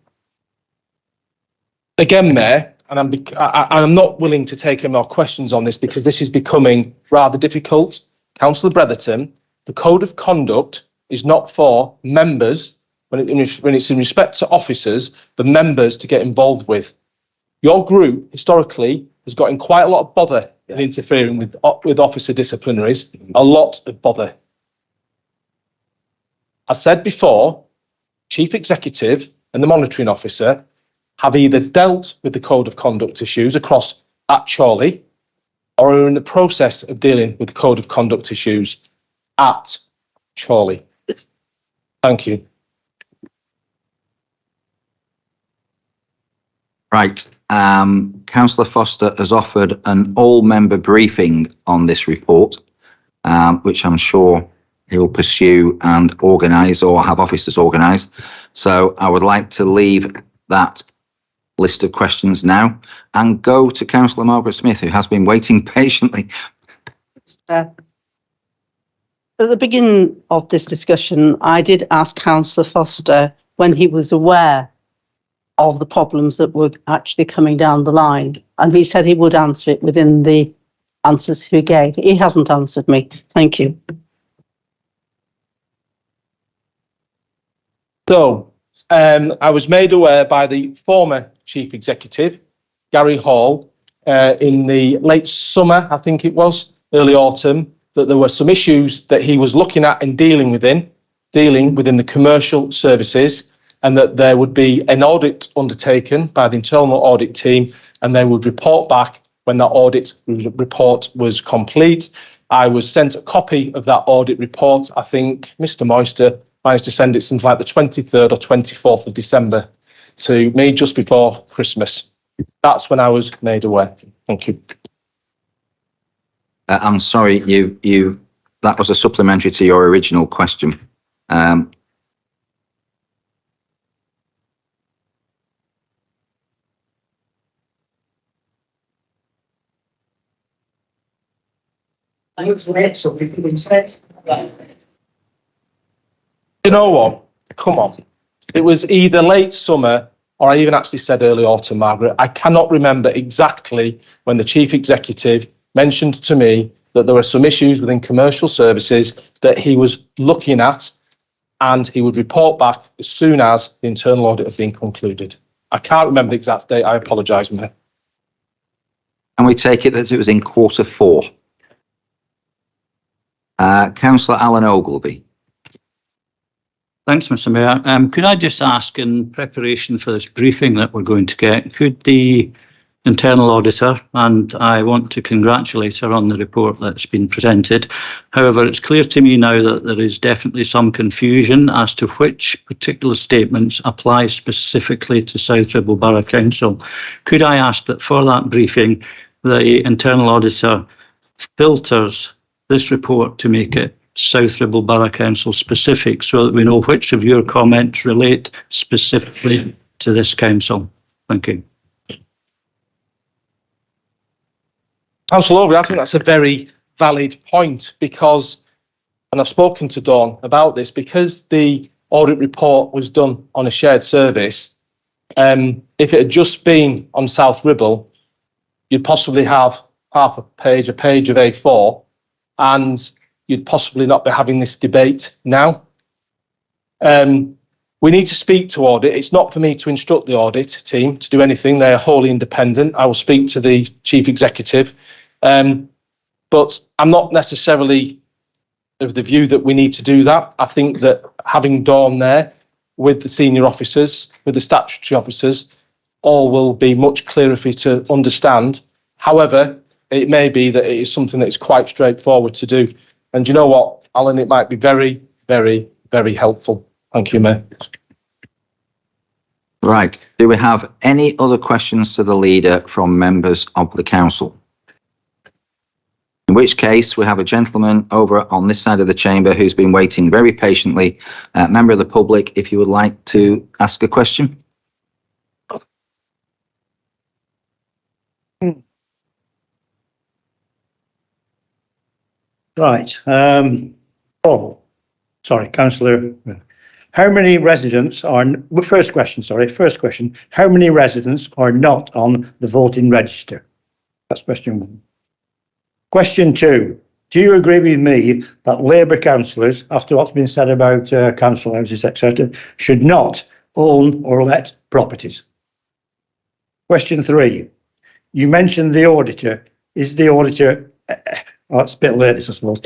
Again, Mayor, and I'm not willing to take any more questions on this because this is becoming rather difficult. Councillor Bretherton, the code of conduct is not for members, when it's in respect to officers, the members to get involved with. Your group historically has got in quite a lot of bother in interfering with officer disciplinaries, a lot of bother. As said before, Chief Executive and the monitoring officer have either dealt with the code of conduct issues across at Chorley or are in the process of dealing with the code of conduct issues at Chorley. Thank you. Right. Councillor Foster has offered an all-member briefing on this report, which I'm sure he will pursue and organise or have officers organise. So I would like to leave that list of questions now and go to Councillor Margaret Smith, who has been waiting patiently. At the beginning of this discussion, I did ask Councillor Foster when he was aware of the problems that were actually coming down the line, and he said he would answer it within the answers he gave. He hasn't answered me. Thank you. So, I was made aware by the former Chief Executive, Gary Hall, in the late summer, I think it was, early autumn, that there were some issues that he was looking at and dealing within the commercial services, and that there would be an audit undertaken by the internal audit team, and they would report back when that audit report was complete. I was sent a copy of that audit report. I think Mr. Moister managed to send it something like the 23rd or 24th of December to me just before Christmas. That's when I was made aware. Thank you. I'm sorry, that was a supplementary to your original question. You know what? Come on. It was either late summer or I even actually said early autumn, Margaret. I cannot remember exactly when the Chief Executive mentioned to me that there were some issues within commercial services that he was looking at, and he would report back as soon as the internal audit had been concluded. I can't remember the exact date. I apologise, Mayor. And we take it that it was in Q4. Councillor Alan Ogilvie. Thanks, Mr. Mayor. Could I just ask, in preparation for this briefing that we're going to get, could the internal auditor, and I want to congratulate her on the report that's been presented. However, it's clear to me now that there is definitely some confusion as to which particular statements apply specifically to South Ribble Borough Council. Could I ask that for that briefing, the internal auditor filters this report to make it South Ribble Borough Council specific, so that we know which of your comments relate specifically to this council? Thank you. Councillor Ogilvie, I think that's a very valid point because, and I've spoken to Dawn about this, because the audit report was done on a shared service, if it had just been on South Ribble, you'd possibly have half a page of A4, and you'd possibly not be having this debate now. We need to speak to audit. It's not for me to instruct the audit team to do anything. They are wholly independent. I will speak to the chief executive. But I'm not necessarily of the view that we need to do that. I think that having Dawn there with the senior officers, with the statutory officers, all will be much clearer for you to understand. However, it may be that it is something that is quite straightforward to do. And you know what, Alan, it might be very, very, very helpful. Thank you, Mayor. Right. Do we have any other questions to the leader from members of the council? In which case, we have a gentleman over on this side of the chamber who's been waiting very patiently. Member of the public, if you would like to ask a question. Right. Oh, sorry, Councillor. How many residents are, first question, how many residents are not on the voting register? That's question one. Question two, do you agree with me that Labour councillors, after what's been said about council houses, etc., should not own or let properties? Question three, you mentioned the auditor. Is the auditor, oh, it's a bit late this, I suppose.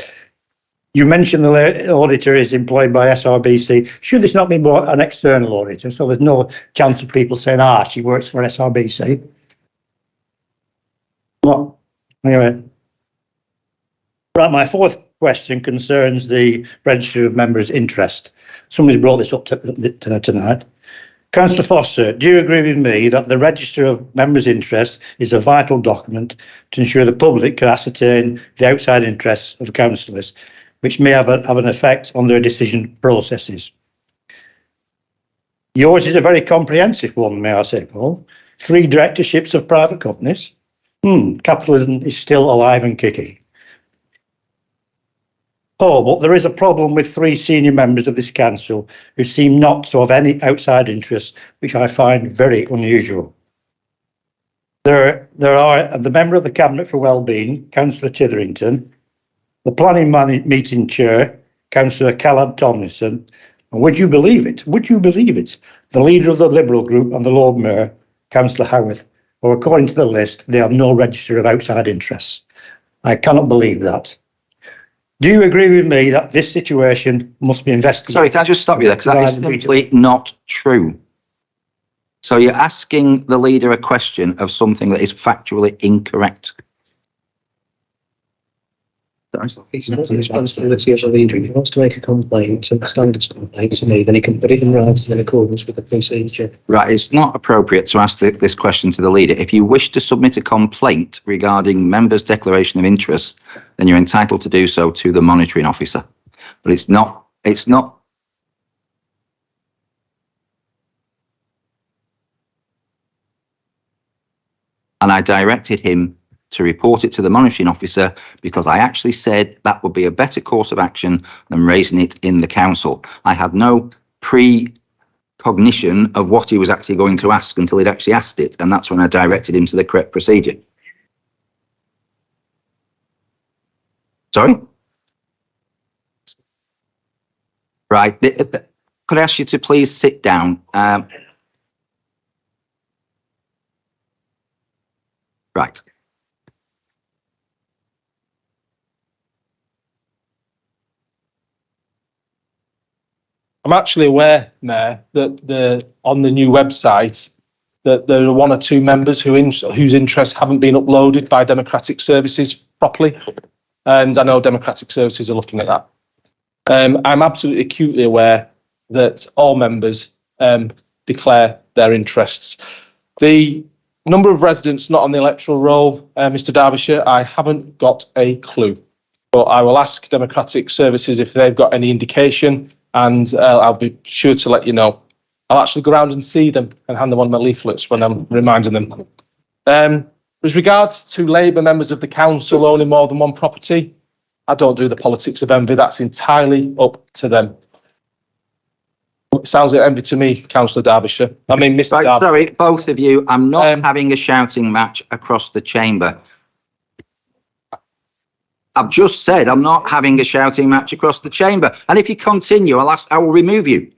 You mentioned the auditor is employed by SRBC. Should this not be more an external auditor? So there's no chance of people saying, she works for SRBC. Well, anyway. Right, my fourth question concerns the register of members' interest. Somebody's brought this up tonight. Councillor Foster, do you agree with me that the register of members' interest is a vital document to ensure the public can ascertain the outside interests of councillors, which may have an effect on their decision processes? Yours is a very comprehensive one, may I say, Paul. 3 directorships of private companies. Capitalism is still alive and kicking. Paul, but there is a problem with 3 senior members of this council who seem not to have any outside interests, which I find very unusual. There are the member of the Cabinet for Wellbeing, Councillor Titherington, the planning meeting chair, Councillor Callum Tomlinson, and would you believe it? The leader of the Liberal group and the Lord Mayor, Councillor Howarth, or according to the list, they have no register of outside interests. I cannot believe that. Do you agree with me that this situation must be investigated? Sorry, can I just stop you there? Because that is simply not true. So you're asking the leader a question of something that is factually incorrect. It's not the responsibility of the leader. If he wants to make a complaint, a standards complaint to me, then he can put it in writing in accordance with the procedure. Right, it's not appropriate to ask this question to the leader. If you wish to submit a complaint regarding members' declaration of interest, then you're entitled to do so to the monitoring officer. But it's not. And I directed him to report it to the monitoring officer because I actually said that would be a better course of action than raising it in the council. I had no precognition of what he was actually going to ask until he'd actually asked it, and that's when I directed him to the correct procedure. Sorry? Right. Could I ask you to please sit down? Right. I'm actually aware, Mayor, that on the new website that there are one or two members whose interests haven't been uploaded by Democratic Services properly, and I know Democratic Services are looking at that. I'm absolutely acutely aware that all members declare their interests. The number of residents not on the electoral roll, Mr Derbyshire, I haven't got a clue, but I will ask Democratic Services if they've got any indication, and I'll be sure to let you know. I'll actually go around and see them and hand them on my leaflets when I'm reminding them. With regards to Labour members of the council owning more than one property, I don't do the politics of envy. That's entirely up to them. It sounds like envy to me, Councillor Derbyshire. I mean, Mr. Right, sorry, both of you, I'm not having a shouting match across the chamber. I've just said I'm not having a shouting match across the chamber. And if you continue, I will remove you.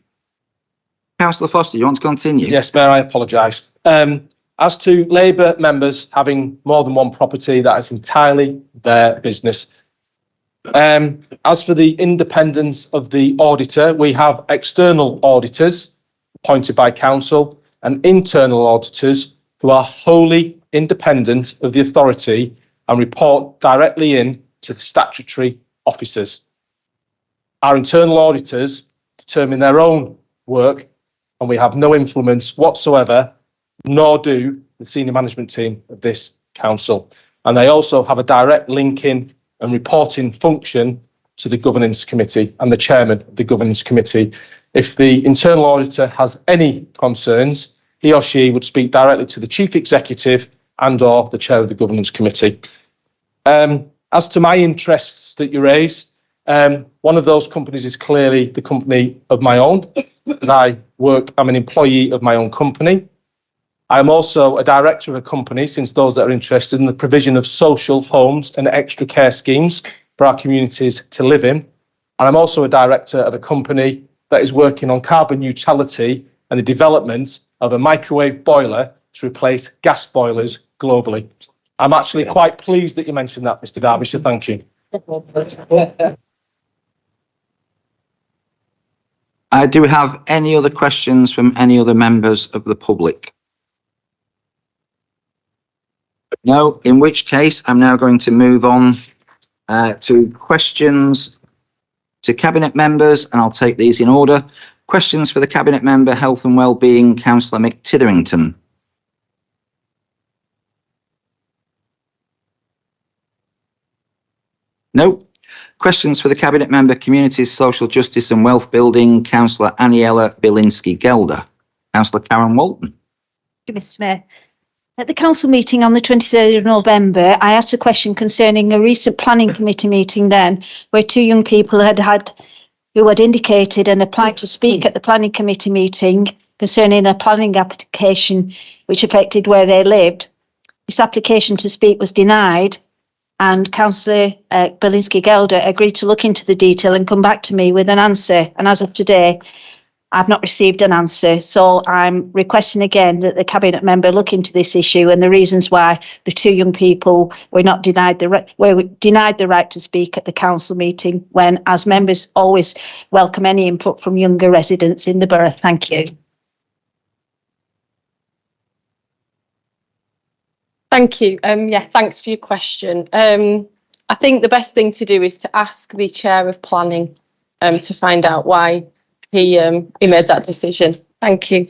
Councillor Foster, you want to continue? Yes, Mayor, I apologise. As to Labour members having more than one property, that is entirely their business. As for the independence of the auditor, we have external auditors appointed by council and internal auditors who are wholly independent of the authority and report directly in to the statutory officers. Our internal auditors determine their own work, and we have no influence whatsoever, nor do the senior management team of this council. And they also have a direct link in and reporting function to the governance committee and the chairman of the governance committee. If the internal auditor has any concerns, he or she would speak directly to the chief executive and or the chair of the governance committee. As to my interests that you raise, one of those companies is clearly the company of my own. As I'm an employee of my own company. I'm also a director of a company, since those that are interested in the provision of social homes and extra care schemes for our communities to live in. And I'm also a director of a company that is working on carbon neutrality and the development of a microwave boiler to replace gas boilers globally. I'm actually quite pleased that you mentioned that, Mr Derbyshire. Thank you. Do we have any other questions from any other members of the public? No, in which case I'm now going to move on to questions to Cabinet members, and I'll take these in order. Questions for the Cabinet member, Health and Wellbeing, Councillor McTitherington. No. Questions for the Cabinet member, Communities, Social Justice and Wealth Building, Councillor Aniela Bilinski-Gelder. Councillor Karen Walton. Thank you, Mr Mayor. At the council meeting on the 23rd of November, I asked a question concerning a recent planning committee meeting then, where two young people who had indicated and applied to speak at the planning committee meeting concerning a planning application which affected where they lived. This application to speak was denied, and Councillor Bilinski-Gelder agreed to look into the detail and come back to me with an answer. And as of today, I've not received an answer, so I'm requesting again that the Cabinet member look into this issue and the reasons why the two young people were denied the right to speak at the council meeting, when, as members, always welcome any input from younger residents in the borough. Thank you. Thank you. Yeah, thanks for your question. I think the best thing to do is to ask the chair of planning to find out why he made that decision. Thank you.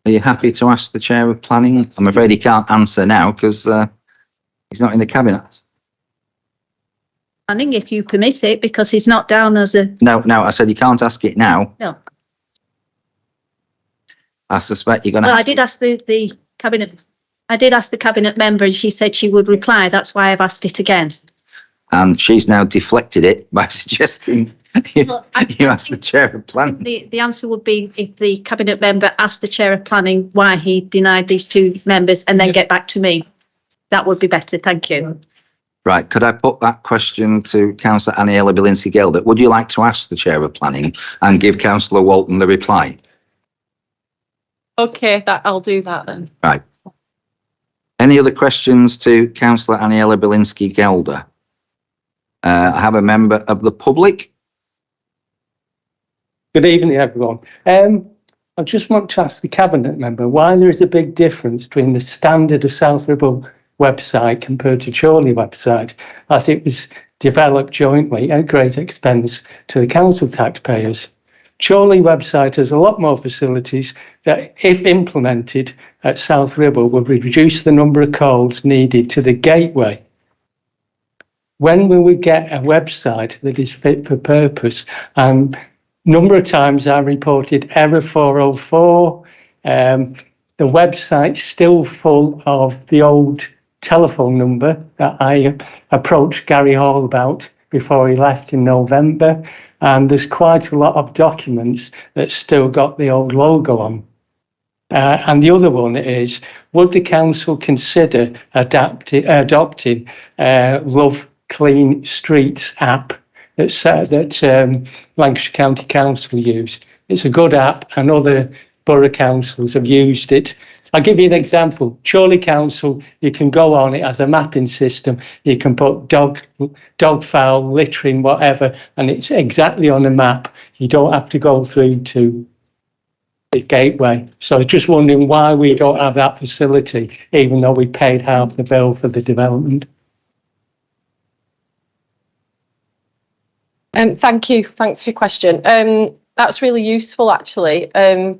Are you happy to ask the chair of planning? I'm afraid he can't answer now because he's not in the cabinet. Planning, if you permit it, because he's not down as a... No, I said you can't ask it now. No. I suspect you're going to... Well, I did ask the cabinet... I did ask the cabinet member and she said she would reply. That's why I've asked it again. And she's now deflected it by suggesting you ask the chair of planning. The answer would be if the cabinet member asked the chair of planning why he denied these two members and then get back to me. That would be better. Thank you. Right, could I put that question to Councillor Aniela Bilinski-Gelder? Would you like to ask the Chair of Planning and give Councillor Walton the reply? Okay, I'll do that then. Right. Any other questions to Councillor Aniela Bilinski-Gelder? I have a member of the public. Good evening, everyone. I just want to ask the Cabinet member why there is a big difference between the standard of South Ribble website compared to Chorley website, as it was developed jointly at great expense to the council taxpayers. Chorley website has a lot more facilities that, if implemented at South Ribble, would reduce the number of calls needed to the gateway. When will we get a website that is fit for purpose? Number of times I reported error 404. The website's still full of the old telephone number that I approached Gary Hall about before he left in November. And there's quite a lot of documents that still got the old logo on. And the other one is, would the council consider adopting Love Clean Streets app that Lancashire County Council use? It's a good app and other borough councils have used it. I'll give you an example. Chorley Council, you can go on it as a mapping system. You can put dog fowl, littering, whatever, and it's exactly on the map. You don't have to go through to the gateway. So just wondering why we don't have that facility, even though we paid half the bill for the development. Thank you. Thanks for your question. That's really useful, actually,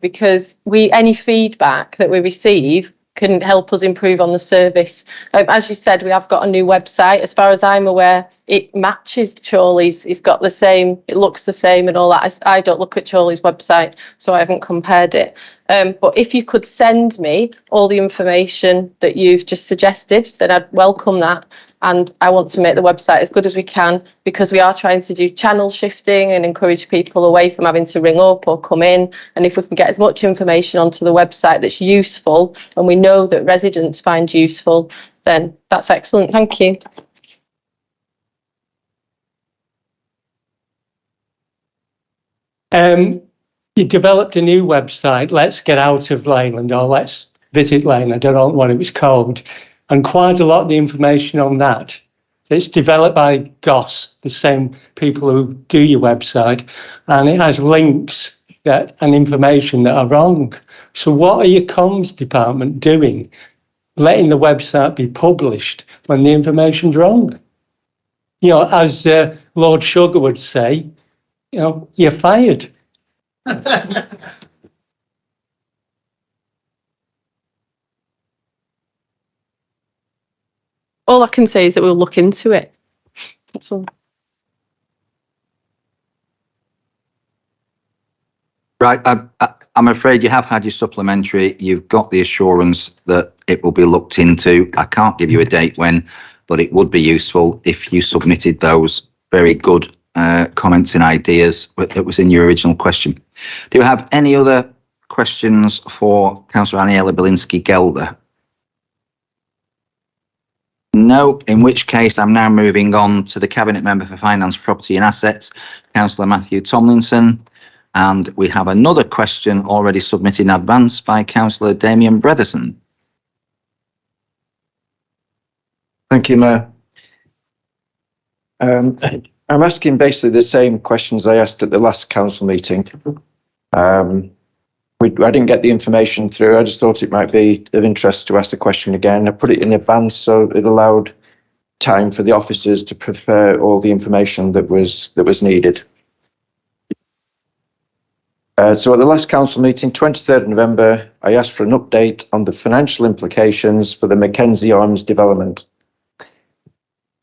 because any feedback that we receive can help us improve on the service. As you said, we have got a new website. As far as I'm aware, it matches Chorley's. It's got the same, it looks the same and all that. I don't look at Chorley's website, so I haven't compared it. But if you could send me all the information that you've just suggested, then I'd welcome that. And I want to make the website as good as we can, because we are trying to do channel shifting and encourage people away from having to ring up or come in. And if we can get as much information onto the website that's useful and we know that residents find useful, then that's excellent. Thank you. You developed a new website, Let's Get Out of Leyland, or Let's Visit Leyland, I don't know what it was called. And quite a lot of the information on that, it's developed by GOS, the same people who do your website, and it has links and information that are wrong. So what are your comms department doing, letting the website be published when the information's wrong? You know, as Lord Sugar would say, you know, you're fired. All I can say is that we'll look into it. That's all. Right, I'm afraid you have had your supplementary. You've got the assurance that it will be looked into. I can't give you a date when, but it would be useful if you submitted those very good comments and ideas that was in your original question. Do you have any other questions for Councillor Aniela Bilinski-Gelder? No, in which case I'm now moving on to the Cabinet Member for Finance, Property and Assets, Councillor Matthew Tomlinson. And we have another question already submitted in advance by Councillor Damien Bretherton. Thank you, Mayor. I'm asking basically the same questions I asked at the last council meeting. I didn't get the information through. I just thought it might be of interest to ask the question again. I put it in advance so it allowed time for the officers to prepare all the information that was needed. So at the last council meeting, 23rd of November, I asked for an update on the financial implications for the Mackenzie Arms development.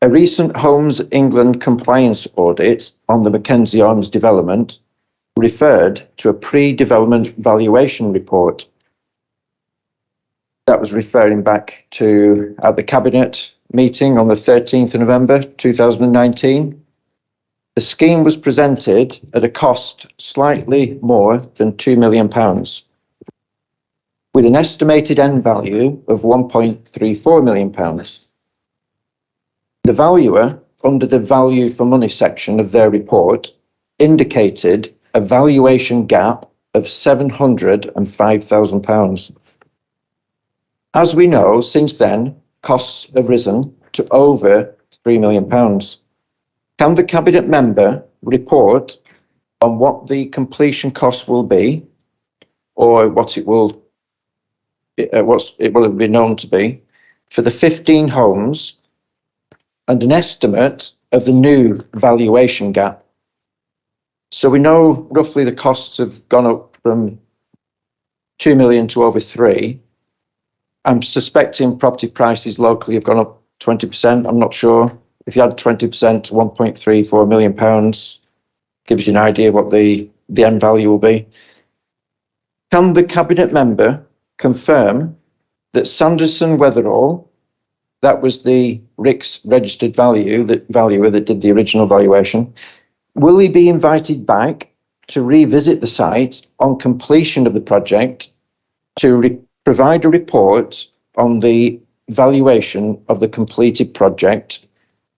A recent Homes England compliance audit on the Mackenzie Arms development referred to a pre-development valuation report. That was referring back to at the Cabinet meeting on the 13th of November 2019. The scheme was presented at a cost slightly more than £2 million, with an estimated end value of £1.34 million. The valuer, under the value for money section of their report, indicated a valuation gap of £705,000. As we know, since then, costs have risen to over £3 million. Can the Cabinet member report on what the completion cost will be, or what it will have been known to be, for the 15 homes, and an estimate of the new valuation gap? So we know roughly the costs have gone up from 2 million to over 3. I'm suspecting property prices locally have gone up 20%. I'm not sure. If you add 20% to £1.34 million, gives you an idea what the end value will be. Can the Cabinet member confirm that Sanderson Weatherall, that was the RICS registered valuer that did the original valuation, will he be invited back to revisit the site on completion of the project to provide a report on the valuation of the completed project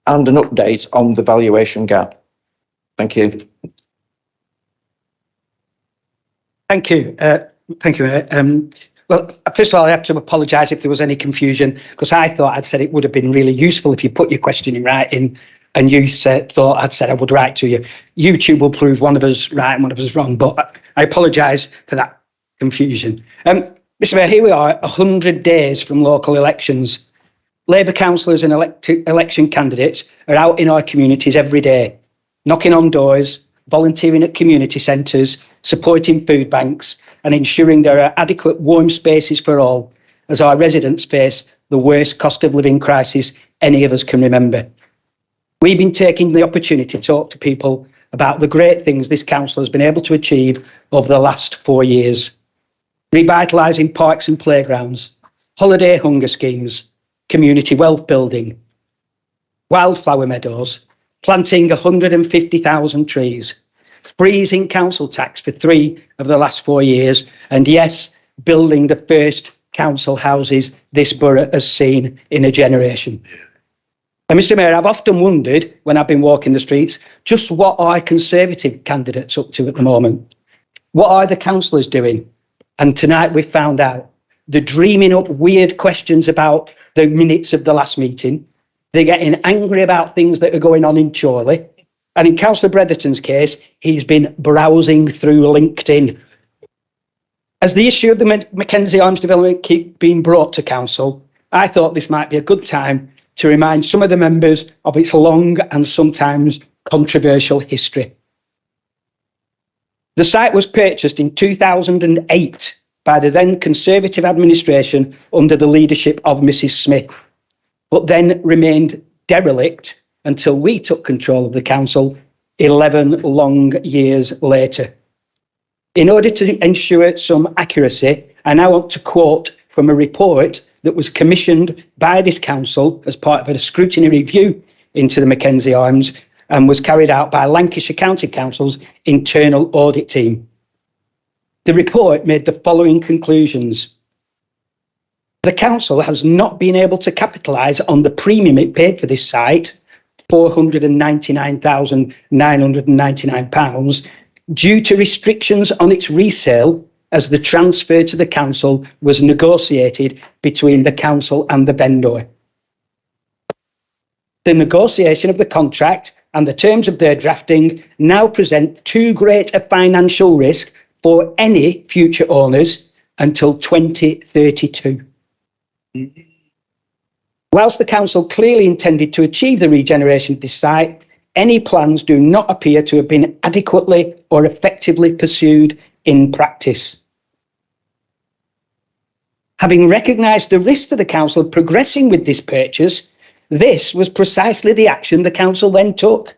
and an update on the valuation gap? Thank you. Thank you. Thank you. Well, first of all, I have to apologise if there was any confusion, because I thought I'd said it would have been really useful if you put your question in writing, and you thought I'd said I would write to you. YouTube will prove one of us right and one of us wrong, but I apologise for that confusion. Mr. Mayor, here we are, 100 days from local elections. Labour councillors and election candidates are out in our communities every day, knocking on doors, volunteering at community centres, supporting food banks, and ensuring there are adequate warm spaces for all, as our residents face the worst cost of living crisis any of us can remember. We've been taking the opportunity to talk to people about the great things this council has been able to achieve over the last 4 years. Revitalising parks and playgrounds, holiday hunger schemes, community wealth building, wildflower meadows, planting 150,000 trees, freezing council tax for 3 of the last 4 years, and yes, building the first council houses this borough has seen in a generation. And Mr. Mayor, I've often wondered when I've been walking the streets, just what are Conservative candidates up to at the moment? What are the councillors doing? And tonight we've found out. They're dreaming up weird questions about the minutes of the last meeting. They're getting angry about things that are going on in Chorley. And in Councillor Bretherton's case, he's been browsing through LinkedIn. As the issue of the Mackenzie Arms development keep being brought to council, I thought this might be a good time to remind some of the members of its long and sometimes controversial history. The site was purchased in 2008 by the then Conservative administration under the leadership of Mrs. Smith, but then remained derelict until we took control of the council 11 long years later. In order to ensure some accuracy, I now want to quote from a report that was commissioned by this council as part of a scrutiny review into the Mackenzie Arms and was carried out by Lancashire County Council's internal audit team. The report made the following conclusions. The council has not been able to capitalise on the premium it paid for this site, £499,999, due to restrictions on its resale as the transfer to the council was negotiated between the council and the vendor. The negotiation of the contract and the terms of their drafting now present too great a financial risk for any future owners until 2032. Whilst the council clearly intended to achieve the regeneration of this site, any plans do not appear to have been adequately or effectively pursued in practice. Having recognised the risk to the council of progressing with this purchase, this was precisely the action the council then took.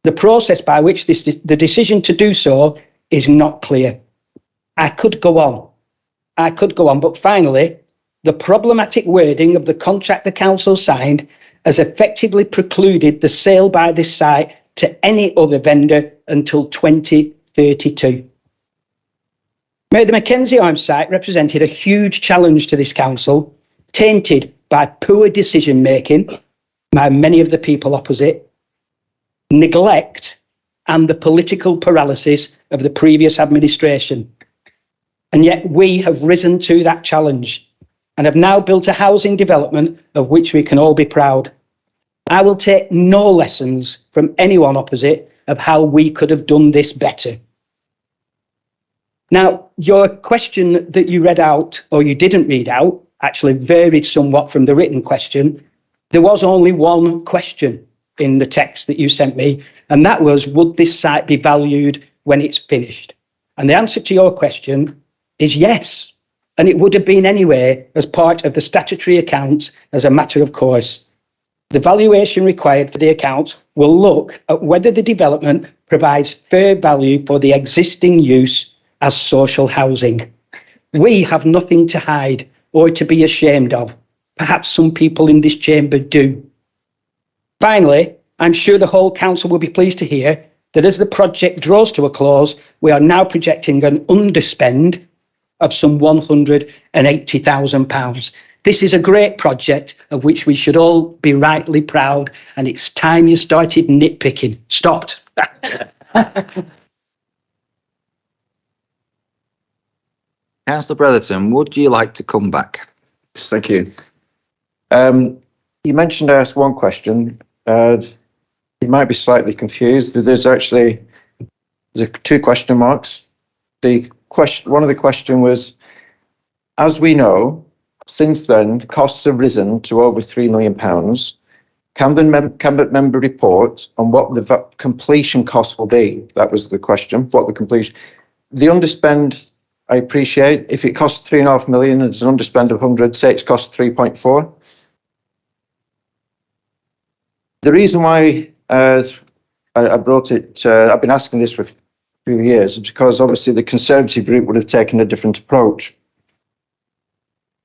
The process by which the decision to do so is not clear. I could go on, but finally, the problematic wording of the contract the council signed has effectively precluded the sale by this site to any other vendor until 2032. The Mackenzie Arms site represented a huge challenge to this council, tainted by poor decision making, by many of the people opposite, neglect, and the political paralysis of the previous administration. And yet we have risen to that challenge and have now built a housing development of which we can all be proud. I will take no lessons from anyone opposite of how we could have done this better. Now, your question that you read out, or you didn't read out, actually varied somewhat from the written question. There was only one question in the text that you sent me, and that was, would this site be valued when it's finished? And the answer to your question is yes. And it would have been anyway as part of the statutory accounts as a matter of course. The valuation required for the accounts will look at whether the development provides fair value for the existing use as social housing. We have nothing to hide or to be ashamed of. Perhaps some people in this chamber do. Finally, I'm sure the whole council will be pleased to hear that as the project draws to a close, we are now projecting an underspend of some £180,000. This is a great project of which we should all be rightly proud, and it's time you started nitpicking. Stopped. Councillor Brotherton, would you like to come back? Yes, thank you. You mentioned I asked one question. You might be slightly confused. There's two question marks. One of the question was, as we know, since then, costs have risen to over £3 million. Can the member report on what the completion cost will be? That was the question. What the completion? The underspend, I appreciate. If it costs £3.5 million and it's an underspend of 100, say it's cost 3.4. The reason why I brought it, I've been asking this for a few years, is because obviously the Conservative group would have taken a different approach.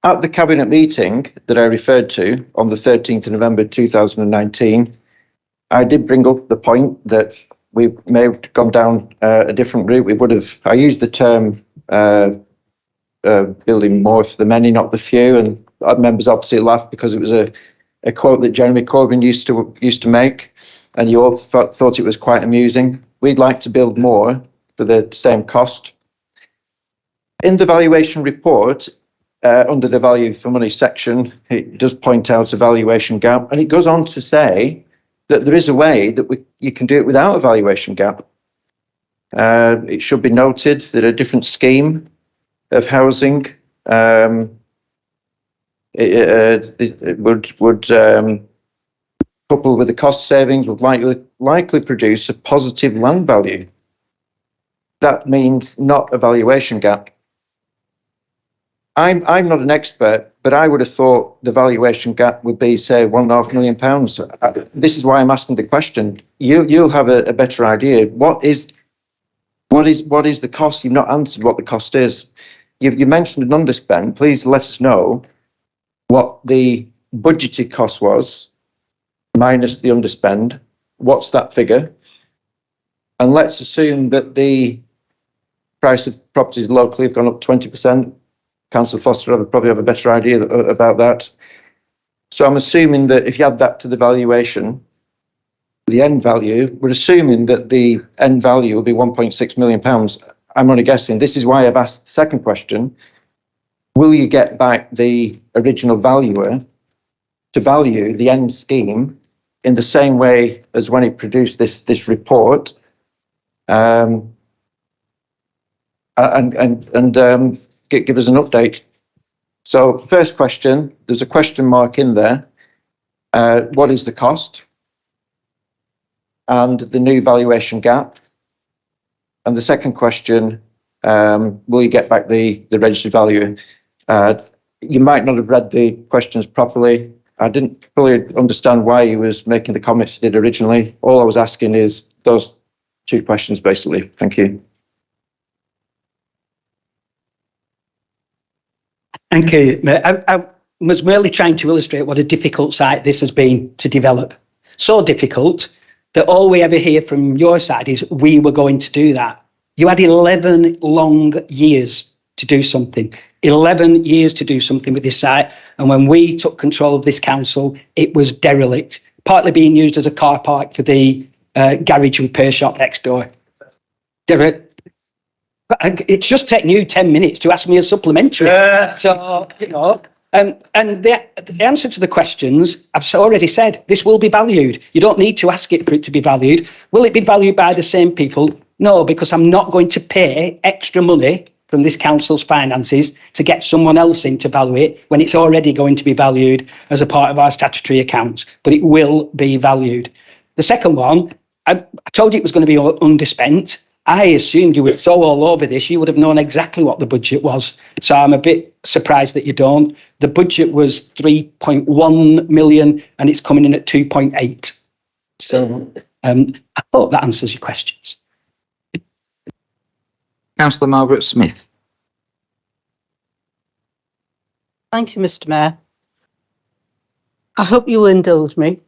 At the Cabinet meeting that I referred to on the 13th of November 2019, I did bring up the point that we may have gone down a different route. We would have, I used the term building more for the many, not the few, and members opposite laughed because it was a quote that Jeremy Corbyn used to make, and you all thought it was quite amusing. We'd like to build more for the same cost. In the valuation report, under the value for money section, it does point out a valuation gap, and it goes on to say that there is a way that you can do it without a valuation gap. It should be noted that a different scheme of housing it would coupled with the cost savings would likely produce a positive land value. That means not a valuation gap. I'm not an expert, but I would have thought the valuation gap would be, say, £1.5 million. This is why I'm asking the question. You'll have a better idea. What is the cost? You've not answered what the cost is. You mentioned an underspend. Please let us know what the budgeted cost was minus the underspend. What's that figure? And let's assume that the price of properties locally have gone up 20%. Councillor Foster will probably have a better idea about that. So I'm assuming that if you add that to the valuation, the end value, we're assuming that the end value will be £1.6 million. I'm only guessing. This is why I've asked the second question. Will you get back the original valuer to value the end scheme in the same way as when it produced this report? And give us an update. So first question, there's a question mark in there. What is the cost? And the new valuation gap. And the second question, will you get back the registered value? You might not have read the questions properly. I didn't fully understand why he was making the comments he did originally. All I was asking is those two questions, basically. Thank you. Thank you. I was merely trying to illustrate what a difficult site this has been to develop. So difficult that all we ever hear from your side is we were going to do that. You had 11 long years to do something. 11 years to do something with this site. And when we took control of this council, it was derelict partly being used as a car park for the garage repair shop next door. It's just taken you 10 minutes to ask me a supplementary. So, you know, and the answer to the questions, I've already said, this will be valued. You don't need to ask it for it to be valued. Will it be valued by the same people? No, because I'm not going to pay extra money from this council's finances to get someone else in to value it when it's already going to be valued as a part of our statutory accounts, but it will be valued. The second one, I told you it was going to be underspent. I assumed you were so all over this, you would have known exactly what the budget was. So I'm a bit surprised that you don't. The budget was 3.1 million and it's coming in at 2.8. So I hope that answers your questions. Councillor Margaret Smith. Thank you, Mr. Mayor. I hope you will indulge me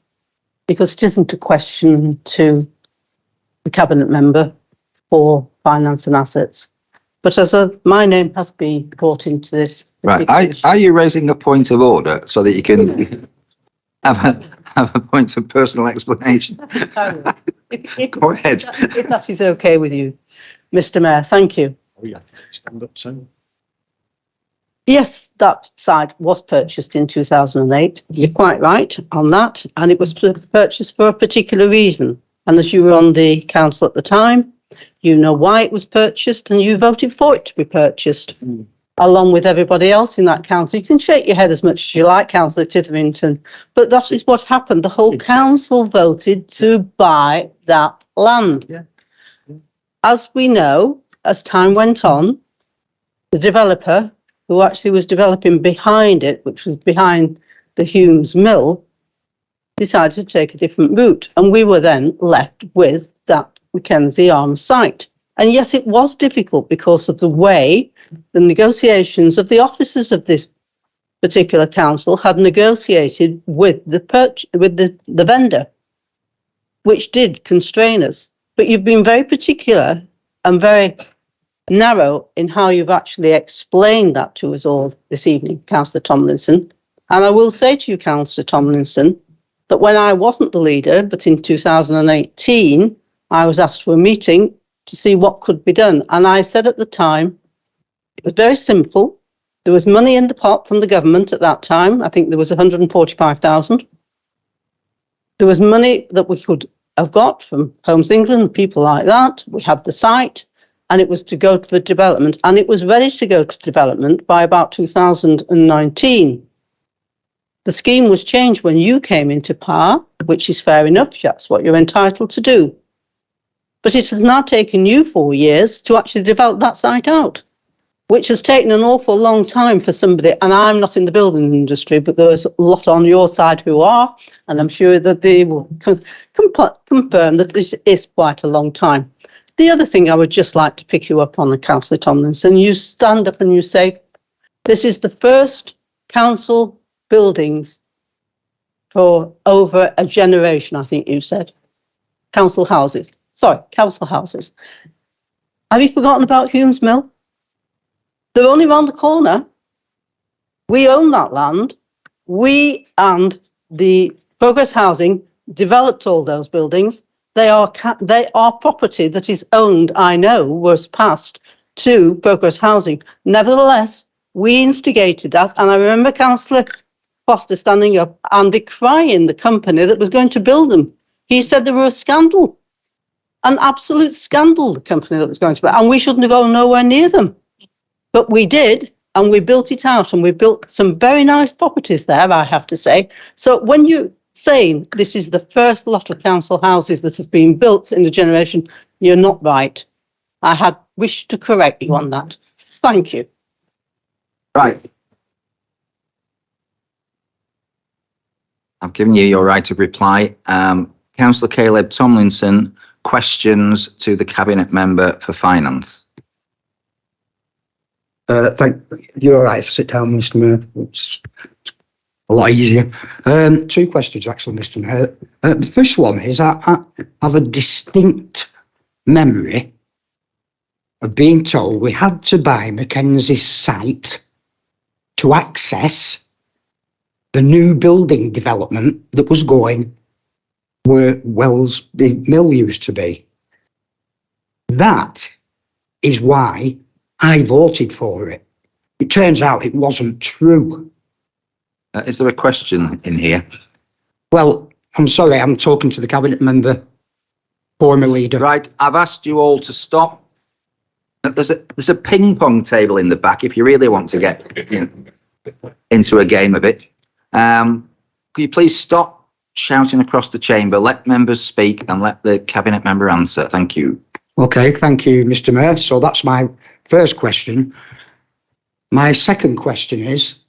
because it isn't a question to the Cabinet Member for Finance and Assets. But as my name has been brought into this. Right. Are you raising a point of order so that you can have a point of personal explanation? Go ahead. If that is okay with you, Mr. Mayor, thank you. Oh, yeah. Stand up, son. Yes, that site was purchased in 2008. You're quite right on that. And it was purchased for a particular reason. And as you were on the council at the time, you know why it was purchased and you voted for it to be purchased, along with everybody else in that council. You can shake your head as much as you like, Councillor Titherington, but that is what happened. The whole council voted to buy that land. Yeah. As we know, as time went on, the developer who actually was developing behind it, which was behind the Humes Mill, decided to take a different route. And we were then left with that Mackenzie Arms site. And yes, it was difficult because of the way the negotiations of the officers of this particular council had negotiated with the vendor, which did constrain us. But you've been very particular and very narrow in how you've actually explained that to us all this evening, Councillor Tomlinson. And I will say to you, Councillor Tomlinson, that when I wasn't the leader, but in 2018, I was asked for a meeting to see what could be done. And I said at the time, it was very simple. There was money in the pot from the government at that time. I think there was 145,000. There was money that we could have got from Homes England, people like that. We had the site and it was to go to the development, and it was ready to go to development by about 2019. The scheme was changed when you came into power, which is fair enough. That's what you're entitled to do. But it has now taken you 4 years to actually develop that site out, which has taken an awful long time for somebody. And I'm not in the building industry, but there's a lot on your side who are, and I'm sure that they will confirm that this is quite a long time. The other thing I would just like to pick you up on, Councillor Tomlinson, you stand up and you say, this is the first council buildings for over a generation, I think you said. Council houses. Have you forgotten about Humes Mill? They're only round the corner. We own that land. We and the Progress Housing developed all those buildings. They are property that is owned, I know, was passed to Progress Housing. Nevertheless, we instigated that. And I remember Councillor Foster standing up and decrying the company that was going to build them. He said they were a scandal, an absolute scandal, the company that was going to build, and we shouldn't have gone nowhere near them. But we did, and we built it out, and we built some very nice properties there, I have to say. So when you're saying this is the first lot of council houses that has been built in the generation, you're not right. I had wished to correct you on that. Thank you. Right. I've given you your right of reply. Councillor Caleb Tomlinson, questions to the Cabinet Member for Finance. You're all right if I sit down, Mr. Mayor. It's a lot easier. Two questions, actually, Mr. Mayor. The first one is I have a distinct memory of being told we had to buy Mackenzie's site to access the new building development that was going where Wellsby Mill used to be. That is why I voted for it. It turns out it wasn't true. Is there a question in here? Well, I'm sorry, I'm talking to the cabinet member, former leader. Right, I've asked you all to stop. There's a ping pong table in the back if you really want to get into a game of it. Could you please stop shouting across the chamber, let members speak and let the cabinet member answer? Thank you. Okay, thank you, Mr. Mayor. So that's my first question. My second question is,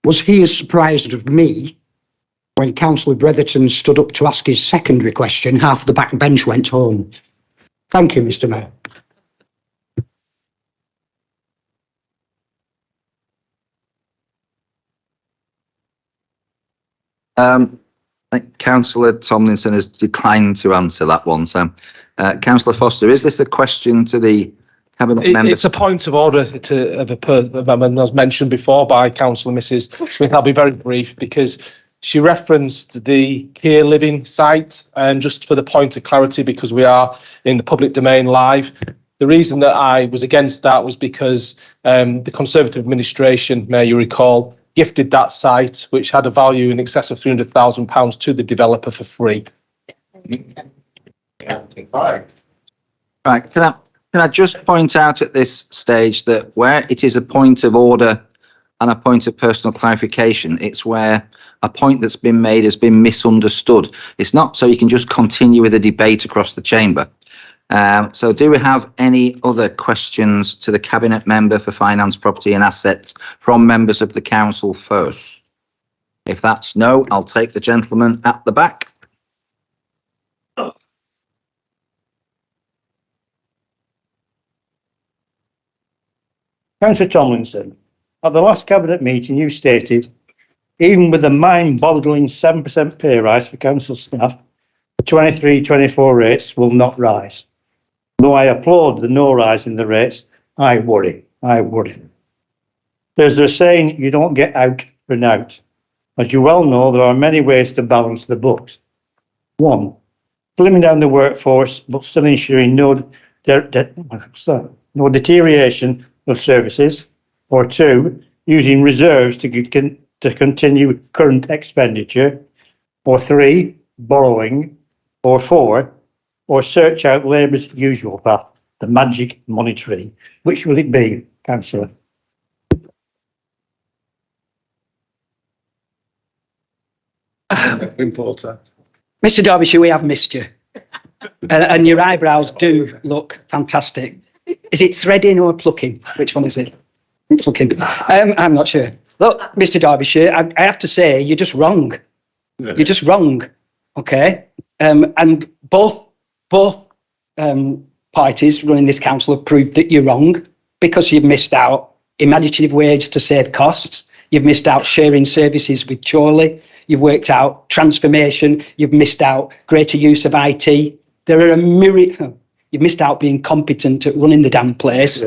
was he as surprised of me when Councillor Bretherton stood up to ask his secondary question, half the back bench went home? Thank you, Mr. Mayor. I think Councillor Tomlinson has declined to answer that one. So, Councillor Foster, is this a question to the cabinet member? It's a point of order of a member, as mentioned before by Councillor Mrs. Smith. I'll be very brief because she referenced the care living site, and just for the point of clarity, because we are in the public domain live, the reason that I was against that was because the Conservative administration, may you recall, gifted that site, which had a value in excess of £300,000 to the developer for free. Right, can I just point out at this stage that where it is a point of order and a point of personal clarification, it's where a point that's been made has been misunderstood. It's not so you can just continue with the debate across the chamber. So do we have any other questions to the cabinet member for finance, property and assets from members of the council first? If that's no, I'll take the gentleman at the back. Councillor Tomlinson, at the last cabinet meeting you stated, even with the mind-boggling 7% pay rise for council staff, the 23-24 rates will not rise. Though I applaud the no rise in the rates, I worry. There's a saying, you don't get out for an out. As you well know, there are many ways to balance the books. 1, slimming down the workforce, but still ensuring no deterioration of services. Or 2, using reserves to continue current expenditure. Or 3, borrowing. Or 4, or search out Labour's usual path, the magic money tree. Which will it be, Councillor? Mr. Derbyshire, we have missed you. And your eyebrows do look fantastic. Is it threading or plucking? Which one is it? Plucking. I'm not sure. Look, Mr. Derbyshire, I have to say, you're just wrong. You're just wrong. Okay? And both parties running this council have proved that you're wrong because you've missed out imaginative wage to save costs. You've missed out sharing services with Chorley. You've worked out transformation. You've missed out greater use of IT. There are a myriad. You've missed out being competent at running the damn place.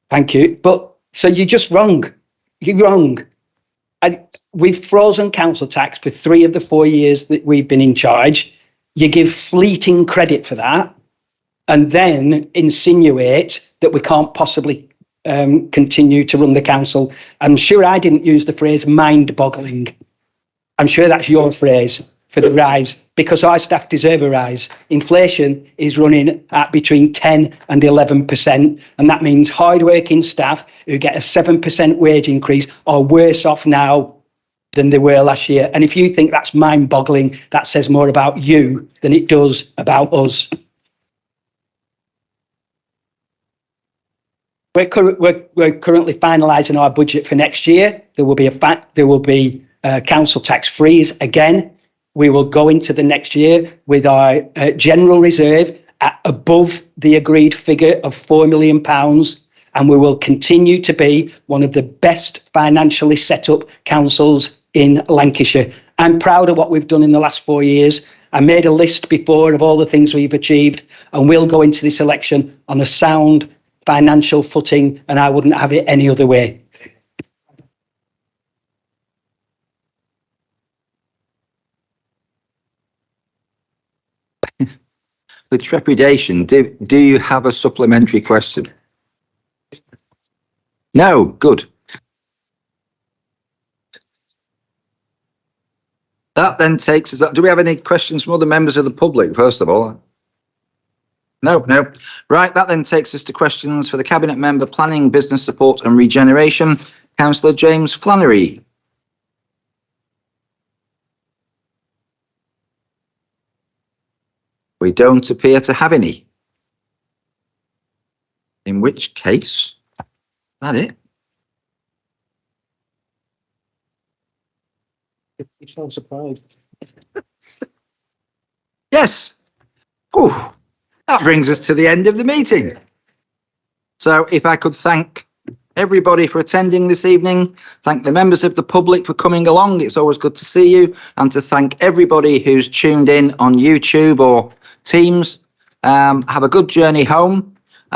Thank you. But so you're just wrong. You're wrong. And we've frozen council tax for 3 of the 4 years that we've been in charge. You give fleeting credit for that and then insinuate that we can't possibly continue to run the council. I'm sure I didn't use the phrase mind-boggling. I'm sure that's your phrase for the rise, because our staff deserve a rise. Inflation is running at between 10 and 11%, and that means hard-working staff who get a 7% wage increase are worse off now than they were last year. And if you think that's mind-boggling, that says more about you than it does about us. We're currently finalising our budget for next year. There will be council tax freeze again. We will go into the next year with our general reserve at above the agreed figure of £4 million, and we will continue to be one of the best financially set up councils in Lancashire. I'm proud of what we've done in the last 4 years. I made a list before of all the things we've achieved, and we'll go into this election on a sound financial footing, and I wouldn't have it any other way. With trepidation, do you have a supplementary question? No, good. That then takes us up. Do we have any questions from other members of the public, first of all? No. Right, that then takes us to questions for the Cabinet Member Planning, Business Support and Regeneration, Councillor James Flannery. We don't appear to have any. In which case, is that it? You sound surprised. Yes. Oh, that brings us to the end of the meeting. So if I could thank everybody for attending this evening, thank the members of the public for coming along. It's always good to see you, and to thank everybody who's tuned in on YouTube or Teams. Have a good journey home.